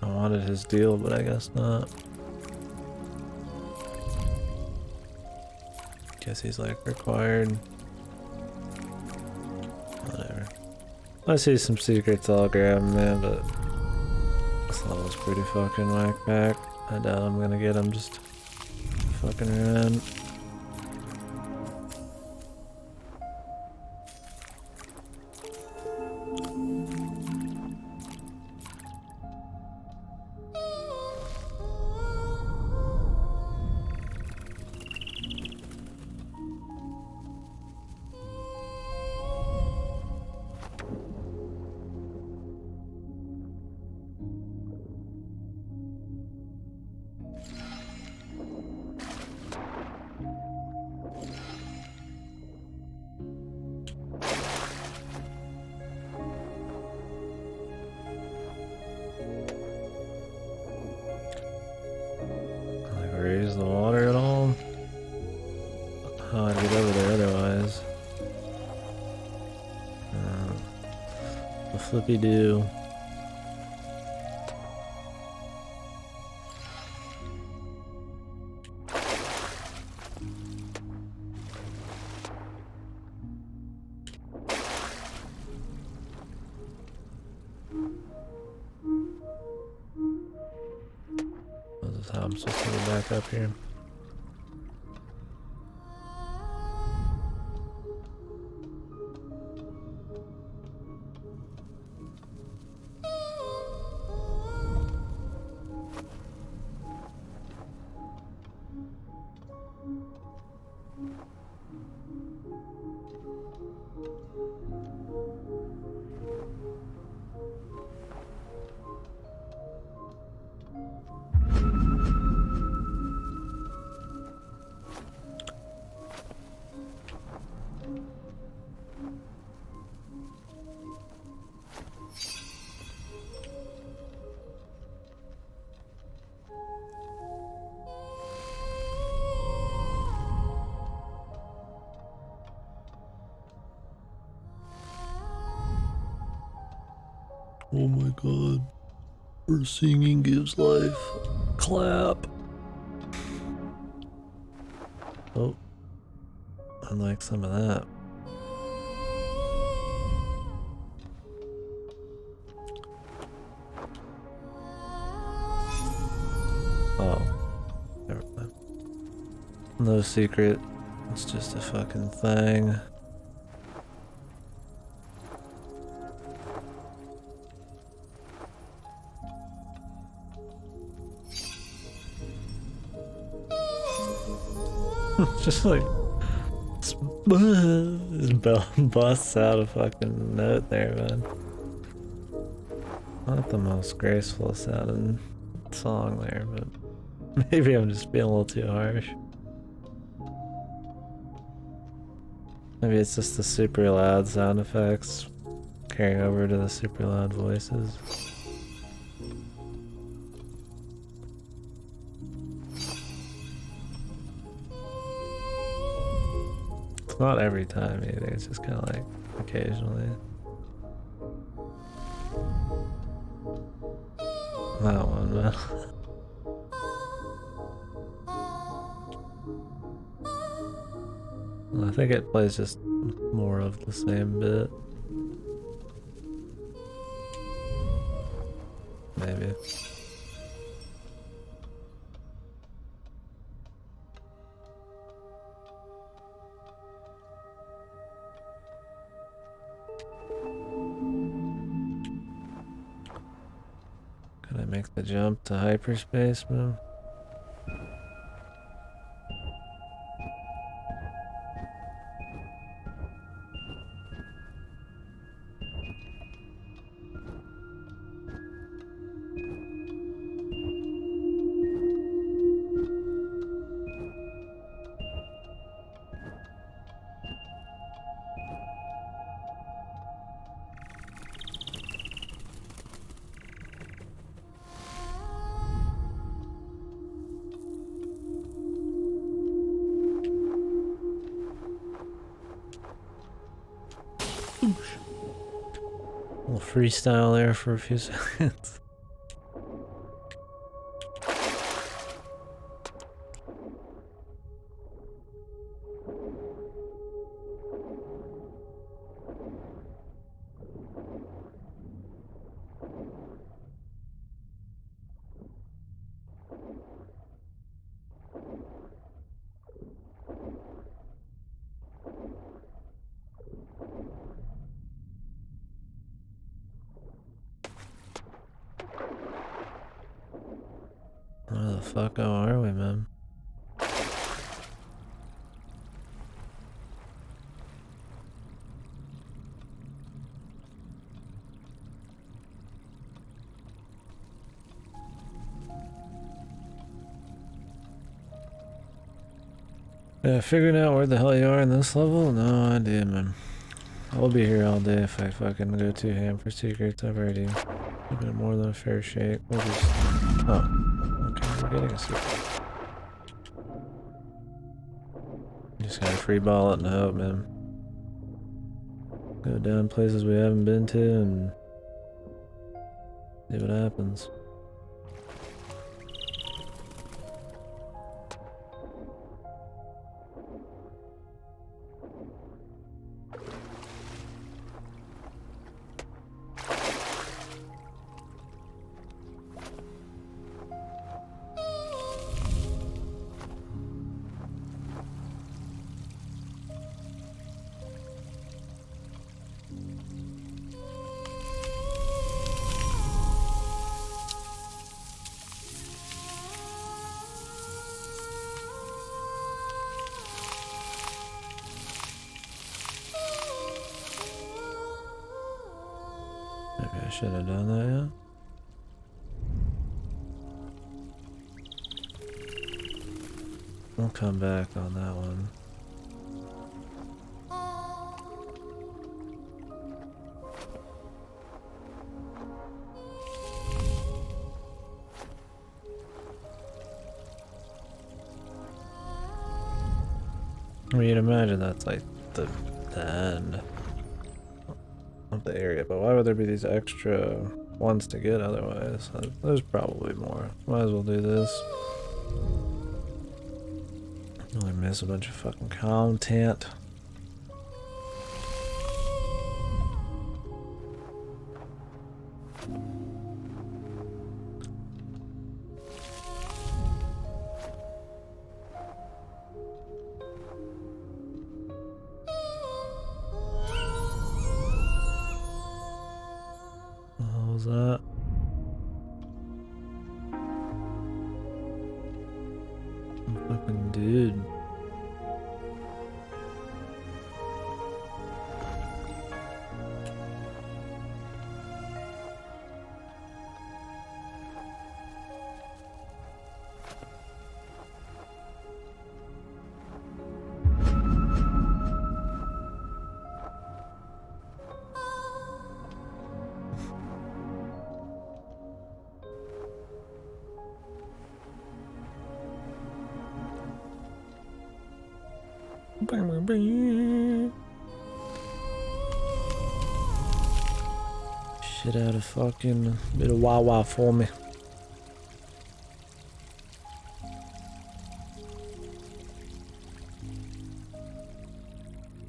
I wanted his deal, but I guess not. Guess he's like required. Whatever. I see some secrets, I'll grab them, man, but this level's pretty fucking whack back. I doubt I'm gonna get him just fucking around. Raise the water at all? How I'd get over there otherwise. The flippy do. This is how I'm supposed to get back up here. Oh my god. Her singing gives life. Clap. Oh. I like some of that. Oh. Never mind. No secret. It's just a fucking thing. Just like this bell busts out a fucking note there, man. Not the most graceful sounding song there, but maybe I'm just being a little too harsh. Maybe it's just the super loud sound effects carrying over to the super loud voices. It's not every time either, it's just kind of like occasionally. That one, man. I think it plays just more of the same bit. Maybe. Can I make the jump to hyperspace, man? A little freestyle there for a few seconds. Where the fuck are we, man? Yeah, figuring out where the hell you are in this level? No idea, man. I'll be here all day if I fucking go too ham for secrets. I've already given it more than a fair shake. We'll just... Oh. Okay, we're getting a secret. Just gotta free ball it and hope, man. Go down places we haven't been to and see what happens. Maybe I should have done that, yeah? We'll come back on that one. I mean, you'd imagine that's like the end of the area, but why would there be these extra ones to get otherwise. There's probably more. Might as well do this. I miss a bunch of fucking content. What was that? Fucking dude. Shit out of fucking bit of wah for me.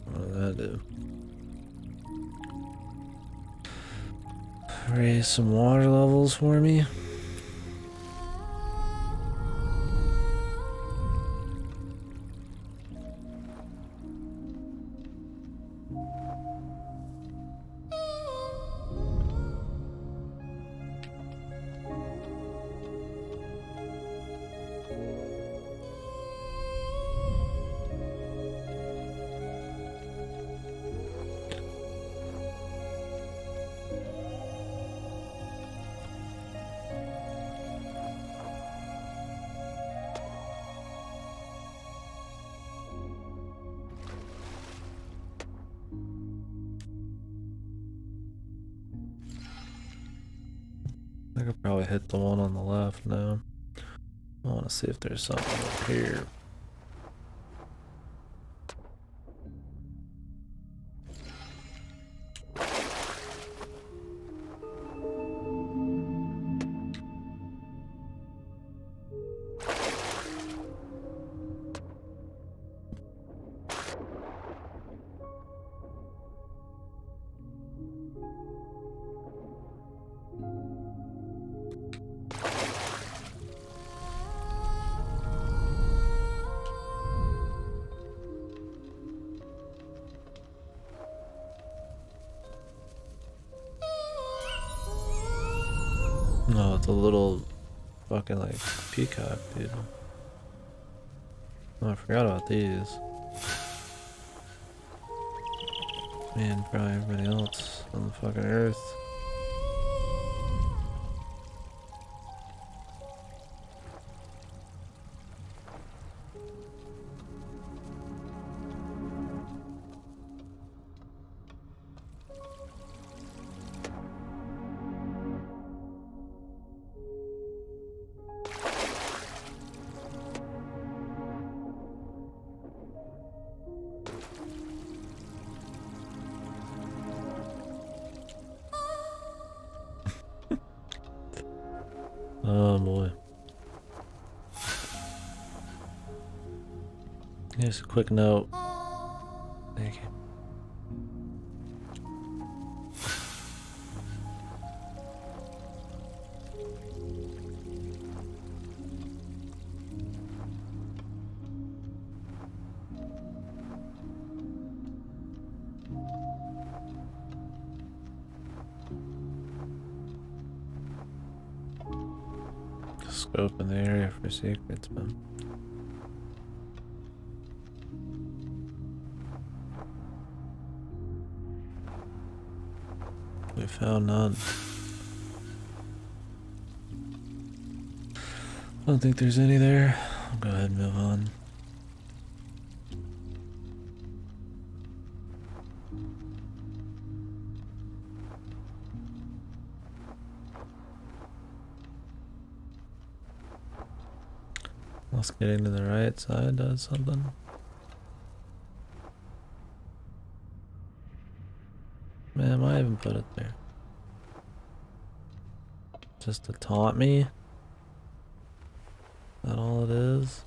What did that do? Raise some water levels for me. I could probably hit the one on the left now. I want to see if there's something up here. No, it's a little fucking like peacock, dude. Oh, I forgot about these. Man, probably everybody else on the fucking earth. Oh boy. Here's a quick note. Thank you. Scope in the area for secrets, man. We found none. I don't think there's any there. I'll go ahead and move on. Unless getting to the right side does something. Man, why even put it there? just to taunt me? Is that all it is?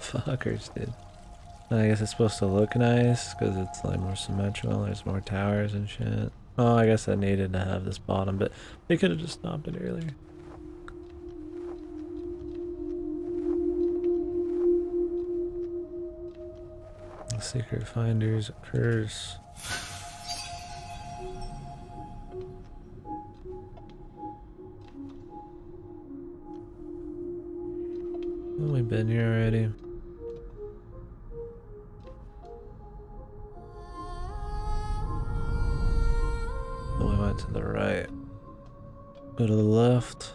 Fuckers, dude. I guess it's supposed to look nice because it's like more symmetrical. There's more towers and shit. Oh, I guess I needed to have this bottom, but they could have just stopped it earlier. The secret finder's curse. Have we been here already? Oh, we went to the right. Go to the left.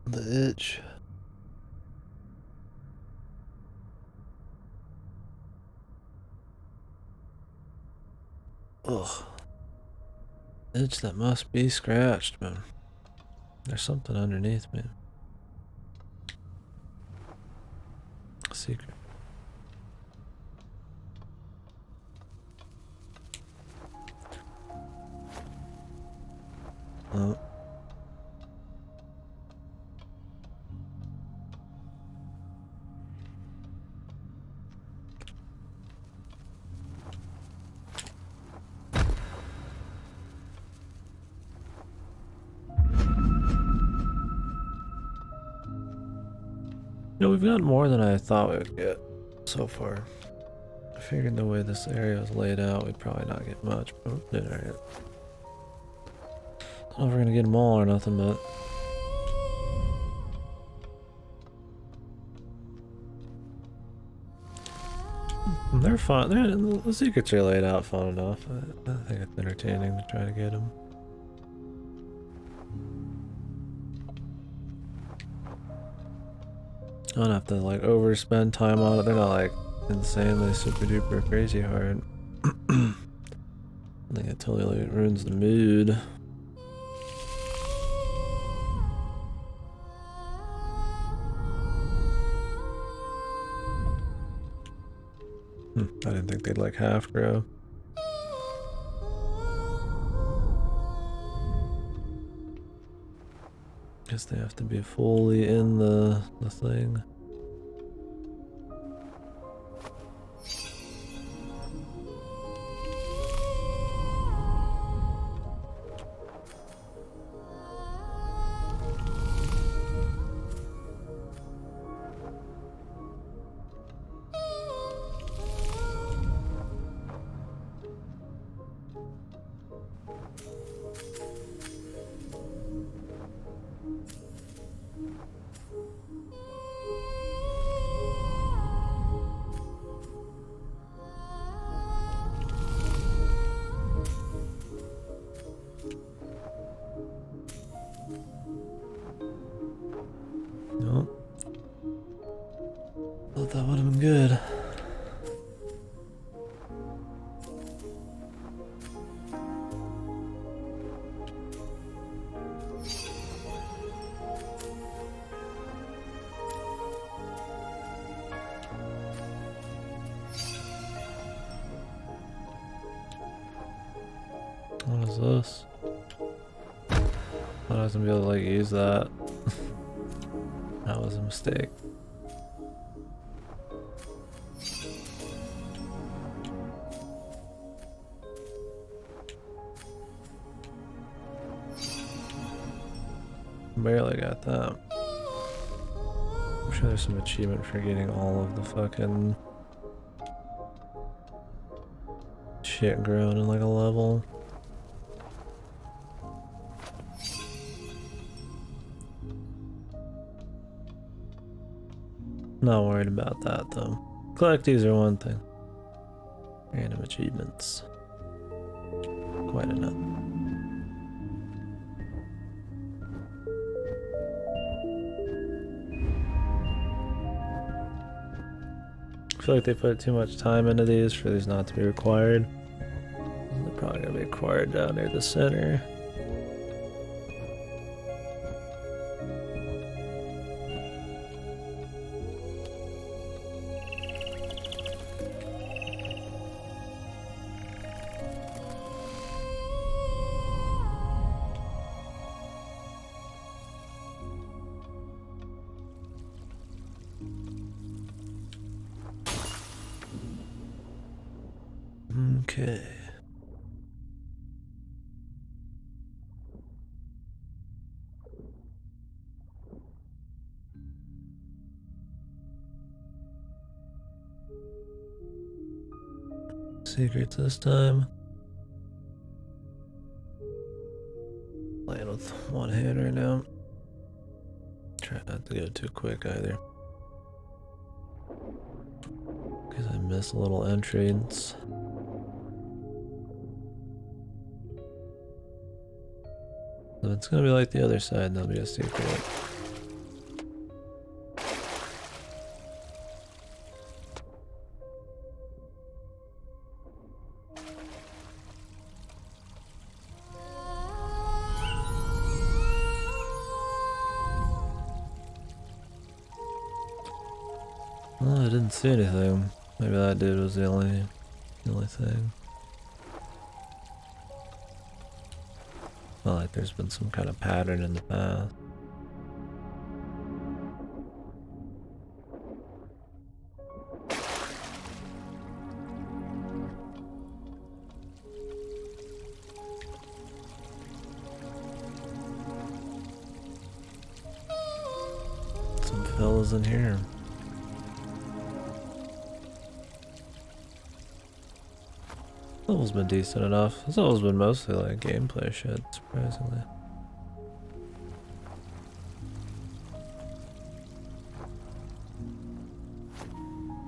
The itch. Ugh. Itch that must be scratched, man. There's something underneath me. Secret. Oh. You know, we've gotten more than I thought we would get so far. I figured the way this area was laid out, we'd probably not get much, but we did alright. Don't know if we're gonna get them all or nothing, but... They're fun. The secrets are laid out fun enough. I think it's entertaining to try to get them. I don't have to like overspend time on it. They're not like insanely super duper crazy hard. I think it totally like, ruins the mood. I didn't think they'd like half grow. Guess they have to be fully in the thing. Nope. Thought that would have been good. What is this? I was gonna be able to like use that. That was a mistake. Barely got that. I'm sure there's some achievement for getting all of the fucking shit grown in like a level. Not worried about that though. Collecties are one thing. Random achievements. Quite enough. feel like they put too much time into these for these not to be required. They're probably gonna be required down near the center. Okay. Secrets this time. Playing with one hand right now. Try not to go too quick either. Because I miss a little entrance. So it's gonna be like the other side, and there'll be a secret. Well, I didn't see anything. Maybe that dude was the only thing. Not like there's been some kind of pattern in the past. Some fellas in here. Level's been decent enough. This level's been mostly like gameplay shit, surprisingly.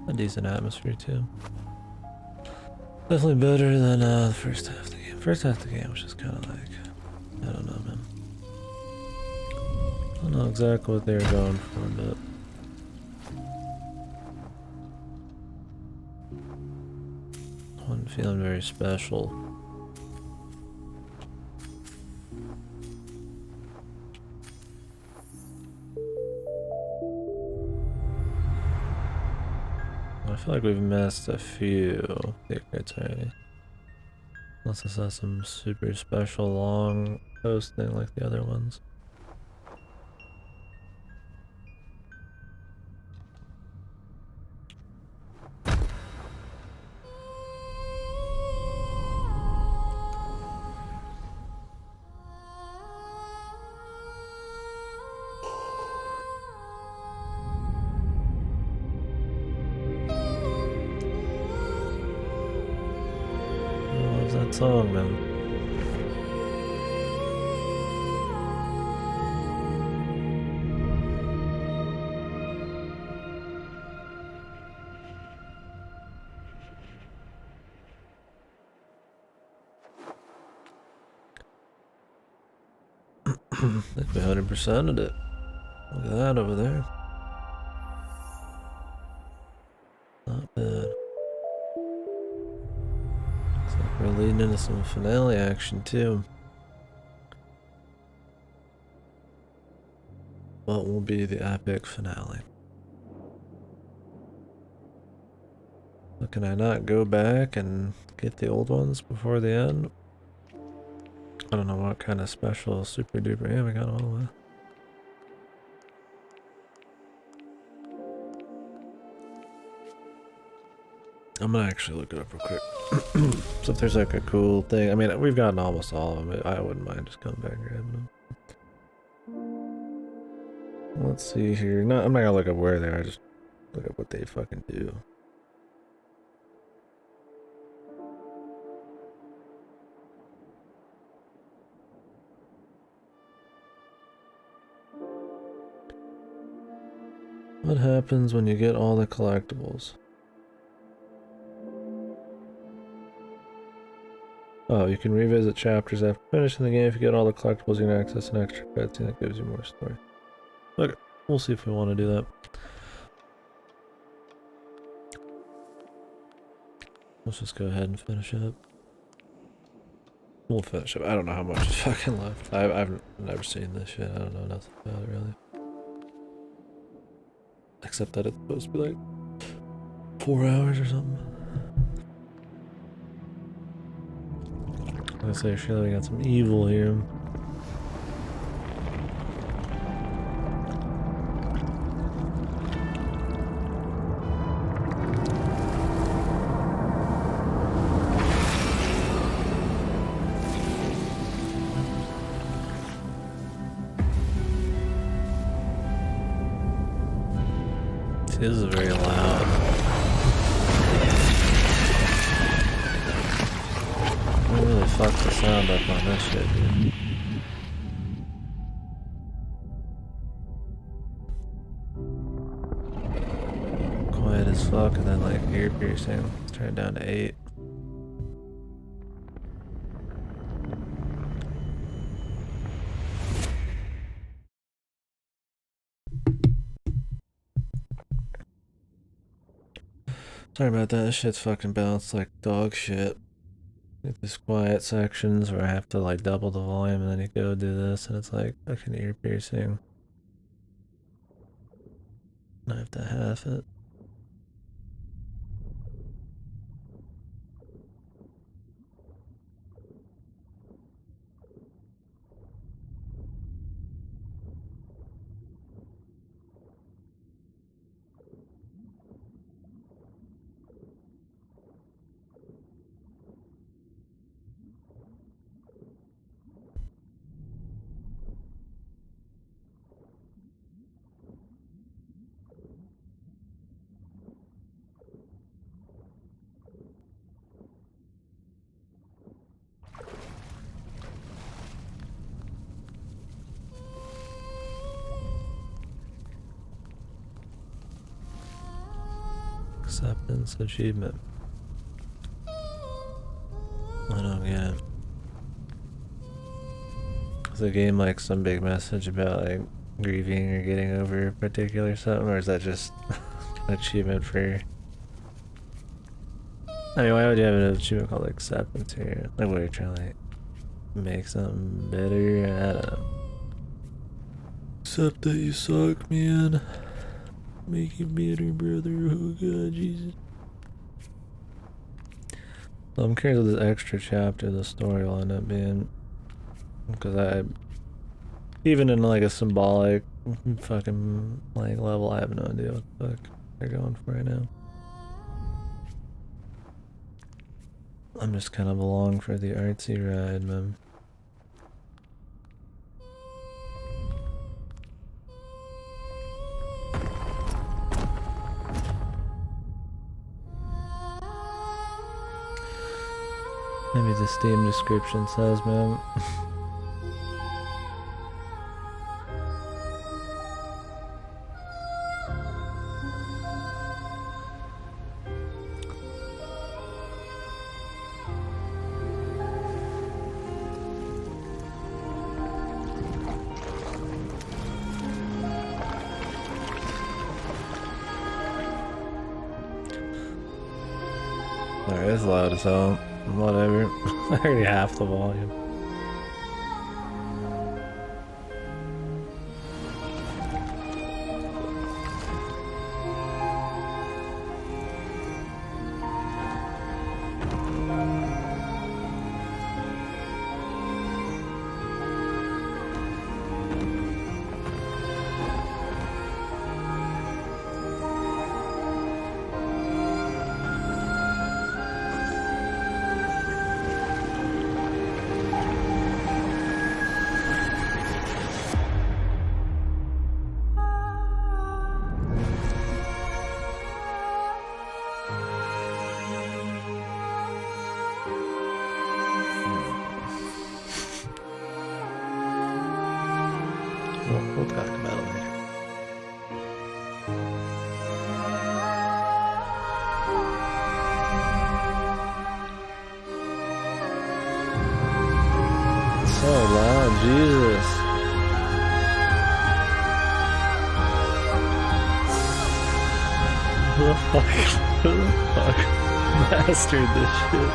A decent atmosphere too. Definitely better than the first half of the game. First half of the game was just kind of like, I don't know, man. I don't know exactly what they were going for, but wasn't feeling very special. I feel like we've missed a few secrets already. Unless this has some super special long post thing like the other ones. That song, man. I think we 100%ed it. Look at that over there. Not bad. Looks like we're leading into some finale action too. What will be the epic finale? So can I not go back and get the old ones before the end? I don't know what kind of special super duper. Yeah, we got all of it. I'm gonna actually look it up real quick. So if there's like a cool thing, I mean, we've gotten almost all of them. I wouldn't mind just coming back and grabbing them. Let's see here. No, I'm not gonna look up where they are. Just look up what they fucking do. What happens when you get all the collectibles? Oh, you can revisit chapters after finishing the game. If you get all the collectibles, you can access an extra cutscene that gives you more story. Okay, we'll see if we want to do that. Let's just go ahead and finish up. We'll finish up. I don't know how much is fucking left. I've never seen this shit. I don't know nothing about it really. Except that it's supposed to be like 4 hours or something. I was gonna say, surely we got some evil here. This is very loud. I really fucked the sound up on this shit, dude. Quiet as fuck, and then like ear piercing. Let's turn it down to 8. Sorry about that, this shit's fucking balanced like dog shit. Like these quiet sections where I have to like double the volume and then you go do this and it's like fucking ear piercing. I have to half it. Acceptance achievement. I don't get it. Is the game like some big message about like grieving or getting over a particular something, or is that just an achievement for? I mean, why would you have an achievement called acceptance here? Like, what, you're trying to like make something better? I don't know. Accept that you suck, man. Make it better, brother. Oh god, Jesus. So I'm curious what this extra chapter of the story will end up being. Because even in like a symbolic fucking like level, I have no idea what the fuck they're going for right now. I'm just kind of along for the artsy ride, man. Maybe the Steam description says, man. Alright, it's loud as hell. Whatever. I already half the volume. We'll talk about it later. It's so loud, Jesus. What the fuck? What the fuck? mastered this shit.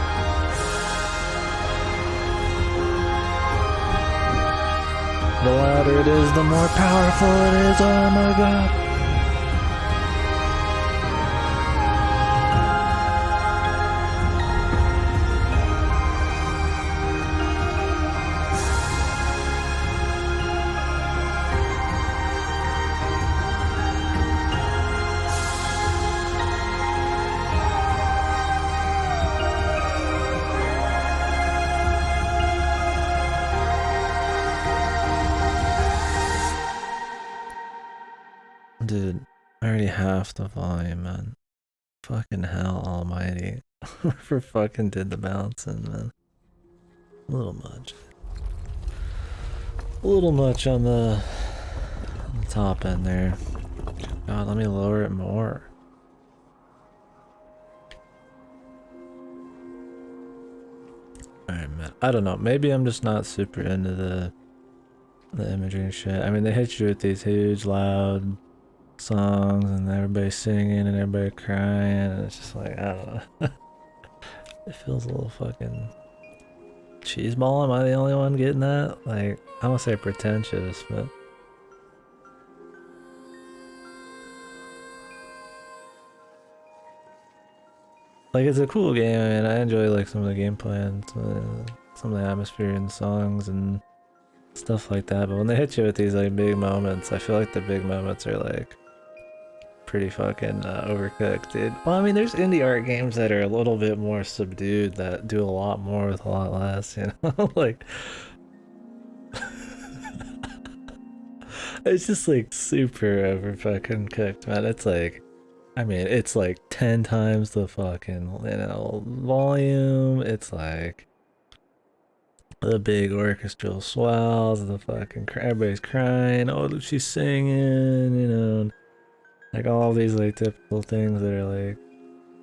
The louder it is, the more powerful it is. Oh my god. Dude, already half the volume, man. Fucking hell almighty. For fucking did the bouncing, man. A little much. A little much on the top end there. God, let me lower it more. Alright, man. I don't know. Maybe I'm just not super into the imagery and shit. I mean, they hit you with these huge, loud songs and everybody singing and everybody crying, and it's just like, I don't know. It feels a little fucking cheeseball. Am I the only one getting that? Like, I don't say pretentious, but like, it's a cool game. I mean, I enjoy like some of the gameplay and some of the atmosphere and songs and stuff like that, but when they hit you with these like big moments, I feel like the big moments are like pretty fucking overcooked, dude. Well, I mean, there's indie art games that are a little bit more subdued that do a lot more with a lot less, you know? Like, it's just like super over fucking cooked, man. It's like, I mean, it's like 10 times the fucking, you know, volume. It's like the big orchestral swells, the fucking, everybody's crying. Oh, she's singing, you know. Like all these like typical things that are like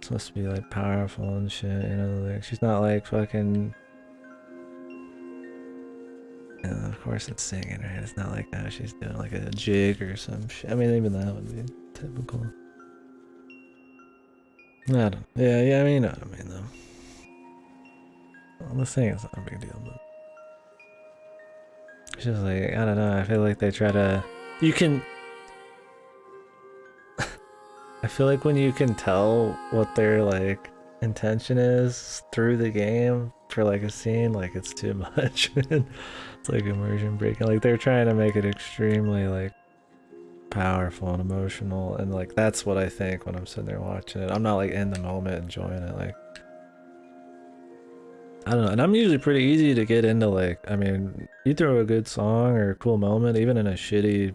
supposed to be like powerful and shit, you know, like she's not like fucking, you know, of course it's singing, right? It's not like she's doing like a jig or some shit. I mean, even that would be typical. I don't know. Yeah, I mean, you know what I mean though. Well, the singing's not a big deal, but it's just like, I don't know, I feel like they try to, you can, I feel like when you can tell what their like intention is through the game for like a scene, like it's too much. It's like immersion breaking. Like they're trying to make it extremely like powerful and emotional, and like that's what I think when I'm sitting there watching it. I'm not like in the moment enjoying it. Like, I don't know, and I'm usually pretty easy to get into. Like, I mean, you throw a good song or a cool moment, even in a shitty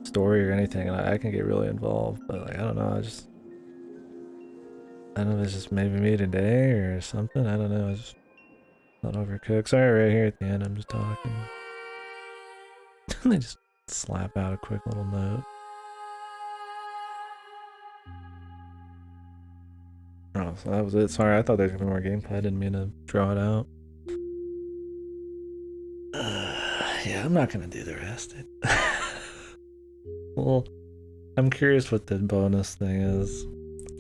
story or anything, and I can get really involved. But like, I don't know, I don't know if it's just maybe me today or something. I don't know. It's just not overcooked. Sorry, right here at the end, I'm just talking. They just slap out a quick little note. Oh, so that was it. Sorry, I thought there was gonna be more gameplay. I didn't mean to draw it out. Yeah, I'm not gonna do the rest. Well, I'm curious what the bonus thing is.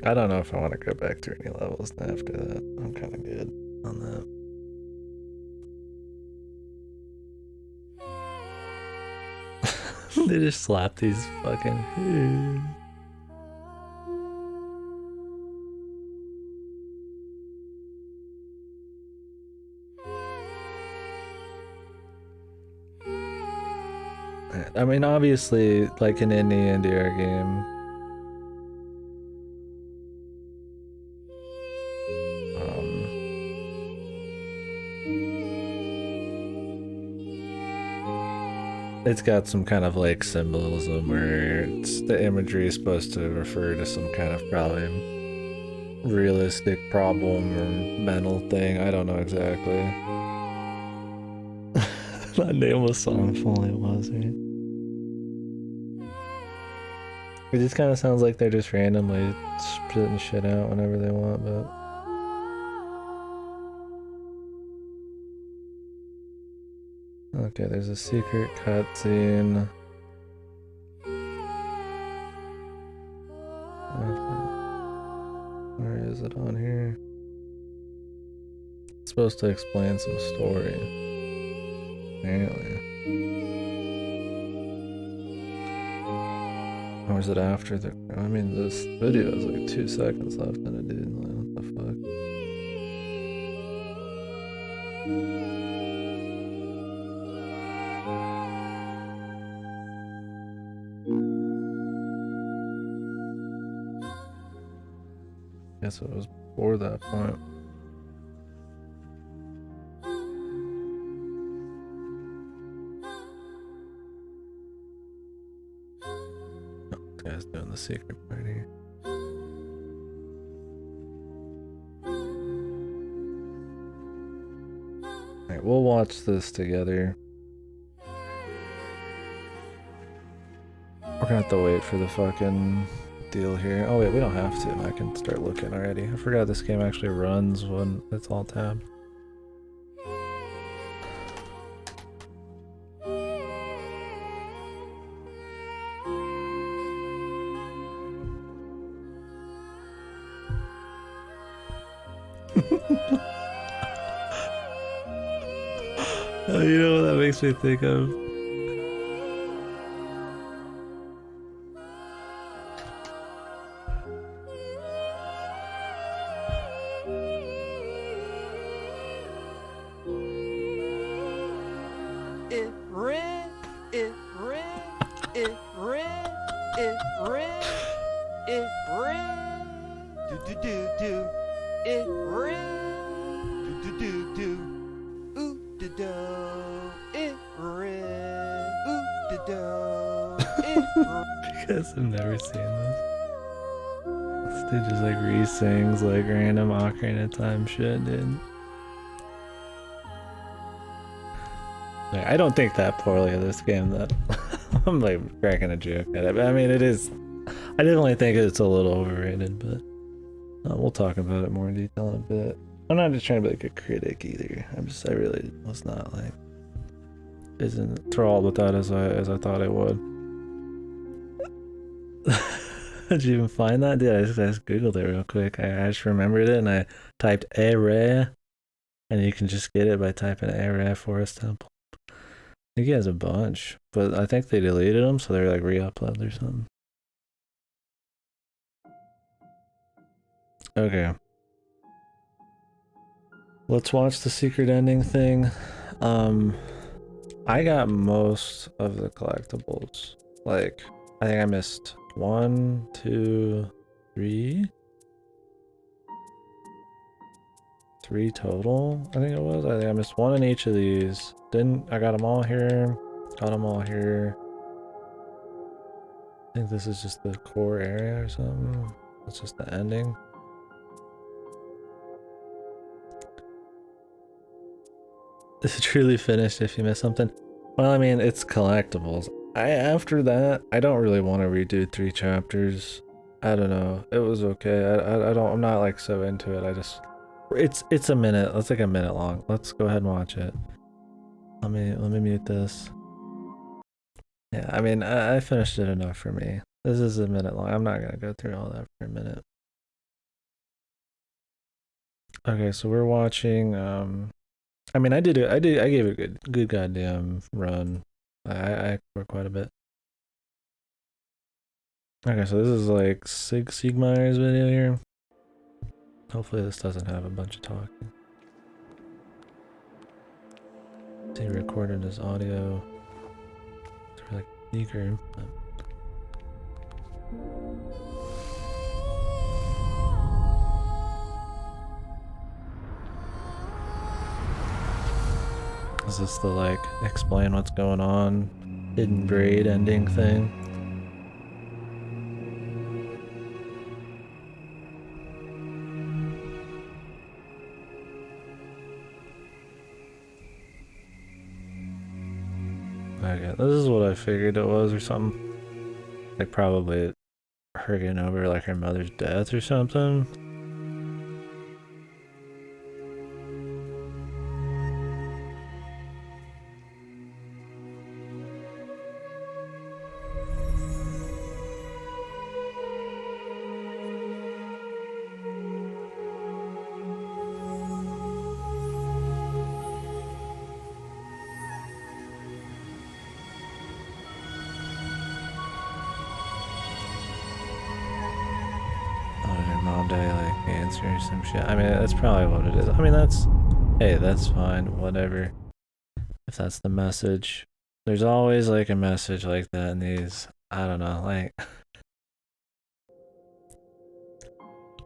I don't know if I want to go back through any levels after that. I'm kind of good on that. They just slap these fucking... I mean, obviously, like in any indie art game, it's got some kind of like symbolism where it's, the imagery is supposed to refer to some kind of probably realistic problem or mental thing. I don't know exactly. That name was Songful, it was, right? It just kind of sounds like they're just randomly spitting shit out whenever they want, but... Okay, there's a secret cutscene. Where is it on here? supposed to explain some story. Apparently. Or is it after the... I mean, this video has like 2 seconds left in it, dude. Like, what the fuck? Guess it was before that point. Guy's doing the secret party. Alright, we'll watch this together. We're gonna have to wait for the fucking deal here. Oh wait, we don't have to. I can start looking already. I forgot this game actually runs when it's all tabbed. Oh, you know what that makes me think of? I've never seen this. This dude just like re-sings like random Ocarina of Time shit, dude. Like, I don't think that poorly of this game. That I'm like cracking a joke at it, but I mean it is. I definitely think it's a little overrated, but we'll talk about it more in detail in a bit. I'm not just trying to be like a critic either. I really was not like isn't enthralled with that as I thought I would. Did you even find that? Dude, I just googled it real quick. I just remembered it and I typed Ere, and you can just get it by typing Ere Forest Temple. I think he has a bunch, but I think they deleted them, so they're like re-uploads or something. Okay. Let's watch the secret ending thing. I got most of the collectibles. Like, I think I missed 1, 2, 3. 3 total, I think it was. I think I missed 1 in each of these. I got them all here. Got them all here. I think this is just the core area or something. It's just the ending. Is it truly finished if you miss something? Well, I mean, it's collectibles. After that, I don't really want to redo 3 chapters. I don't know. It was okay. I'm not like so into it. It's a minute. It's like a minute long. Let's go ahead and watch it. Let me mute this. Yeah, I mean, I finished it enough for me. This is a minute long. I'm not gonna go through all that for a minute. Okay, so we're watching. I mean, I gave it a good goddamn run. I explored quite a bit. Okay, so this is like Sigmeier's video here. Hopefully this doesn't have a bunch of talking. He recorded his audio. It's like speaker. Is this the like explain what's going on, hidden braid ending thing? Okay, this is what I figured it was or something. Like probably her getting over like her mother's death or something. answer or some shit. I mean, that's probably what it is. I mean, hey, that's fine, whatever. If that's the message. There's always like a message like that in these, I don't know, like.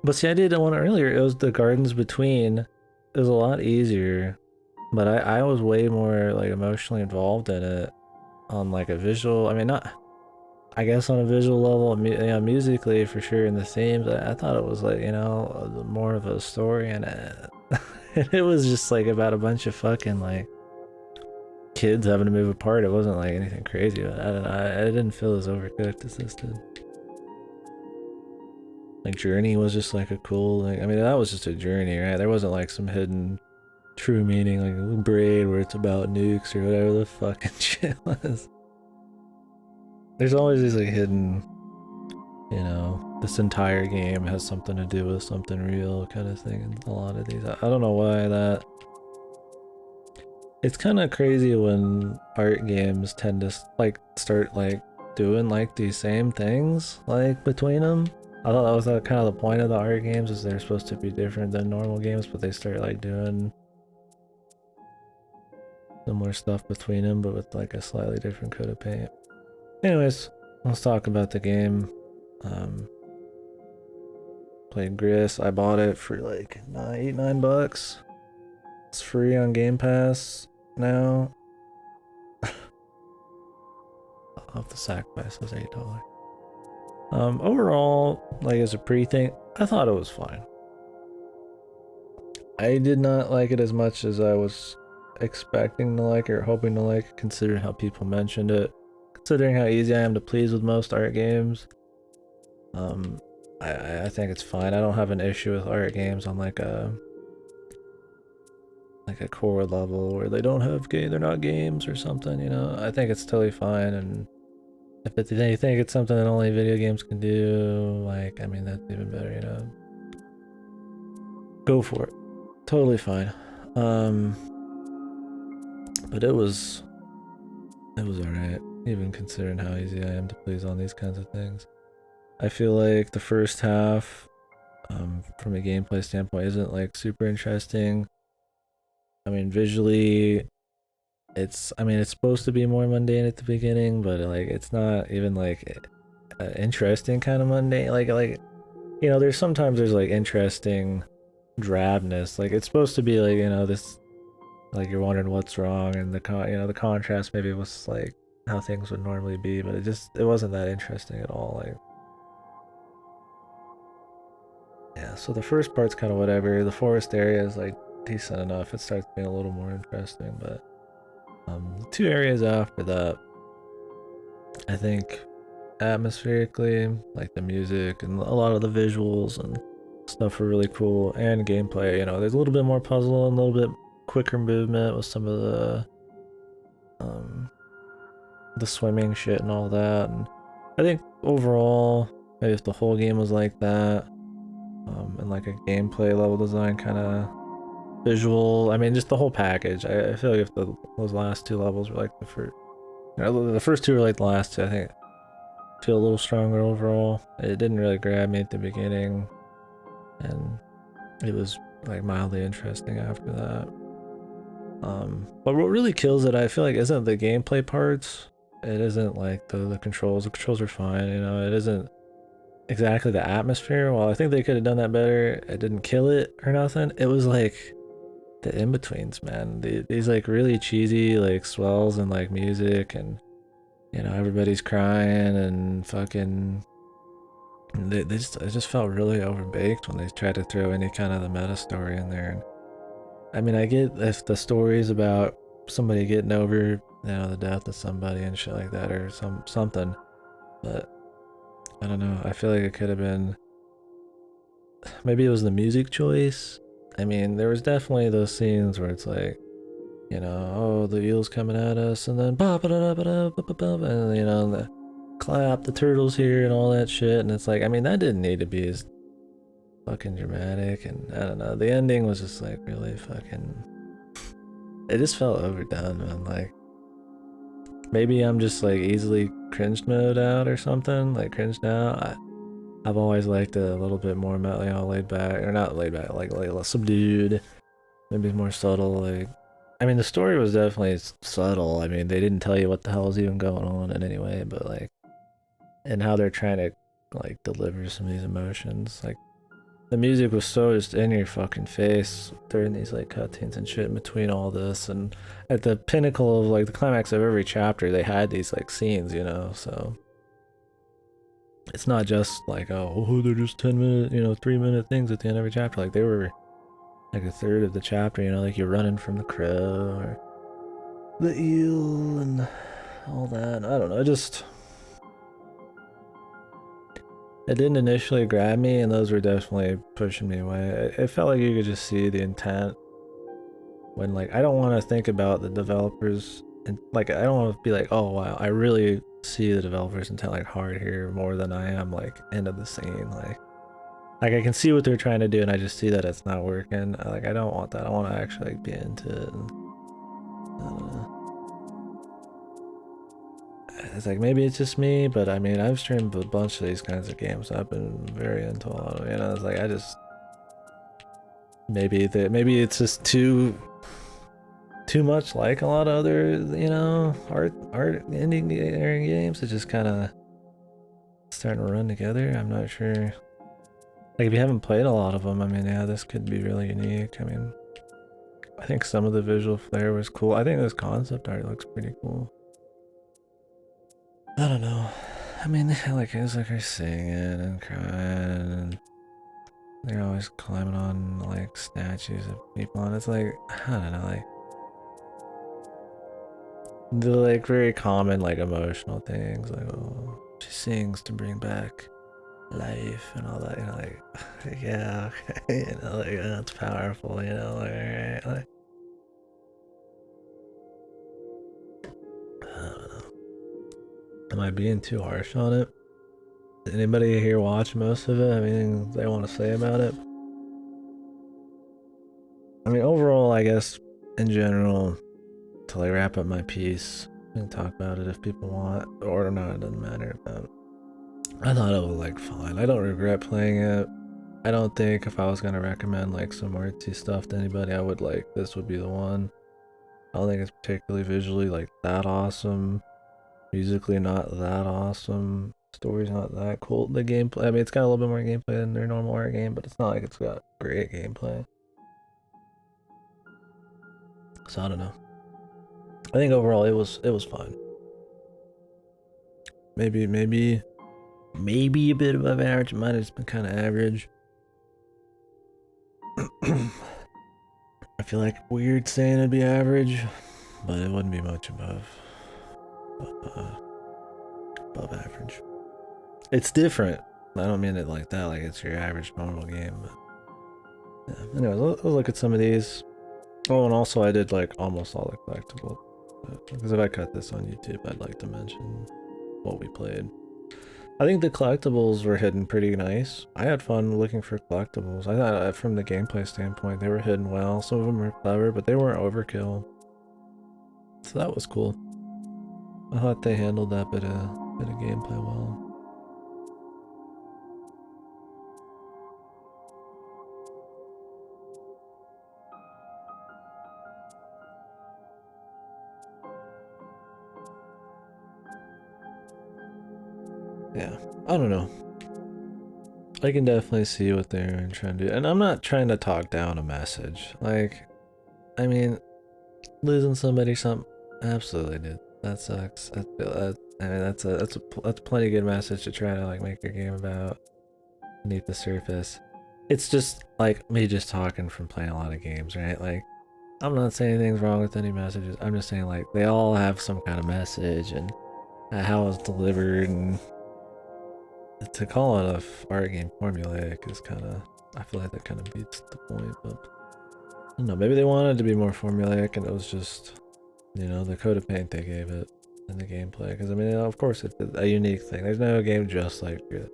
But see, I did one earlier. It was the gardens between. It was a lot easier, but I was way more like emotionally involved in it on like a visual. I mean, not. I guess on a visual level, yeah, musically for sure in the themes. I thought it was like more of a story, and it was just like about a bunch of fucking like kids having to move apart. It wasn't like anything crazy. But I don't know. I didn't feel as overcooked as this did. Like Journey was just like a cool, like, I mean, that was just a journey, right? There wasn't like some hidden true meaning like Braid where it's about nukes or whatever the fucking shit was. There's always these like hidden, this entire game has something to do with something real kind of thing in a lot of these. I don't know why that. It's kind of crazy when art games tend to like start like doing like these same things like between them. I thought that was kind of the point of the art games, is they're supposed to be different than normal games, but they start like doing similar stuff between them, but with like a slightly different coat of paint. Anyways, let's talk about the game. Played Gris. I bought it for like $8-9. It's free on Game Pass now. Off the sacrifice was $8. Overall, like as a pre-thing, I thought it was fine. I did not like it as much as I was expecting to like it or hoping to like it, considering how people mentioned it, considering how easy I am to please with most art games. I think it's fine. I don't have an issue with art games on like a core level where they don't have they're not games or something, I think it's totally fine, and if they think it's something that only video games can do, like, I mean, that's even better, Go for it. Totally fine. But it was alright, even considering how easy I am to please on these kinds of things. I feel like the first half, from a gameplay standpoint, isn't like super interesting. I mean, visually, it's supposed to be more mundane at the beginning, but like it's not even like interesting kind of mundane. Like there's sometimes there's like interesting drabness. Like it's supposed to be like this, like you're wondering what's wrong, and the contrast maybe was like how things would normally be, but it wasn't that interesting at all. Like, yeah, so the first part's kind of whatever. The forest area is like decent enough. It starts being a little more interesting, but the 2 areas after that, I think atmospherically, like the music and a lot of the visuals and stuff are really cool, and gameplay, there's a little bit more puzzle and a little bit quicker movement with some of the swimming shit and all that. And I think overall, maybe if the whole game was like that, and like a gameplay level design kind of visual, I mean, just the whole package. I feel like if those last 2 levels were like the first, the first 2 were like the last 2, I think I feel a little stronger overall. It didn't really grab me at the beginning, and it was like mildly interesting after that. But what really kills it, I feel like, isn't the gameplay parts. It isn't like the controls. The controls are fine, it isn't exactly the atmosphere. Well, I think they could have done that better. It didn't kill it or nothing. It was like the in-betweens, man. These like really cheesy like swells and like music, and everybody's crying and fucking. It just felt really overbaked when they tried to throw any kind of the meta story in there. And I mean, I get if the story's about somebody getting over, the death of somebody and shit like that, or something, but I don't know. I feel like it could have been. Maybe it was the music choice. I mean, there was definitely those scenes where it's like, oh, the eel's coming at us, and then and the clap, the turtles here, and all that shit, and it's like, I mean, that didn't need to be as fucking dramatic, and I don't know. The ending was just like really fucking. It just felt overdone, man. Like, maybe I'm just like easily cringed mode out or something, like cringed out. I've always liked it a little bit more, laid back, or not laid back, like less subdued, maybe more subtle. Like, I mean, the story was definitely subtle. I mean, they didn't tell you what the hell is even going on in any way, but like, and how they're trying to like deliver some of these emotions. Like, the music was so just in your fucking face during these like cutscenes and shit in between all this, and at the pinnacle of like the climax of every chapter, they had these like scenes, you know. So it's not just like, oh, they're just 10-minute, 3-minute things at the end of every chapter. Like, they were like a third of the chapter, you know, like you're running from the crow or the eel and all that. I don't know, it didn't initially grab me, and those were definitely pushing me away. It felt like you could just see the intent when, like, I don't want to think about the developers, and like I don't want to be like, oh wow, I really see the developers intent like hard here more than I am like into the scene. Like I can see what they're trying to do, and I just see that it's not working. Like, I don't want that. I want to actually like be into it. And I don't know. It's like maybe it's just me, but I mean, I've streamed a bunch of these kinds of games. I've been very into a lot of, it's like I just maybe it's just too much like a lot of other, art indie games. It's just kind of starting to run together. I'm not sure. Like, if you haven't played a lot of them, I mean, yeah, this could be really unique. I mean, I think some of the visual flair was cool. I think this concept art looks pretty cool. I don't know. I mean, like, it's like they're singing and crying, and they're always climbing on like statues of people, and it's like, I don't know, like the like very common like emotional things, like, oh, she sings to bring back life and all that, like, yeah, okay, like, that's powerful, like, alright, like, I don't know. Am I being too harsh on it? Did anybody here watch most of it? Anything they want to say about it? I mean, overall, I guess, in general, to like wrap up my piece, we can talk about it if people want, or not, it doesn't matter, but I thought it was like fine. I don't regret playing it. I don't think if I was gonna recommend like some artsy stuff to anybody, I would like, this would be the one. I don't think it's particularly visually like that awesome. Musically not that awesome. Story's not that cool. The gameplay, I mean, it's got a little bit more gameplay than their normal art game, but it's not like it's got great gameplay. So I don't know. I think overall it was fine. Maybe a bit above average. Mine has been kind of average. I feel like weird saying it'd be average, but it wouldn't be much above above average. It's different. I don't mean it like that, like it's your average normal game. But yeah. Anyways, let's look at some of these. Oh, and also I did like almost all the collectibles. Because if I cut this on YouTube, I'd like to mention what we played. I think the collectibles were hidden pretty nice. I had fun looking for collectibles. I thought from the gameplay standpoint, they were hidden well. Some of them were clever, but they weren't overkill. So that was cool. I thought they handled that bit of gameplay well. Yeah, I don't know. I can definitely see what they're trying to do. And I'm not trying to talk down a message. Like, I mean, losing somebody, absolutely, dude. That sucks. I mean, that's a plenty good message to try to like make your game about beneath the surface. It's just like me just talking from playing a lot of games, right? Like, I'm not saying anything's wrong with any messages. I'm just saying like they all have some kind of message, and how it's delivered, and to call it a art game formulaic is kind of, I feel like that kind of beats the point. But I don't know, maybe they wanted to be more formulaic, and it was just, the coat of paint they gave it in the gameplay. Because I mean, of course, it's a unique thing. There's no game just like it.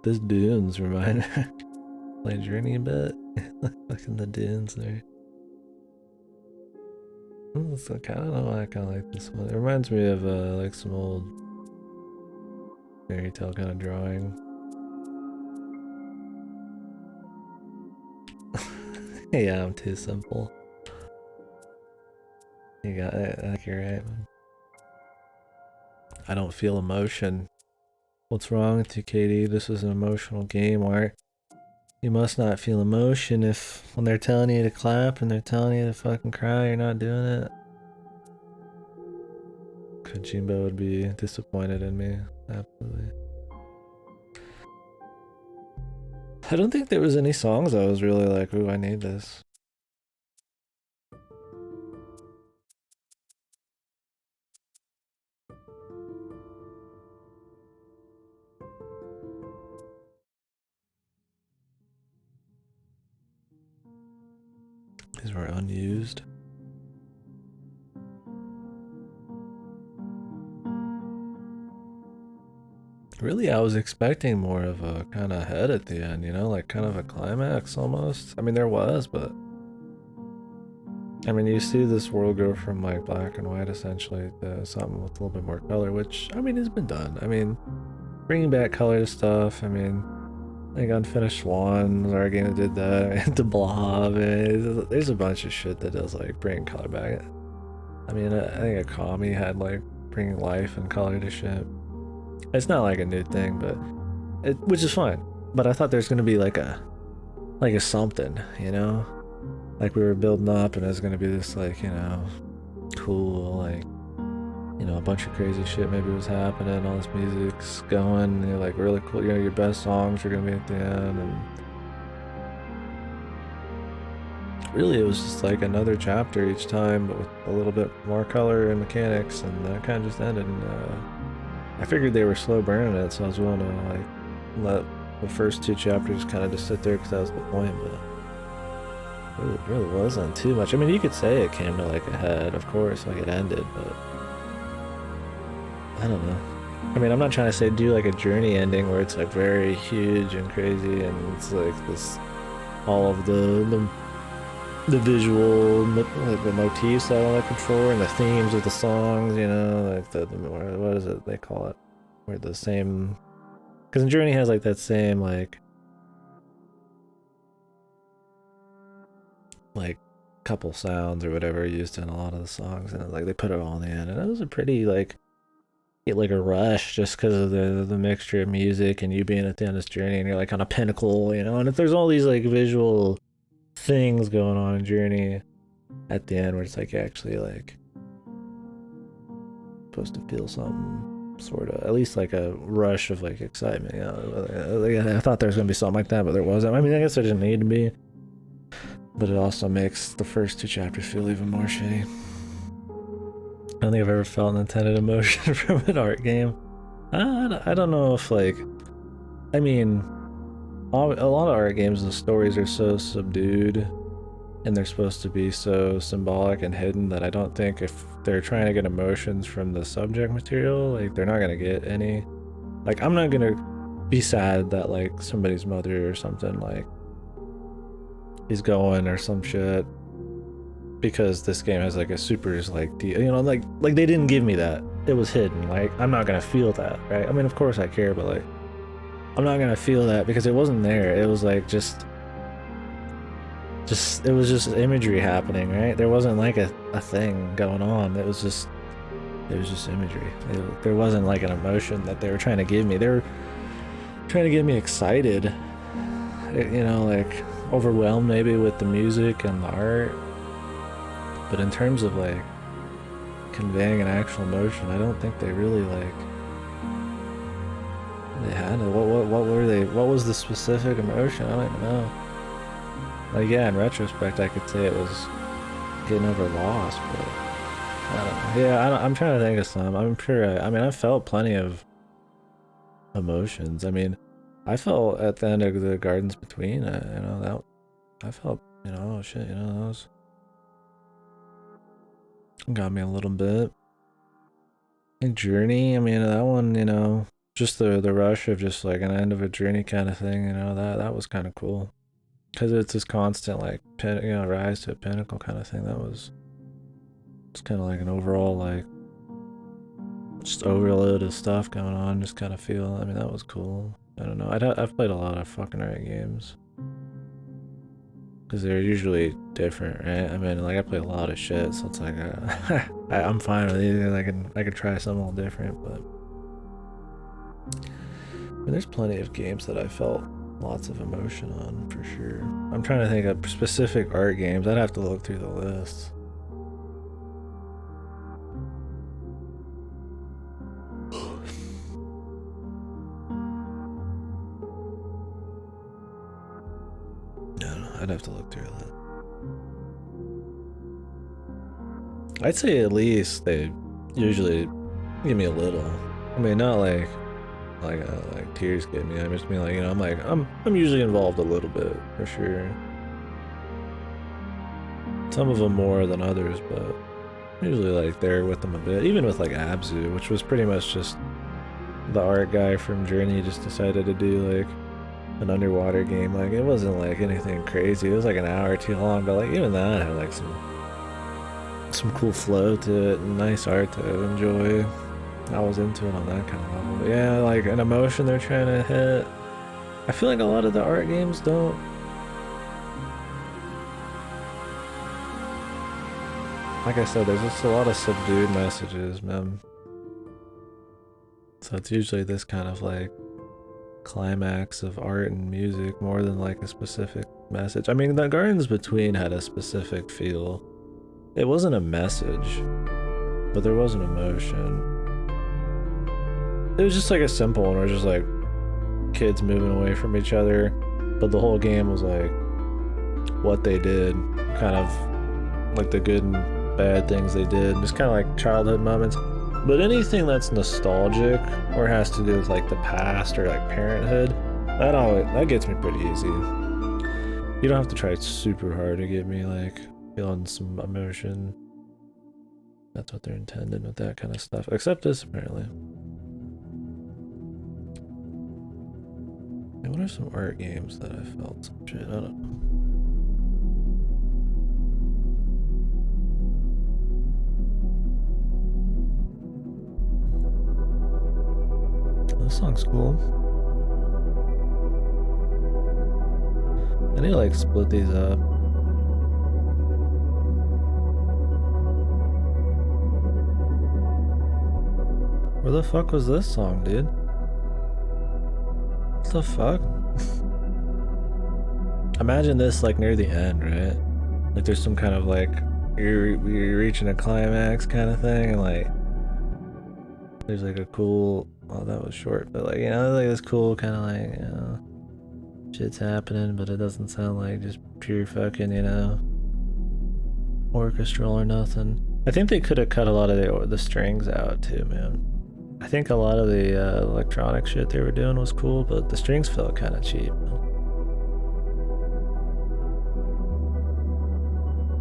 This dunes remind play Journey a bit. Like in the dunes there. So I don't know why I kind of like this one. It reminds me of like some old fairy tale kind of drawing. Yeah, I'm too simple. You got it. I think you're right, man. I don't feel emotion. What's wrong with you, Katie? This is an emotional game where you must not feel emotion if when they're telling you to clap and they're telling you to fucking cry, you're not doing it. Kojimbo would be disappointed in me. Absolutely. I don't think there was any songs I was really like, ooh, I need this. These were unused. Really, I was expecting more of a kind of head at the end, you know, like kind of a climax almost. I mean, there was, but I mean, you see this world go from like black and white essentially to something with a little bit more color, which I mean has been done. I mean, bringing back color to stuff. I mean, like Unfinished Swan was our game that did that. The Blob. There's a bunch of shit that does like bring color back. I mean, I think Akami had like bringing life and color to shit. It's not like a new thing, but which is fine. But I thought there's gonna be like a something, you know, like we were building up, and it's gonna be this like, you know, cool, like, you know, a bunch of crazy shit maybe was happening, all this music's going, and you're like really cool, you know, your best songs are gonna be at the end, and really it was just like another chapter each time, but with a little bit more color and mechanics, and that kind of just ended. And I figured they were slow burning it, so I was willing to like let the first two chapters kind of just sit there because that was the point, but it really wasn't too much. I mean, you could say it came to like a head, of course, like it ended, but I don't know. I mean, I'm not trying to say do like a journey ending where it's like very huge and crazy, and it's like this, all of the visual, like the motifs that I like control, and the themes of the songs, you know, like the what is it they call it, where the same, because Journey has like that same like couple sounds or whatever used in a lot of the songs, and like they put it all in the end, and it was a pretty like a rush just because of the mixture of music and you being at the end of this journey, and you're like on a pinnacle, you know, and if there's all these like visual things going on in Journey at the end where it's like actually like supposed to feel something sort of, at least like a rush of like excitement, you know. I thought there was gonna be something like that, but there wasn't. I mean, I guess there didn't need to be, but it also makes the first two chapters feel even more shitty. I don't think I've ever felt an intended emotion from an art game. I don't know if like, I mean, a lot of art games, the stories are so subdued and they're supposed to be so symbolic and hidden that I don't think if they're trying to get emotions from the subject material, like they're not gonna get any. Like, I'm not gonna be sad that like somebody's mother or something like is going or some shit because this game has like a super like you know, like they didn't give me that. It was hidden. Like, I'm not gonna feel that, right? I mean, of course I care, but like I'm not gonna feel that because it wasn't there. It was like just it was just imagery happening, right? There wasn't like a thing going on. It was just imagery. There wasn't like an emotion that they were trying to give me. They were trying to get me excited, you know, like overwhelmed maybe with the music and the art. But in terms of like conveying an actual emotion, I don't think they really like they had it. What were they? What was the specific emotion? I don't even know. Like, yeah, in retrospect, I could say it was getting over loss, but I don't know. Yeah, I'm trying to think of some. I'm sure. I mean, I felt plenty of emotions. I mean, I felt at the end of the Gardens Between. You know, that I felt. You know, oh shit. You know, that was got me a little bit. And Journey. I mean, that one. You know, just the rush of just like an end of a journey kind of thing. You know, that was kind of cool. Because it's this constant like you know, rise to a pinnacle kind of thing. That was, it's kind of like an overall like just overload of stuff going on, just kind of feel, I mean, that was cool. I don't know, I've played a lot of fucking art games. Because they're usually different, right? I mean, like, I play a lot of shit, so it's like, I'm fine with either. I can try something all different, but... I mean, there's plenty of games that I felt lots of emotion on, for sure. I'm trying to think of specific art games. I'd have to look through the list. No, I'd have to look through that. I'd say at least they usually give me a little. I mean, not like tears get me. I just mean like, you know, I'm usually involved a little bit, for sure. Some of them more than others, but usually like there with them a bit. Even with like Abzu, which was pretty much just the art guy from Journey just decided to do like an underwater game. Like, it wasn't like anything crazy. It was like an hour or two long, but like even that had like some cool flow to it and nice art to enjoy. I was into it on that kind of level. But yeah, like an emotion they're trying to hit. I feel like a lot of the art games don't. Like I said, there's just a lot of subdued messages, man. So it's usually this kind of like climax of art and music more than like a specific message. I mean, the Gardens Between had a specific feel. It wasn't a message, but there was an emotion. It was just like a simple one, where just like kids moving away from each other, but the whole game was like what they did, kind of like the good and bad things they did, just kind of like childhood moments. But anything that's nostalgic or has to do with like the past or like parenthood, that gets me pretty easy. You don't have to try super hard to get me like feeling some emotion. That's what they're intended with that kind of stuff, except this apparently. What are some art games that I felt some shit? I don't know. This song's cool. I need to like split these up. Where the fuck was this song, dude? What the fuck? Imagine this like near the end, right? Like there's some kind of like you're reaching a climax kind of thing, and like there's like a cool, well, that was short, but like, you know, like this cool kind of like, you know, shit's happening, but it doesn't sound like just pure fucking, you know, orchestral or nothing. I think they could have cut a lot of the strings out too, man. I think a lot of the electronic shit they were doing was cool, but the strings felt kind of cheap.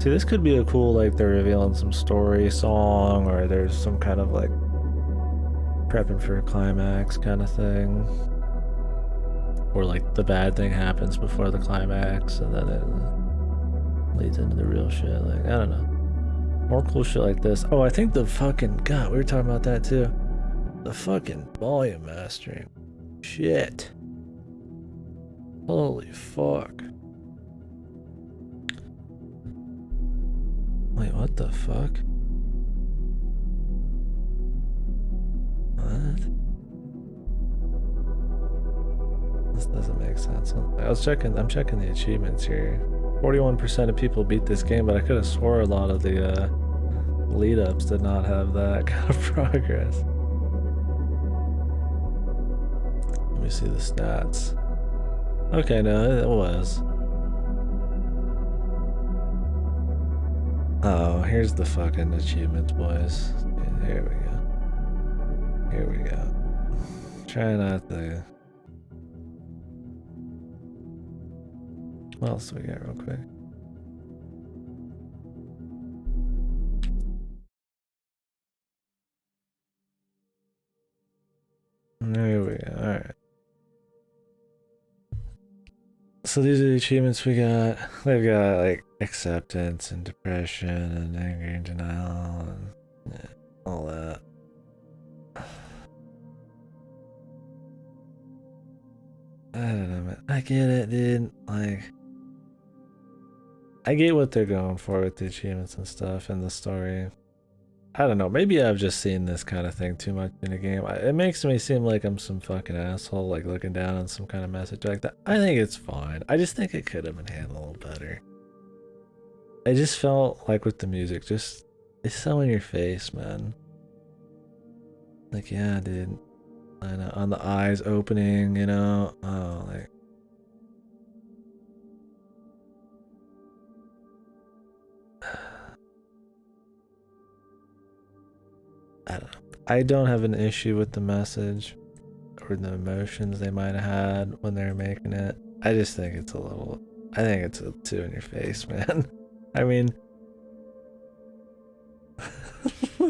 See, this could be a cool, like they're revealing some story song, or there's some kind of like prepping for a climax kind of thing. Or like the bad thing happens before the climax and then it leads into the real shit. Like, I don't know. More cool shit like this. Oh, I think the fucking, God, we were talking about that too. The fucking volume mastering. Shit. Holy fuck. Wait, what the fuck? What? This doesn't make sense. I'm checking the achievements here. 41% of people beat this game, but I could have swore a lot of the lead-ups did not have that kind of progress. Let me see the stats. Okay, no, it was. Oh, here's the fucking achievements, boys. Yeah, here we go. Here we go. Try not to... What else do we got real quick? There we go, alright. So these are the achievements we got. They've got like acceptance and depression and anger and denial and yeah, all that. I don't know, man. I get it, dude. Like, I get what they're going for with the achievements and stuff and the story. I don't know. Maybe I've just seen this kind of thing too much in a game. It makes me seem like I'm some fucking asshole, like looking down on some kind of message like that. I think it's fine. I just think it could have been handled a little better. I just felt like with the music, just it's so in your face, man. Like, yeah, dude. I know, on the eyes opening, you know. Oh, like. I don't know. I don't have an issue with the message or the emotions they might have had when they were making it. I just think it's a little. I think it's too in your face, man. I mean,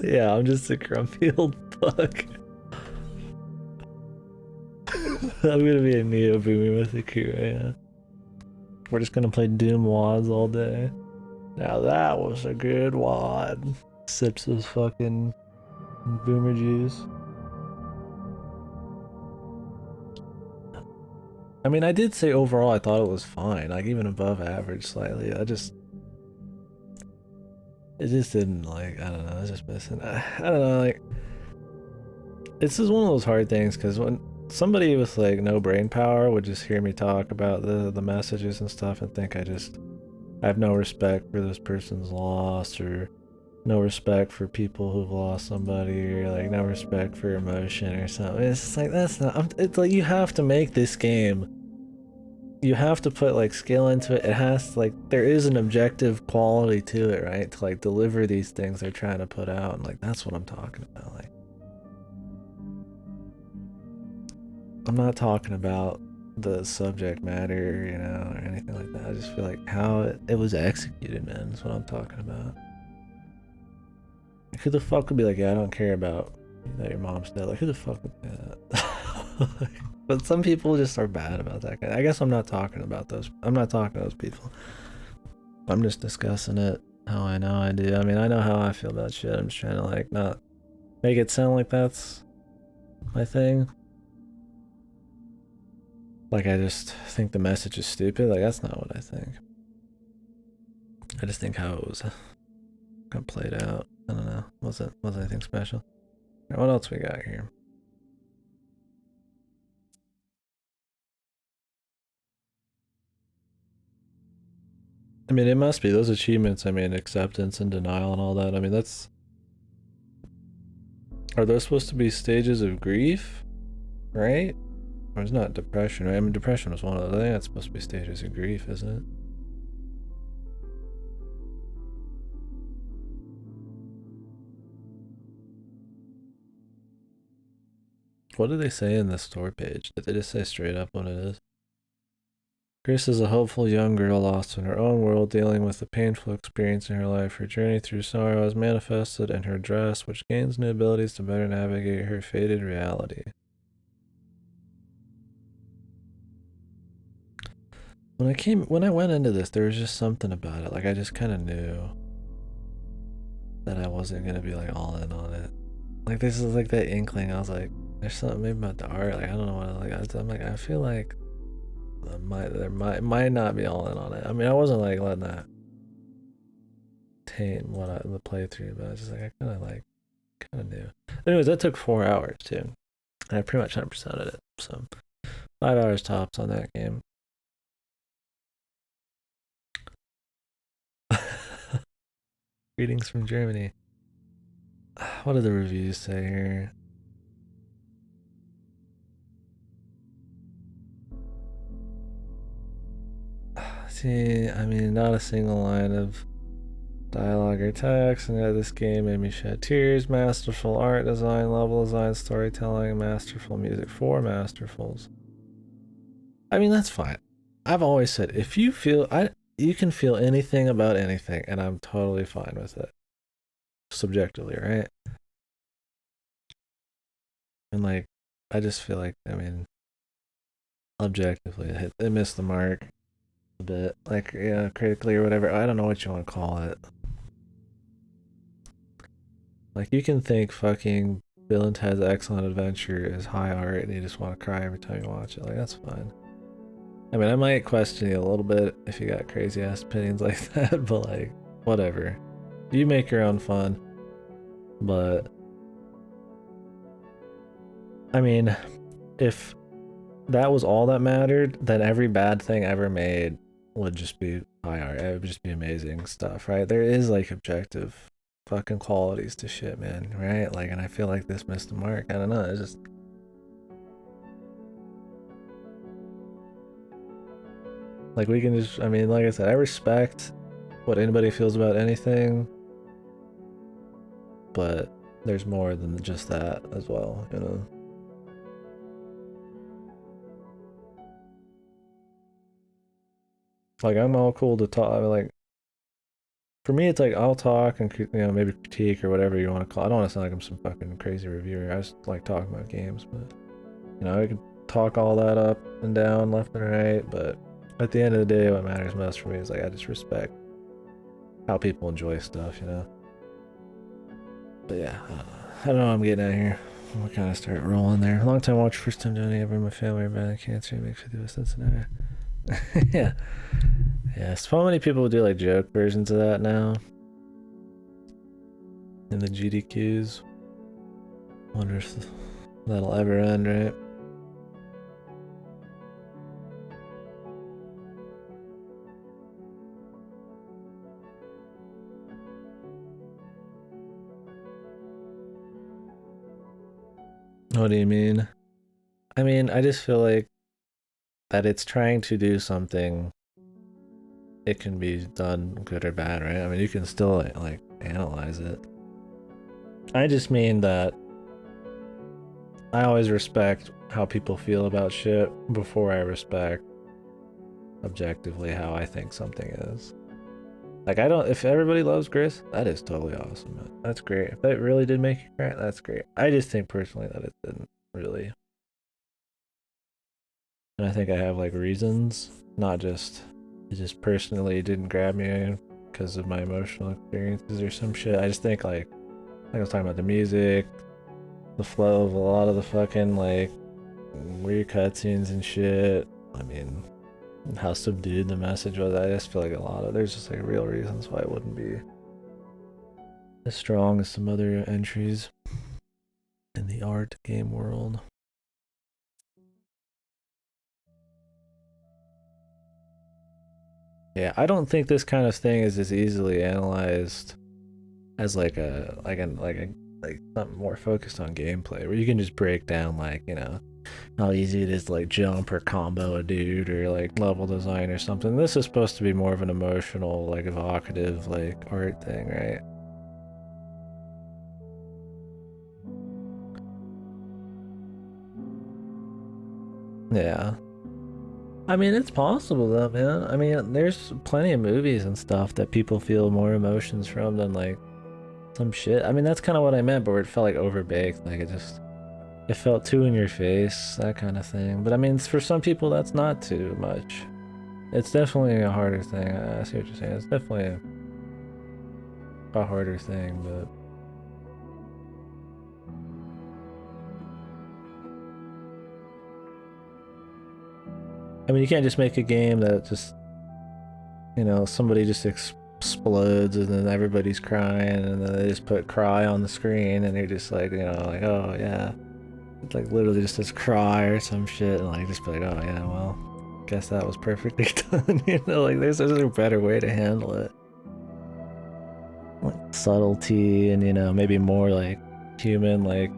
yeah, I'm just a grumpy old fuck. I'm gonna be a neo boomer with a crew, yeah. We're just gonna play Doom wads all day. Now that was a good wad. Sips his fucking boomer juice. I mean, I did say overall I thought it was fine, like even above average slightly. It just didn't like, I don't know, it's just missing. I don't know, like, this is one of those hard things because when somebody with like no brain power would just hear me talk about the messages and stuff and think I have no respect for this person's loss or no respect for people who've lost somebody or like no respect for emotion or something. It's just like that's not. It's like you have to make this game. You have to put like skill into it. It has to, like there is an objective quality to it, right? To like deliver these things they're trying to put out, and like that's what I'm talking about. Like I'm not talking about the subject matter, you know, or anything like that. I just feel like how it was executed, man. That's what I'm talking about. Like, who the fuck would be like, yeah, I don't care about that your mom's dead? Like, who the fuck would do that? But some people just are bad about that. I guess I'm not talking about those. I'm not talking to those people. I'm just discussing it how I know I do. I mean, I know how I feel about shit. I'm just trying to like not make it sound like that's my thing. Like I just think the message is stupid. Like that's not what I think. I just think how it was played out. I don't know. Wasn't anything special. Right, what else we got here? I mean, it must be those achievements. I mean, acceptance and denial and all that. I mean, that's. Are those supposed to be stages of grief? Right? Or it's not depression, right? I mean, depression was one of those. I think that's supposed to be stages of grief, isn't it? What did they say in the store page? Did they just say straight up what it is? Gris is a hopeful young girl lost in her own world, dealing with a painful experience in her life. Her journey through sorrow is manifested in her dress, which gains new abilities to better navigate her fated reality. When I went into this, there was just something about it. Like I just kind of knew that I wasn't gonna be like all in on it. Like this is like that inkling. I was like, there's something maybe about the art. Like I don't know what. Like I'm like I feel like there might not be all in on it. I mean, I wasn't like letting that taint the playthrough, but I was just like I kind of knew. Anyways, that took 4 hours too, and I pretty much 100%ed it. So 5 hours tops on that game. Greetings from Germany. What do the reviews say here? See, I mean, not a single line of dialogue or text, and yet this game made me shed tears. Masterful art design, level design, storytelling, masterful music, 4 masterfuls. I mean, that's fine. I've always said if you feel you can feel anything about anything, and I'm totally fine with it. Subjectively, right? And like, I just feel like I mean, objectively, it missed the mark a bit. Like, yeah, critically or whatever. I don't know what you want to call it. Like, you can think fucking Bill and Ted's Excellent Adventure is high art, and you just want to cry every time you watch it. Like, that's fine. I mean, I might question you a little bit if you got crazy ass opinions like that, but like, whatever. You make your own fun. But I mean, if that was all that mattered, then every bad thing ever made would just be high art. It would just be amazing stuff, right? There is like objective fucking qualities to shit, man, right? Like, and I feel like this missed the mark. I don't know. It's just like we can just, I mean, like I said, I respect what anybody feels about anything, but there's more than just that as well, you know? Like, I'm all cool to talk. I mean, like, for me, it's like I'll talk and maybe critique or whatever you want to call it. I don't want to sound like I'm some fucking crazy reviewer. I just like talking about games, but I can talk all that up and down, left and right. But at the end of the day, what matters most for me is like I just respect how people enjoy stuff, you know. But yeah, I don't know. I'm getting out of here. We'll kind of start rolling there. Long time watch, first time doing it ever in my family are bad cancer. Makes 50 of Cincinnati. Yeah, yeah. So many people do like joke versions of that now in the GDQs. Wonder if that'll ever end, right? What do you mean? I mean, I just feel like that it's trying to do something. It can be done good or bad, right? I mean, you can still like analyze it. I just mean that I always respect how people feel about shit before I respect objectively how I think something is. Like, I don't, if everybody loves Gris, that is totally awesome, man. That's great. If that really did make you cry, that's great. I just think personally that it didn't really. And I think I have like reasons, not just, it just personally didn't grab me because of my emotional experiences or some shit. I just think like I was talking about the music, the flow of a lot of the fucking like weird cutscenes and shit. I mean, how subdued the message was. I just feel like a lot of there's just like real reasons why it wouldn't be as strong as some other entries in the art game world. Yeah, I don't think this kind of thing is as easily analyzed as like something more focused on gameplay where you can just break down like, how easy it is to like jump or combo a dude or like level design or something. This is supposed to be more of an emotional, like evocative, like art thing, right? Yeah. I mean, it's possible though, man. I mean, there's plenty of movies and stuff that people feel more emotions from than like some shit. I mean, that's kind of what I meant, but where it felt like overbaked. Like it felt too in your face, that kind of thing. But I mean, for some people, that's not too much. It's definitely a harder thing. I see what you're saying. It's definitely a harder thing, but I mean, you can't just make a game that just, somebody just explodes and then everybody's crying and then they just put cry on the screen and you're just like, like, oh yeah. It's like literally just says cry or some shit and like just be like, oh yeah, well, guess that was perfectly done. Like there's a better way to handle it. Like subtlety and maybe more like human like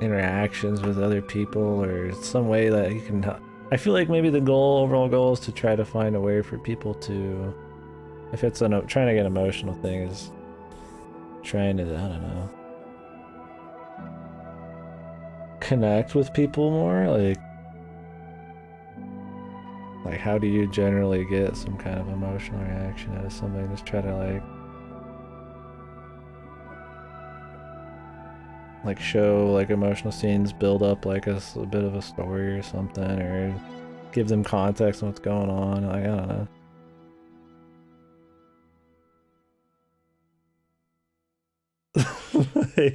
interactions with other people or some way that you can I feel like maybe the overall goal is to try to find a way for people to, if it's trying to get emotional thing, is trying to, I don't know, connect with people more. Like how do you generally get some kind of emotional reaction out of somebody? Just try to like show like emotional scenes, build up like a bit of a story or something, or give them context on what's going on. Like I don't know.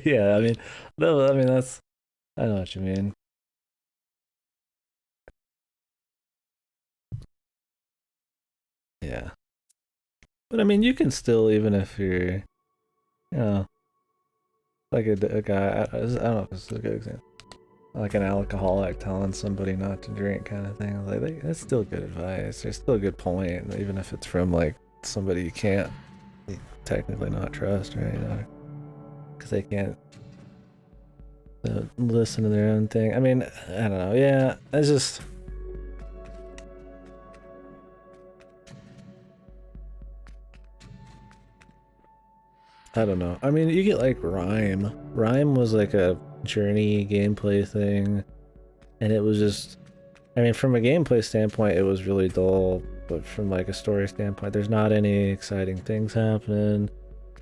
Yeah, I mean, no, I mean that's, I know what you mean. Yeah. But I mean, you can still, even if you're, you know, like a guy, I don't know if this is a good example, like an alcoholic telling somebody not to drink kind of thing. Like, that's still good advice. There's still a good point, even if it's from like somebody you can't technically not trust, right? Because they can't listen to their own thing. I mean, I don't know. Yeah, it's just. I don't know. I mean, you get like Rhyme. Rhyme was like a journey gameplay thing, and it was just. I mean, from a gameplay standpoint, it was really dull, but from like a story standpoint, there's not any exciting things happening.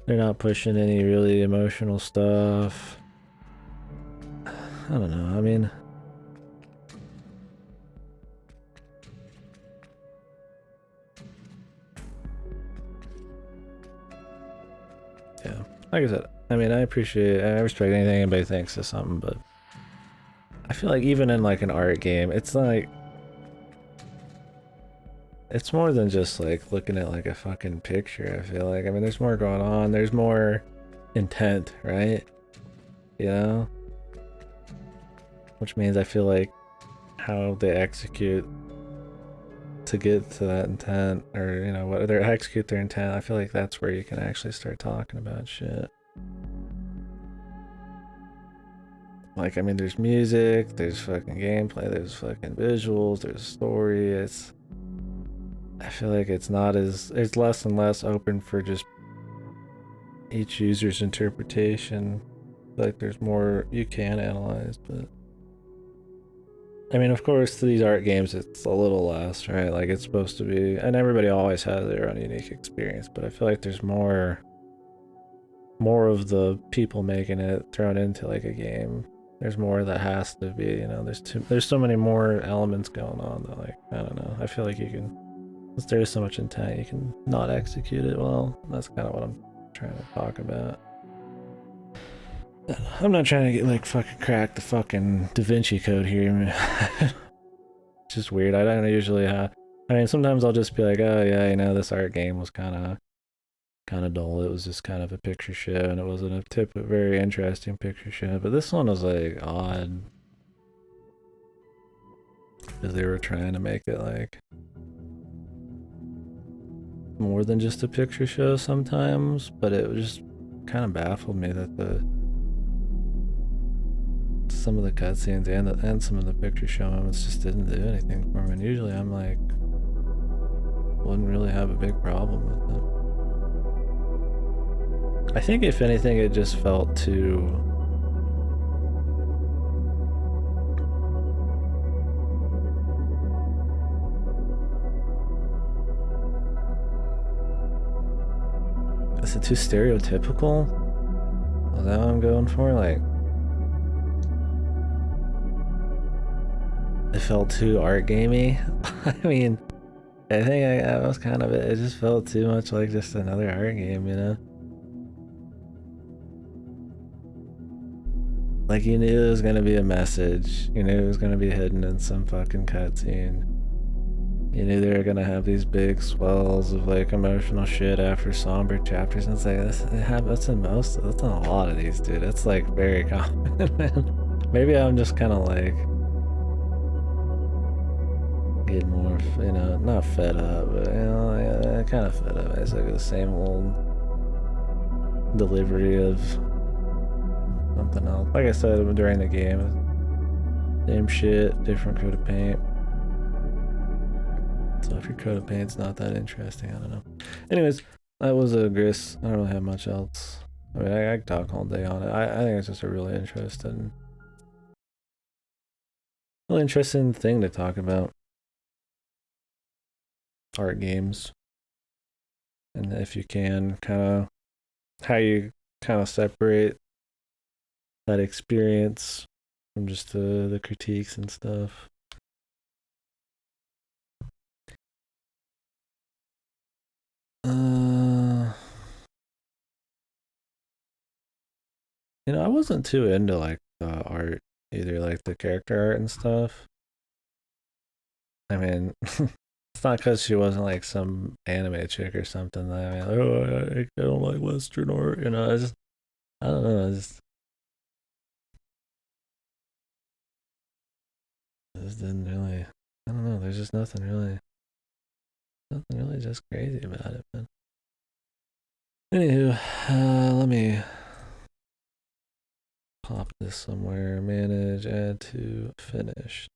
They're not pushing any really emotional stuff. I don't know. I mean, yeah. Like I said, I mean, I respect anything anybody thinks is something, but I feel like even in like an art game, it's like it's more than just like looking at like a fucking picture. I feel like, I mean, there's more going on. There's more intent, right? You know, which means I feel like how they execute to get to that intent, or you know, what they execute their intent. I feel like that's where you can actually start talking about shit. Like, I mean, there's music, there's fucking gameplay, there's fucking visuals, there's story. I feel like it's less and less open for just each user's interpretation. Like, there's more you can analyze, but I mean, of course, these art games, it's a little less, right? Like, it's supposed to be, and everybody always has their own unique experience, but I feel like there's more of the people making it thrown into like a game. There's more that has to be, you know, there's so many more elements going on that, like, I don't know. I feel like you can, since there's so much intent, you can not execute it well. That's kind of what I'm trying to talk about. I'm not trying to get like fucking crack the fucking Da Vinci Code here. It's just weird. I don't usually have. I mean, sometimes I'll just be like, oh yeah, you know, this art game was kind of dull. It was just kind of a picture show, and it wasn't a very interesting picture show. But this one was like odd because they were trying to make it like more than just a picture show sometimes. But it was just kind of baffled me that the some of the cutscenes and some of the picture show moments just didn't do anything for me. And usually I'm like, wouldn't really have a big problem with it. I think if anything, it just felt too. Is it too stereotypical? Is that what I'm going for? Like, it felt too art gamey. I mean, I think I was kind of it. It just felt too much like just another art game, you know? Like, you knew it was gonna be a message. You knew it was gonna be hidden in some fucking cutscene. You knew they were gonna have these big swells of like emotional shit after somber chapters, and it's like that's in that's in a lot of these, dude. It's like very common, man. Maybe I'm just kind of like getting more, you know, not fed up, but you know, yeah, kind of fed up. It's like the same old delivery of something else. Like I said during the game, same shit, different coat of paint. So if your coat of paint's not that interesting, I don't know. Anyways, that was a Gris. I don't really have much else. I mean, I could talk all day on it. I think it's just a really interesting thing to talk about. Art games, and if you can, kind of how you kind of separate that experience from just the critiques and stuff. Uh, you know, I wasn't too into like the art either, like the character art and stuff. I mean, It's not because she wasn't like some anime chick or something. That, I mean, oh, I don't like Western art. You know, I don't know. I just didn't really. I don't know. There's just nothing really just crazy about it, man. Anywho, let me pop this somewhere. Manage, add to, finish.